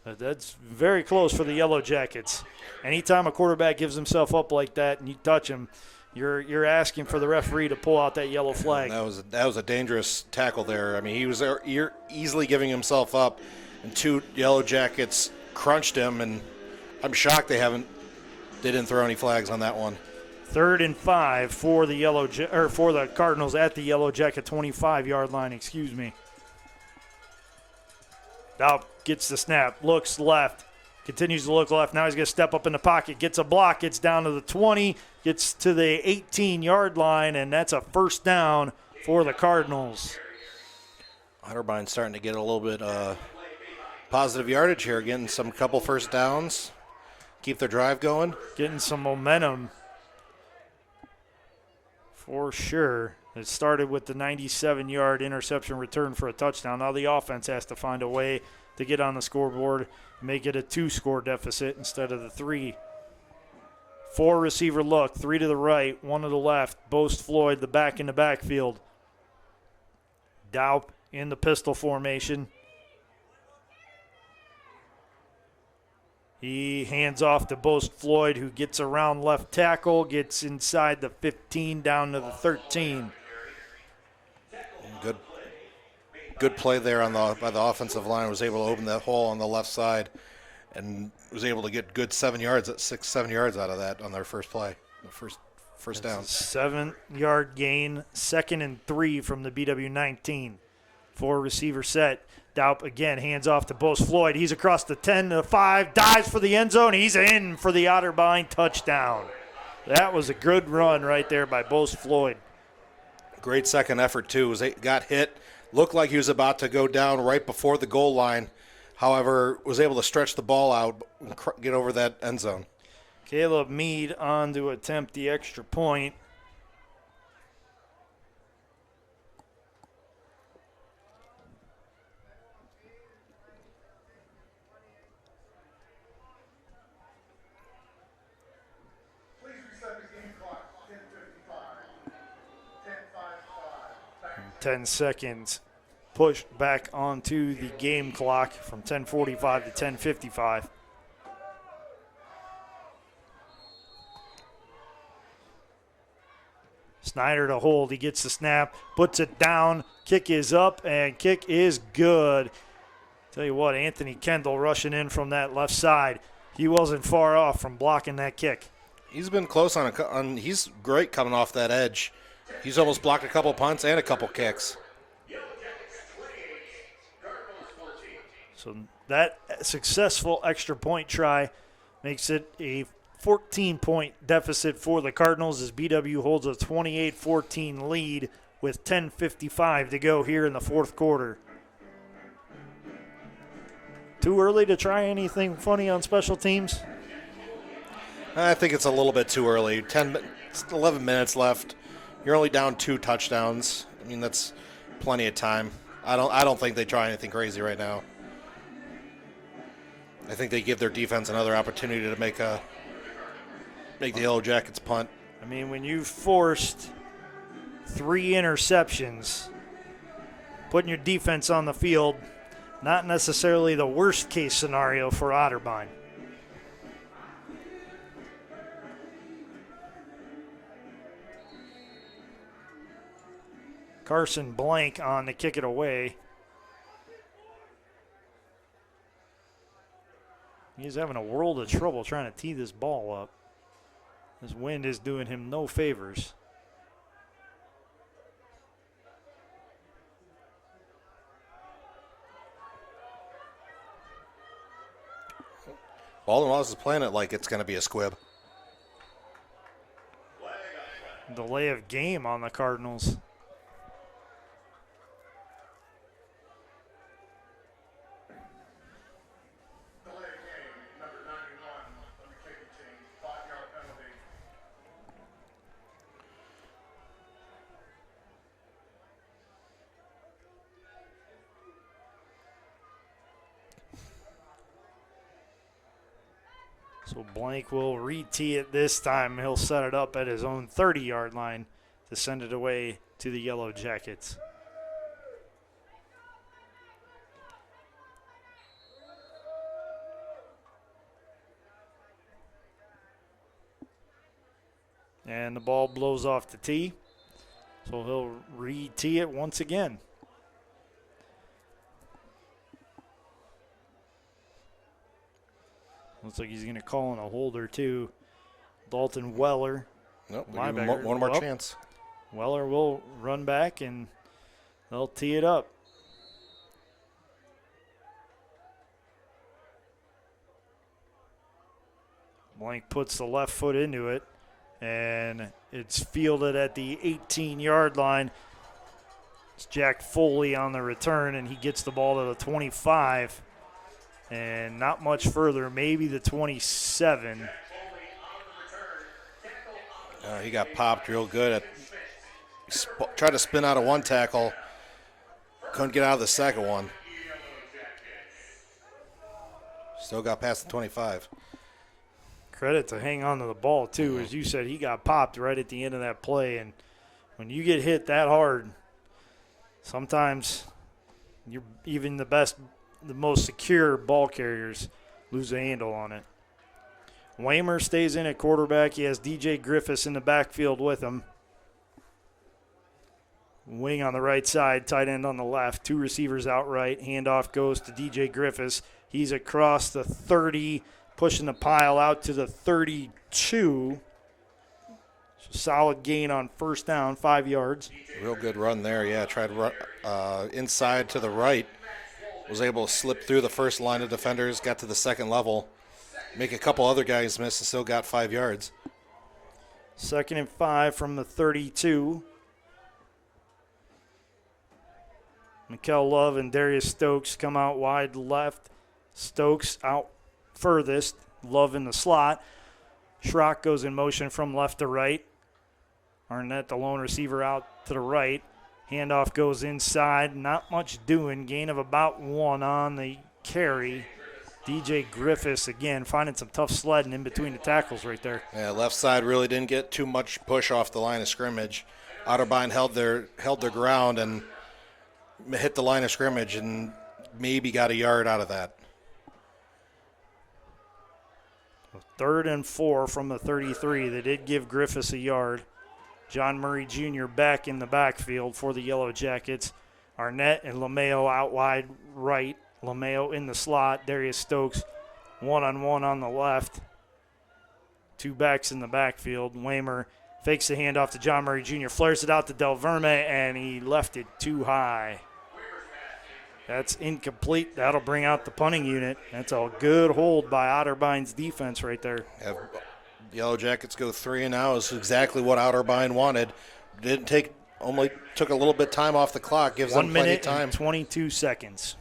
That's very close for the Yellow Jackets. Anytime a quarterback gives himself up like that and you touch him, you're asking for the referee to pull out that yellow flag. That was a dangerous tackle there. I mean, he was easily giving himself up, and 2 Yellow Jackets crunched him, and I'm shocked they didn't throw any flags on that one. 3rd and 5 for the for the Cardinals at the Yellow Jacket 25-yard line. Excuse me. Now gets the snap, looks left, continues to look left. Now he's going to step up in the pocket, gets a block, gets down to the 20, gets to the 18-yard line, and that's a first down for the Cardinals. Otterbein starting to get a little bit positive yardage here, getting some couple first downs, keep their drive going. Getting some momentum for sure. It started with the 97-yard interception return for a touchdown. Now the offense has to find a way to get on the scoreboard, make it a 2-score deficit instead of the 3. 4-receiver look, 3 to the right, 1 to the left. Boast Floyd, the back in the backfield. Daup in the pistol formation. He hands off to Boast Floyd, who gets around left tackle, gets inside the 15 down to the 13. Good play there by the offensive line. Was able to open that hole on the left side, and was able to get good 7 yards, 7 yards out of that on their first play, the first down. 7-yard gain, 2nd and 3 from the BW 19. 4-receiver set. Daup again hands off to Boast Floyd. He's across the 10 to the 5, dives for the end zone. He's in for the Otterbein touchdown. That was a good run right there by Boast Floyd. Great second effort too. Got hit, looked like he was about to go down right before the goal line. However, was able to stretch the ball out and get over that end zone. Caleb Mead on to attempt the extra point. Please reset the game clock. 10:55. 10:55. 10 seconds pushed back onto the game clock from 10:45 to 10:55. Snyder to hold. He gets the snap, puts it down. Kick is up, and kick is good. Tell you what, Anthony Kendall rushing in from that left side. He wasn't far off from blocking that kick. He's been close on he's great coming off that edge. He's almost blocked a couple punts and a couple kicks. So that successful extra point try makes it a 14-point deficit for the Cardinals as BW holds a 28-14 lead with 10:55 to go here in the fourth quarter. Too early to try anything funny on special teams? I think it's a little bit too early. 11 minutes left. You're only down 2 touchdowns. I mean, that's plenty of time. I don't think they try anything crazy right now. I think they give their defense another opportunity to make the Yellow Jackets punt. I mean, when you've forced 3 interceptions, putting your defense on the field, not necessarily the worst case scenario for Otterbein. Carson Blank on to kick it away. He's having a world of trouble trying to tee this ball up. This wind is doing him no favors. Baldwin Wallace is playing it like it's going to be a squib. delay of game on the Cardinals. Delay of game, number 91, undertaking change, 5-yard penalty. So Blank will re-tee it this time. He'll set it up at his own 30-yard line to send it away to the Yellow Jackets. And the ball blows off the tee. So he'll re-tee it once again. Looks like he's going to call in a holder, too. Dalton Weller. Nope, Linebacker. one more Well, chance. Weller will run back, and they'll tee it up. Blank puts the left foot into it, and it's fielded at the 18-yard line. It's Jack Foley on the return, and he gets the ball to the 25. And not much further, maybe the 27. He got popped real good. Tried to spin out of one tackle. Couldn't get out of the second one. Still got past the 25. Credit to hang on to the ball, too. As you said, he got popped right at the end of that play. And when you get hit that hard, sometimes you're even the most secure ball carriers lose a handle on it. Waymer stays in at quarterback. He has DJ Griffiths in the backfield with him. Wing on the right side, tight end on the left. Two receivers out right. Handoff goes to DJ Griffiths. He's across the 30, pushing the pile out to the 32. Solid gain on first down, 5 yards. Real good run there, yeah. Tried run inside to the right. Was able to slip through the first line of defenders, got to the second level, make a couple other guys miss, and still got 5 yards. 2nd and 5 from the 32. Mikael Love and Darius Stokes come out wide left. Stokes out furthest. Love in the slot. Schrock goes in motion from left to right. Arnett, the lone receiver, out to the right. Handoff goes inside. Not much doing. Gain of about 1 on the carry. DJ Griffiths, again, finding some tough sledding in between the tackles right there. Yeah, left side really didn't get too much push off the line of scrimmage. Otterbein held their ground and hit the line of scrimmage and maybe got a yard out of that. 3rd and 4 from the 33. They did give Griffiths a yard. John Murray Jr. back in the backfield for the Yellow Jackets. Arnett and LeMayo out wide right. LeMayo in the slot. Darius Stokes one-on-one on the left. 2 backs in the backfield. Waymer fakes the handoff to John Murray Jr., flares it out to Del Verme, and he left it too high. That's incomplete. That'll bring out the punting unit. That's a good hold by Otterbein's defense right there. Yellow Jackets go 3 and now is exactly what Otterbein wanted. Only took a little bit time off the clock. Gives them plenty of 1 minute time. and 22 seconds.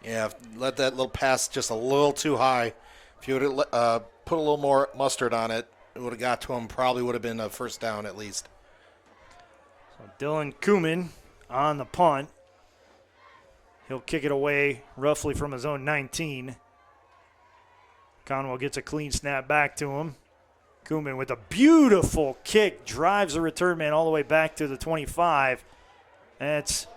Yeah, let that little pass just a little too high. If you would have put a little more mustard on it, it would have got to him. Probably would have been a first down at least. So Dylan Kuhlman on the punt. He'll kick it away roughly from his own 19. Conwell gets a clean snap back to him. Kuhlman with a beautiful kick drives the return man all the way back to the 25. That's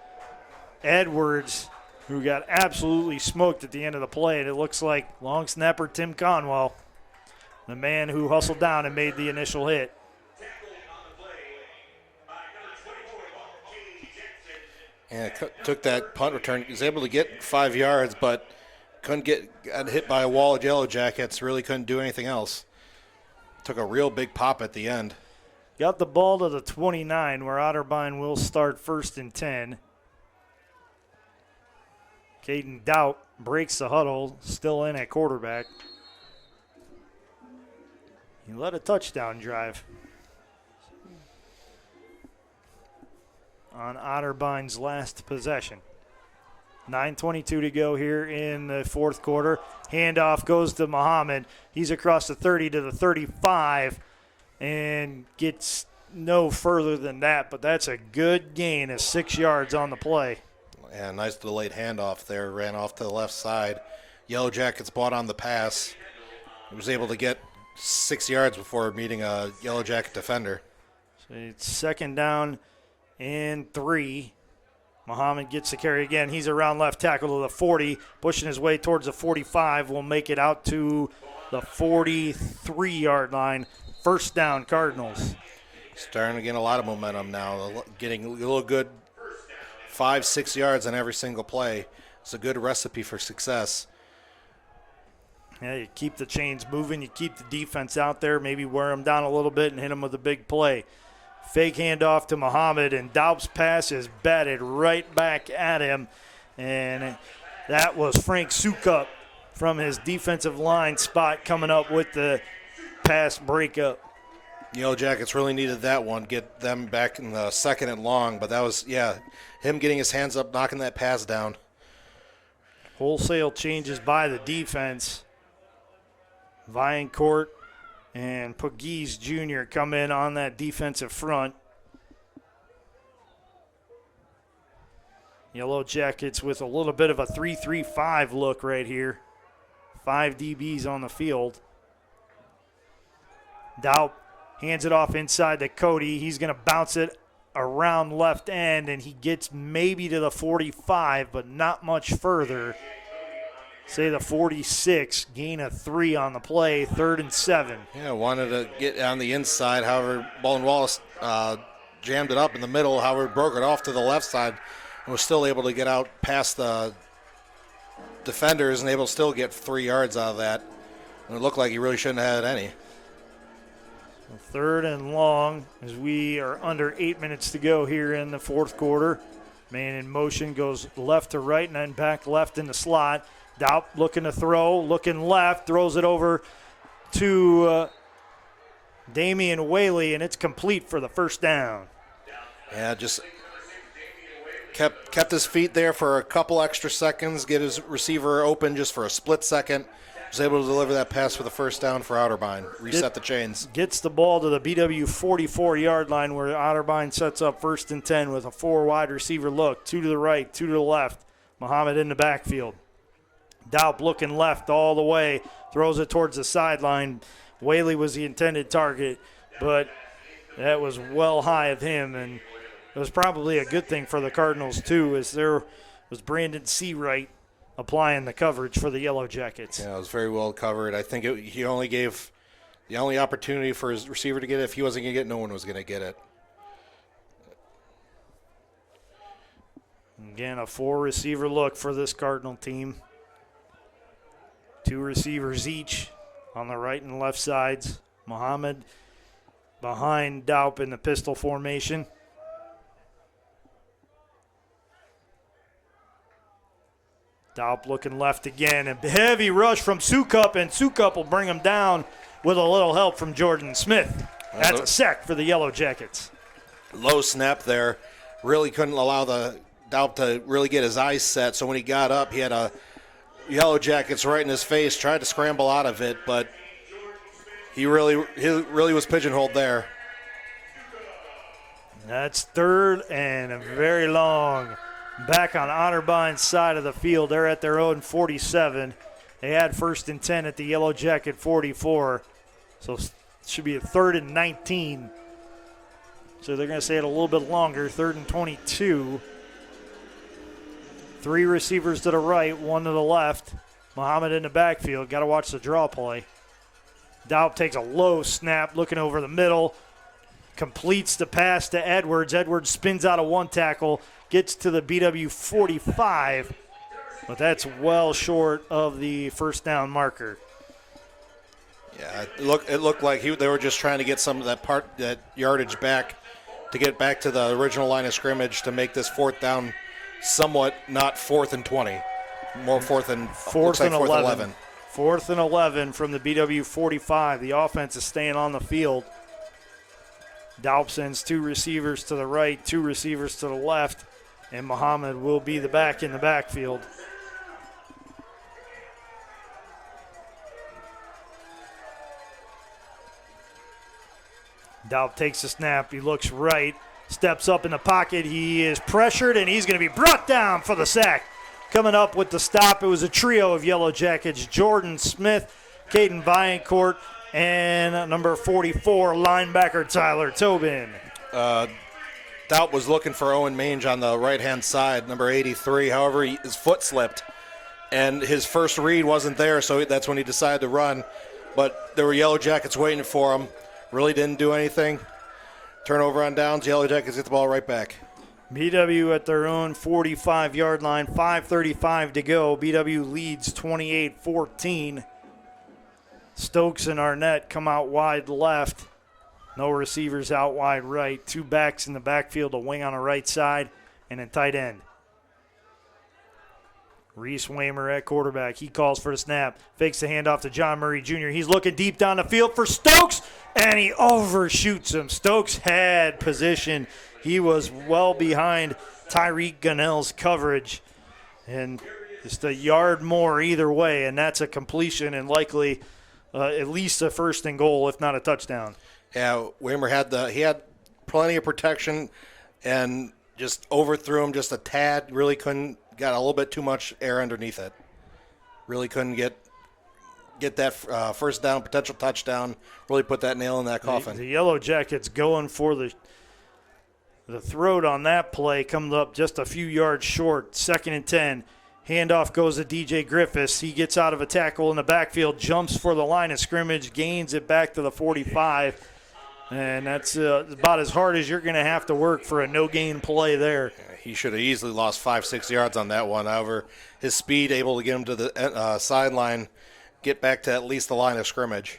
Edwards, who got absolutely smoked at the end of the play, and it looks like long snapper Tim Conwell, the man who hustled down and made the initial hit. And took that punt return. He was able to get 5 yards, but got hit by a wall of Yellow Jackets. Really couldn't do anything else. Took a real big pop at the end. Got the ball to the 29, where Otterbein will start 1st and 10. Caden Doubt breaks the huddle, still in at quarterback. He led a touchdown drive. on Otterbein's last possession. 9:22 to go here in the fourth quarter. Handoff goes to Muhammad. He's across the 30 to the 35 and gets no further than that, but that's a good gain of 6 yards on the play. Yeah, nice delayed handoff there. Ran off to the left side. Yellow Jackets bought on the pass. He was able to get 6 yards before meeting a Yellow Jacket defender. So it's second down and 3. Muhammad gets the carry again. He's around left tackle to the 40, pushing his way towards the 45. Will make it out to the 43-yard line. First down, Cardinals. Starting to get a lot of momentum now. Getting a little good 5-6 yards on every single play. It's a good recipe for success. Yeah, you keep the chains moving. You keep the defense out there. Maybe wear them down a little bit and hit them with a big play. Fake handoff to Muhammad, and Daub's pass is batted right back at him. And that was Frank Sukup from his defensive line spot coming up with the pass breakup. Yellow Jackets really needed that one, get them back in the second and long. But that was, him getting his hands up, knocking that pass down. Wholesale changes by the defense. Viancourt and Pugies Jr. come in on that defensive front. Yellow Jackets with a little bit of a 3-3-5 look right here. 5 DBs on the field. Daup hands it off inside to Cody. He's going to bounce it around left end, and he gets maybe to the 45, but not much further. Say the 46, gain of 3 on the play, 3rd and 7. Yeah, wanted to get on the inside. However, Baldwin Wallace jammed it up in the middle. However, broke it off to the left side and was still able to get out past the defenders and able to still get 3 yards out of that. And it looked like he really shouldn't have had any. 3rd and long as we are under 8 minutes to go here in the fourth quarter. Man in motion goes left to right and then back left in the slot. Daup looking to throw, looking left, throws it over to Damian Whaley, and it's complete for the first down. Yeah, just kept his feet there for a couple extra seconds, get his receiver open just for a split second. Was able to deliver that pass for the first down for Otterbein, reset the chains. Gets the ball to the BW 44-yard line where Otterbein sets up 1st and 10 with a 4 wide receiver look, 2 to the right, 2 to the left. Muhammad in the backfield. Daup looking left all the way, throws it towards the sideline. Whaley was the intended target, but that was well high of him, and it was probably a good thing for the Cardinals too, as there was Brandon Seawright applying the coverage for the Yellow Jackets. Yeah, it was very well covered. I think he only gave the only opportunity for his receiver to get it. If he wasn't going to get it, no one was going to get it. Again, a 4 receiver look for this Cardinal team. 2 receivers each on the right and left sides. Muhammad behind Daup in the pistol formation. Daup looking left again. A heavy rush from Sukup, and Sukup will bring him down with a little help from Jordan Smith. That's a sack for the Yellow Jackets. Low snap there. Really couldn't allow the Daup to really get his eyes set. So when he got up, he had a Yellow Jackets right in his face, tried to scramble out of it, but he really was pigeonholed there. That's 3rd and very long. Back on Otterbein's side of the field. They're at their own 47. They had 1st and 10 at the Yellow Jacket 44. So it should be a 3rd and 19. So they're going to say it a little bit longer, 3rd and 22. 3 receivers to the right, 1 to the left. Muhammad in the backfield. Got to watch the draw play. Daup takes a low snap, looking over the middle. Completes the pass to Edwards. Edwards spins out of 1 tackle, gets to the BW 45, but that's well short of the first down marker. Yeah, it looked like they were just trying to get some of that yardage back to get back to the original line of scrimmage to make this 4th down somewhat not 4th and 20, more 4th and 11. 4th and 11 from the BW 45. The offense is staying on the field. Daup sends 2 receivers to the right, 2 receivers to the left, and Muhammad will be the back in the backfield. Daup takes the snap. He looks right, steps up in the pocket. He is pressured, and he's going to be brought down for the sack. Coming up with the stop, it was a trio of Yellow Jackets, Jordan Smith, Caden Vaillancourt, and number 44, linebacker Tyler Tobin. Doubt was looking for Owen Mange on the right-hand side, number 83. However, his foot slipped, and his first read wasn't there, so that's when he decided to run. But there were Yellow Jackets waiting for him. Really didn't do anything. Turnover on downs. Yellow Jackets get the ball right back. BW at their own 45-yard line, 5:35 to go. BW leads 28-14. Stokes and Arnett come out wide left. No receivers out wide right. 2 backs in the backfield, a wing on the right side, and a tight end. Reese Waymer at quarterback. He calls for the snap. Fakes the handoff to John Murray Jr. He's looking deep down the field for Stokes, and he overshoots him. Stokes had position. He was well behind Tyreek Gunnell's coverage. And just a yard more either way, and that's a completion and likely at least a first and goal, if not a touchdown. Yeah, Waymer had plenty of protection and just overthrew him just a tad. Really got a little bit too much air underneath it. Really couldn't get that first down, potential touchdown. Really put that nail in that coffin. The Yellow Jackets going for the throat on that play comes up just a few yards short. 2nd and 10. Handoff goes to DJ Griffiths. He gets out of a tackle in the backfield, jumps for the line of scrimmage, gains it back to the 45. And that's about as hard as you're going to have to work for a no-gain play there. He should have easily lost 5-6 yards on that one. However, his speed able to get him to the sideline, get back to at least the line of scrimmage.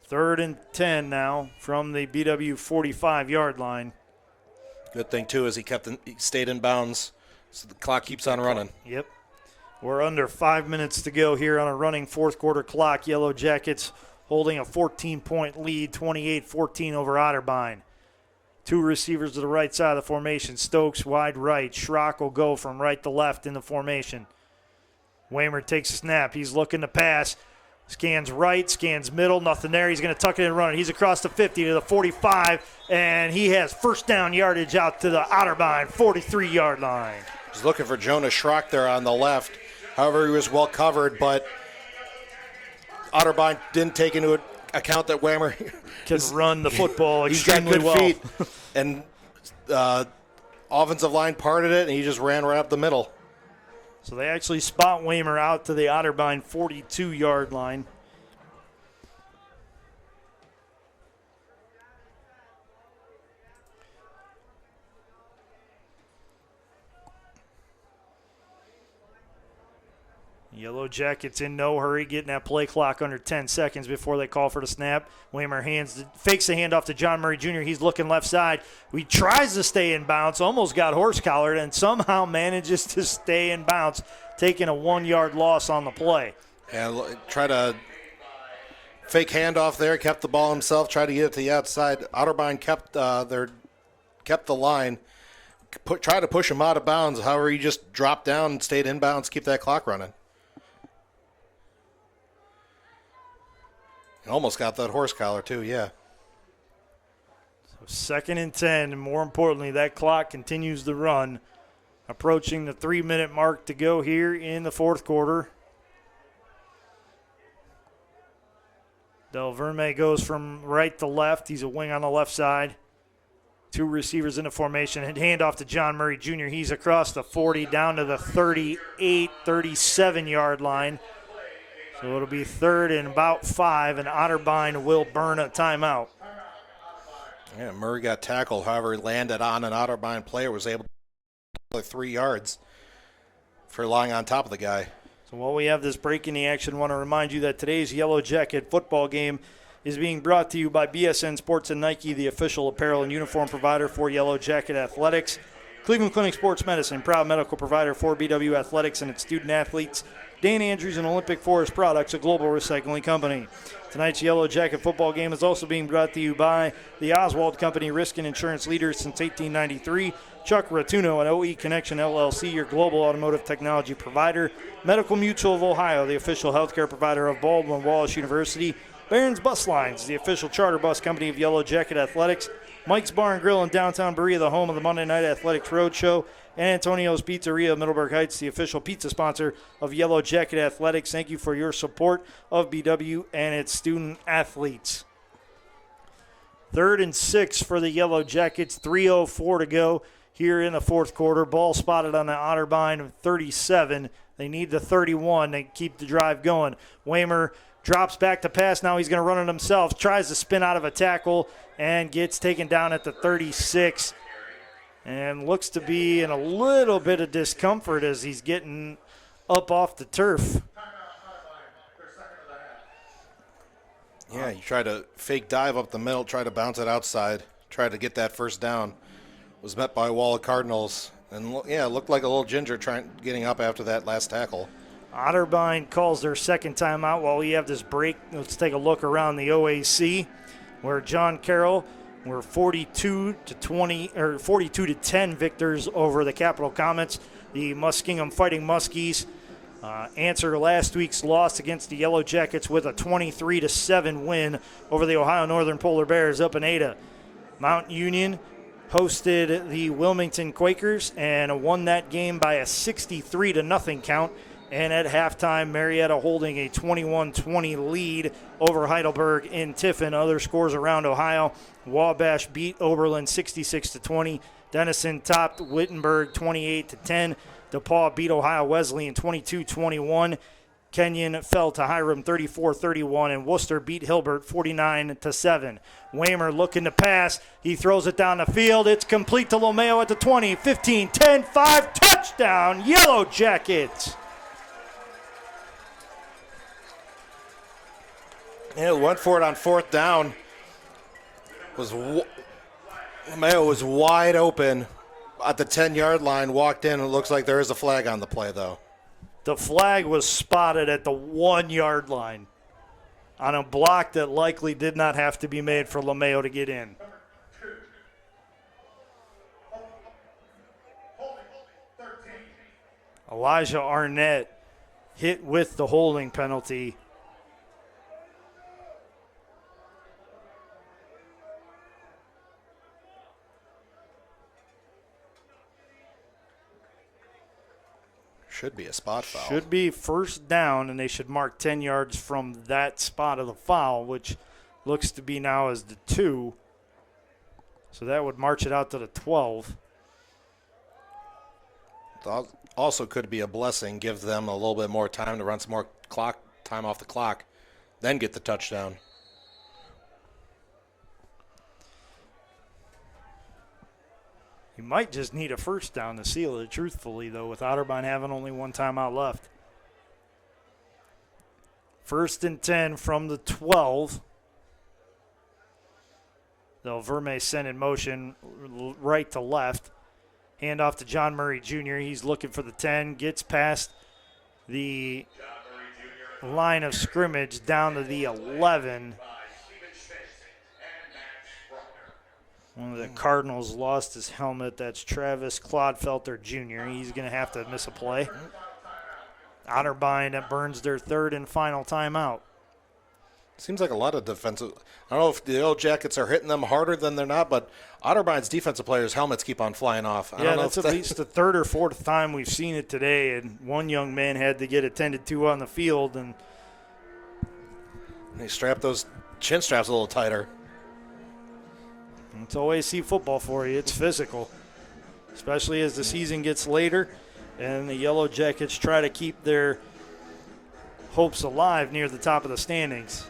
3rd and 10 now from the BW 45-yard line. Good thing, too, is he stayed in bounds, so the clock keeps on running. Yep. We're under 5 minutes to go here on a running fourth quarter clock. Yellow Jackets holding a 14-point lead, 28-14 over Otterbein. 2 receivers to the right side of the formation. Stokes wide right. Schrock will go from right to left in the formation. Waymer takes a snap. He's looking to pass. Scans right, scans middle, nothing there. He's going to tuck it and run it. He's across the 50 to the 45, and he has first down yardage out to the Otterbein 43-yard line. He's looking for Jonas Schrock there on the left. However, he was well covered, but Otterbein didn't take into account that Waymer can run the football extremely well. He's got good feet, and offensive line parted it, and he just ran right up the middle. So they actually spot Waymer out to the Otterbein 42-yard line. Yellow Jackets in no hurry, getting that play clock under 10 seconds before they call for the snap. Waymer fakes the handoff to John Murray Jr. He's looking left side. He tries to stay in bounds, almost got horse-collared, and somehow manages to stay in bounds, taking a 1-yard loss on the play. And try to fake handoff there, kept the ball himself, tried to get it to the outside. Otterbein kept the line, tried to push him out of bounds. However, he just dropped down and stayed in bounds, keep that clock running. Almost got that horse collar, too, yeah. So 2nd and 10, and more importantly, that clock continues to run. Approaching the 3-minute mark to go here in the fourth quarter. Del Verme goes from right to left. He's a wing on the left side. 2 receivers in the formation. And handoff to John Murray Jr. He's across the 40 down to the 38, 37-yard line. So it'll be 3rd and about 5, and Otterbein will burn a timeout. Yeah, Murray got tackled. However, he landed on an Otterbein player, was able to 3 yards for lying on top of the guy. So while we have this break in the action, I want to remind you that today's Yellow Jacket football game is being brought to you by BSN Sports and Nike, the official apparel and uniform provider for Yellow Jacket Athletics. Cleveland Clinic Sports Medicine, proud medical provider for BW Athletics and its student athletes. Dan Andrews and Olympic Forest Products, a global recycling company. Tonight's Yellow Jacket football game is also being brought to you by the Oswald Company, risk and insurance leaders since 1893. Chuck Ratuno and OE Connection LLC, your global automotive technology provider. Medical Mutual of Ohio, the official healthcare provider of Baldwin Wallace University. Barron's Bus Lines, the official charter bus company of Yellow Jacket Athletics. Mike's Bar and Grill in downtown Berea, the home of the Monday Night Athletics Roadshow. And Antonio's Pizzeria of Middleburg Heights, the official pizza sponsor of Yellow Jacket Athletics. Thank you for your support of BW and its student athletes. 3rd and 6 for the Yellow Jackets, 3:04 to go here in the fourth quarter. Ball spotted on the Otterbein 37. They need the 31 to keep the drive going. Waymer drops back to pass. Now he's going to run it himself. Tries to spin out of a tackle and gets taken down at the 36. And looks to be in a little bit of discomfort as he's getting up off the turf. Yeah, you try to fake dive up the middle, try to bounce it outside, try to get that first down. Was met by a wall of Cardinals. And, looked like a little ginger getting up after that last tackle. Otterbein calls their second timeout while we have this break. Let's take a look around the OAC where John Carroll were 42 to 10 victors over the Capital Comets. The Muskingum Fighting Muskies answer last week's loss against the Yellow Jackets with a 23 to 7 win over the Ohio Northern Polar Bears up in Ada. Mount Union hosted the Wilmington Quakers and won that game by a 63 to nothing count. And at halftime, Marietta holding a 21-20 lead over Heidelberg in Tiffin. Other scores around Ohio: Wabash beat Oberlin 66-20. Denison topped Wittenberg 28-10. DePaul beat Ohio Wesleyan 22-21. Kenyon fell to Hiram 34-31, and Worcester beat Hilbert 49-7. Waymer looking to pass. He throws it down the field. It's complete to Lomeo at the 20, 15, 10, 5. Touchdown, Yellow Jackets. Yeah, went for it on fourth down. Lomeo was wide open at the 10-yard line, walked in, and it looks like there is a flag on the play, though. The flag was spotted at the 1-yard line on a block that likely did not have to be made for Lomeo to get in. Elijah Arnett hit with the holding penalty. Should be a spot foul. Should be first down, and they should mark 10 yards from that spot of the foul, which looks to be now as the 2. So that would march it out to the 12. Also could be a blessing, give them a little bit more time to run some more time off the clock, then get the touchdown. You might just need a first down to seal it, truthfully, though, with Otterbein having only one timeout left. 1st and 10 from the 12. They'll Verme send in motion right to left. Hand off to John Murray Jr. He's looking for the 10, gets past the line of scrimmage down to the 11. One of the Cardinals lost his helmet. That's Travis Clodfelter Jr. He's going to have to miss a play. Otterbein burns their 3rd and final timeout. Seems like a lot of defensive. I don't know if the Yellow Jackets are hitting them harder than they're not, but Otterbein's defensive players' helmets keep on flying off. I don't know that's at least the 3rd or 4th time we've seen it today, and one young man had to get attended to on the field. And they strap those chin straps a little tighter. It's OAC football for you. It's physical, especially as the season gets later and the Yellow Jackets try to keep their hopes alive near the top of the standings.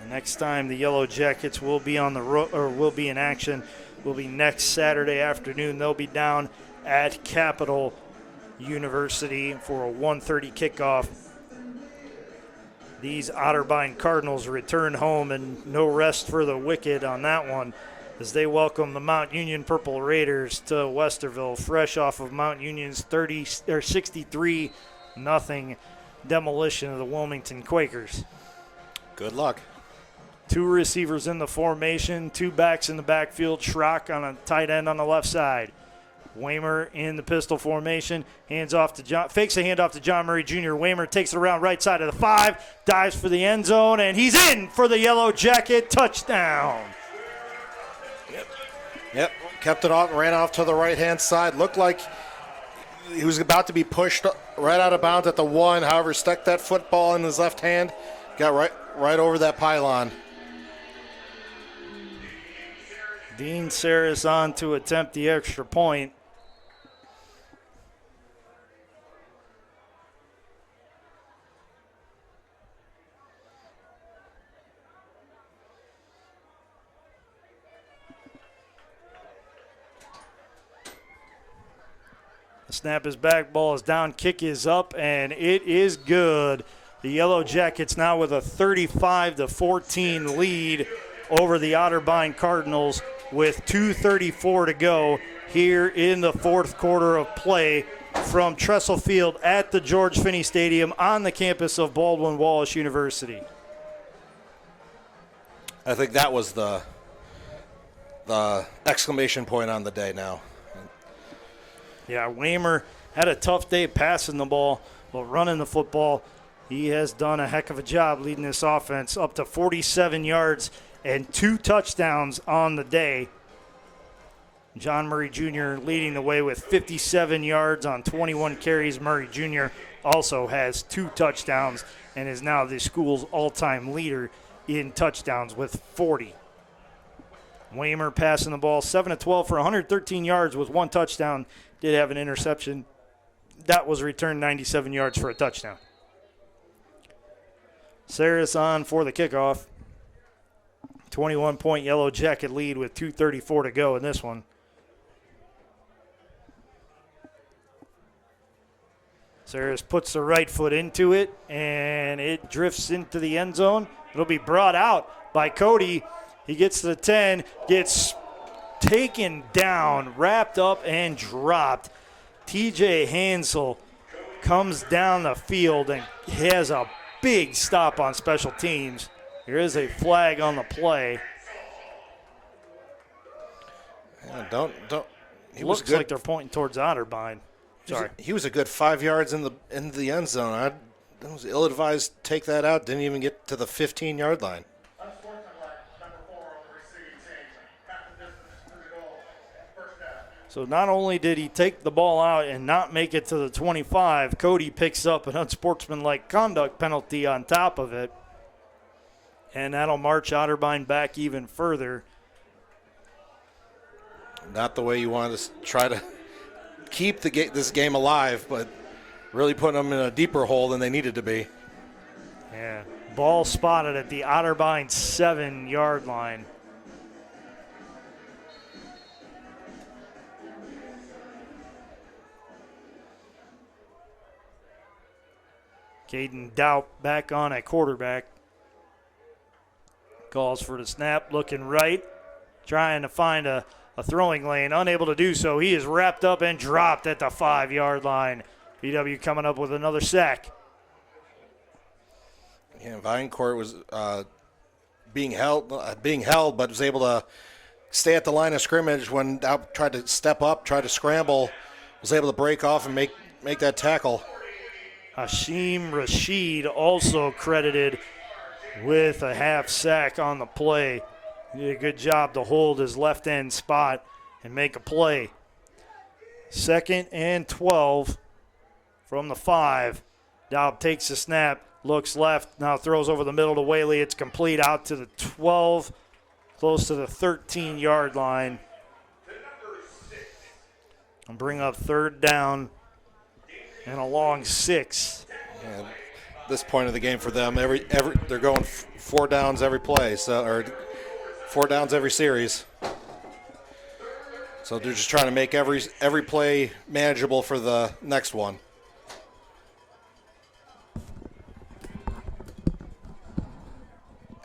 The next time the Yellow Jackets will be on the will be in action will be next Saturday afternoon. They'll be down at Capital University for a 1:30 kickoff. These Otterbein Cardinals return home, and no rest for the wicked on that one. as they welcome the Mount Union Purple Raiders to Westerville, fresh off of Mount Union's 63-0 demolition of the Wilmington Quakers. Good luck. 2 receivers in the formation, 2 backs in the backfield, Schrock on a tight end on the left side. Waymer in the pistol formation, fakes a handoff to John Murray Jr. Waymer takes it around right side of the 5, dives for the end zone, and he's in for the Yellow Jacket touchdown. Yep, kept it off, ran off to the right-hand side. Looked like he was about to be pushed right out of bounds at the 1. However, stuck that football in his left hand, got right over that pylon. Dean Saris on to attempt the extra point. The snap is back, ball is down, kick is up, and it is good. The Yellow Jackets now with a 35-14 lead over the Otterbein Cardinals with 2:34 to go here in the fourth quarter of play from Tressel Field at the George Finnie Stadium on the campus of Baldwin Wallace University. I think that was the exclamation point on the day now. Yeah, Waymer had a tough day passing the ball, but running the football, he has done a heck of a job leading this offense up to 47 yards and 2 touchdowns on the day. John Murray Jr. leading the way with 57 yards on 21 carries. Murray Jr. also has 2 touchdowns and is now the school's all-time leader in touchdowns with 40. Waymer passing the ball 7-12 for 113 yards with 1 touchdown. Did have an interception. That was returned 97 yards for a touchdown. Saris on for the kickoff. 21-point Yellow Jacket lead with 2:34 to go in this one. Saris puts the right foot into it, and it drifts into the end zone. It'll be brought out by Cody. He gets to the 10, gets taken down, wrapped up, and dropped. TJ Hansel comes down the field and has a big stop on special teams. There is a flag on the play. Yeah, he was Looks good. like they're pointing towards Otterbein. Sorry. He was a good 5 yards in the end zone. I was ill-advised to take that out. Didn't even get to the 15-yard line. So not only did he take the ball out and not make it to the 25, Cody picks up an unsportsmanlike conduct penalty on top of it. And that'll march Otterbein back even further. Not the way you want to try to keep this game alive, but really putting them in a deeper hole than they needed to be. Yeah. Ball spotted at the Otterbein 7-yard line. Caden Doubt back on at quarterback. Calls for the snap, looking right, trying to find a throwing lane, unable to do so. He is wrapped up and dropped at the 5-yard line. BW coming up with another sack. Yeah, Vinecourt was being held, but was able to stay at the line of scrimmage when Doubt tried to step up, tried to scramble, was able to break off and make that tackle. Hashim Rashid also credited with a half sack on the play. He did a good job to hold his left end spot and make a play. 2nd and 12 from the 5. Daub takes the snap, looks left, now throws over the middle to Whaley. It's complete out to the 12, close to the 13-yard line. And bring up 3rd down and a long 6. And this point of the game for them, they're going 4 downs every play, or 4 downs every series. So they're just trying to make every play manageable for the next one.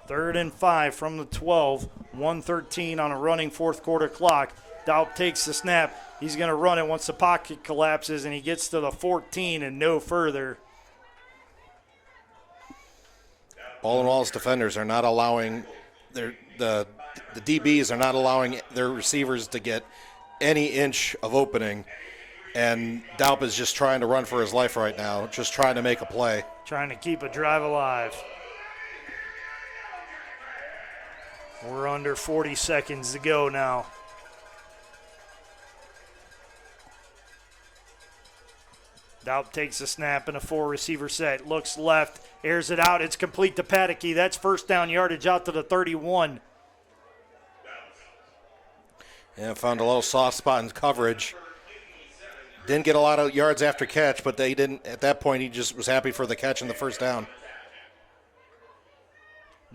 Third and 5 from the 12. 1:13 on a running fourth quarter clock. Daup takes the snap. He's going to run it once the pocket collapses, and he gets to the 14 and no further. Baldwin Wallace defenders are not allowing the DBs are not allowing their receivers to get any inch of opening, and Daup is just trying to run for his life right now, just trying to make a play. Trying to keep a drive alive. We're under 40 seconds to go now. Daup takes a snap in a 4-receiver set. Looks left, airs it out. It's complete to Pataky. That's first down yardage out to the 31. Yeah, found a little soft spot in coverage. Didn't get a lot of yards after catch, but they didn't. At that point, he just was happy for the catch and the first down.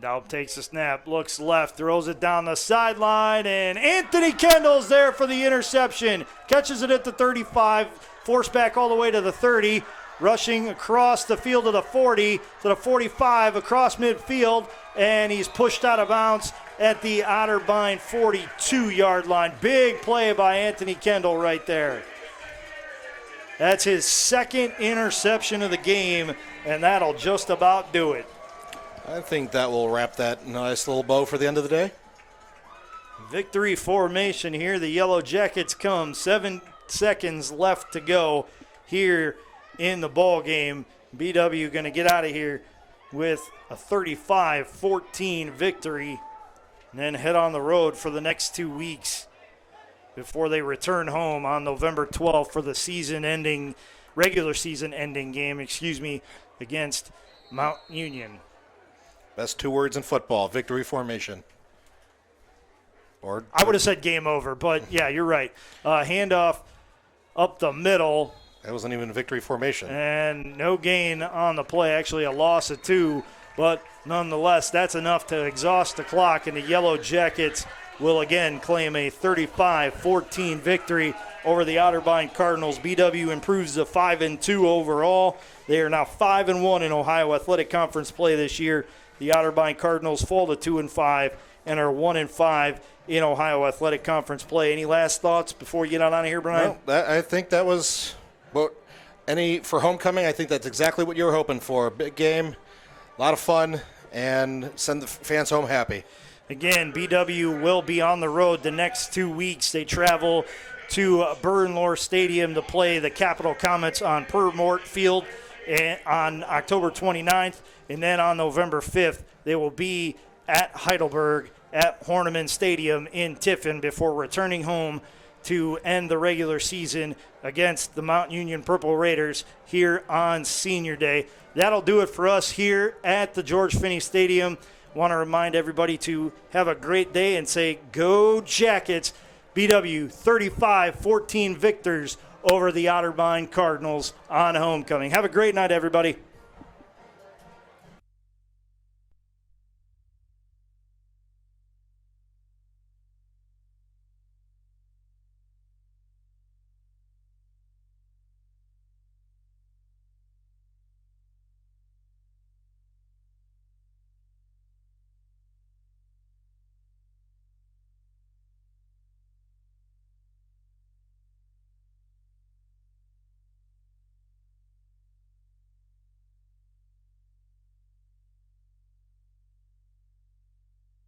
Daup takes a snap, looks left, throws it down the sideline, and Anthony Kendall's there for the interception. Catches it at the 35, forced back all the way to the 30, rushing across the field to the 40, to the 45, across midfield, and he's pushed out of bounds at the Otterbein 42-yard line. Big play by Anthony Kendall right there. That's his second interception of the game, and that'll just about do it. I think that will wrap that nice little bow for the end of the day. Victory formation here. The Yellow Jackets come. 7 seconds left to go here in the ball game. BW going to get out of here with a 35-14 victory and then head on the road for the next 2 weeks before they return home on November 12th for the regular season ending game, against Mount Union. Best 2 words in football, victory formation. Or I would have said game over, but yeah, you're right. Handoff up the middle. That wasn't even victory formation. And no gain on the play, actually a loss of 2, but nonetheless, that's enough to exhaust the clock, and the Yellow Jackets will again claim a 35-14 victory over the Otterbein Cardinals. BW improves to 5-2 overall. They are now 5-1 in Ohio Athletic Conference play this year. The Otterbein Cardinals fall to 2-5 and are 1-5 in Ohio Athletic Conference play. Any last thoughts before we get out of here, Brian? No, I think that was for homecoming. I think that's exactly what you were hoping for. Big game, a lot of fun, and send the fans home happy. Again, BW will be on the road the next 2 weeks. They travel to Bernlohr Stadium to play the Capital Comets on Permort Field on October 29th. And then on November 5th, they will be at Heidelberg at Horniman Stadium in Tiffin before returning home to end the regular season against the Mount Union Purple Raiders here on Senior Day. That'll do it for us here at the George Finnie Stadium. Want to remind everybody to have a great day and say, Go Jackets! BW 35-14 victors over the Otterbein Cardinals on homecoming. Have a great night, everybody.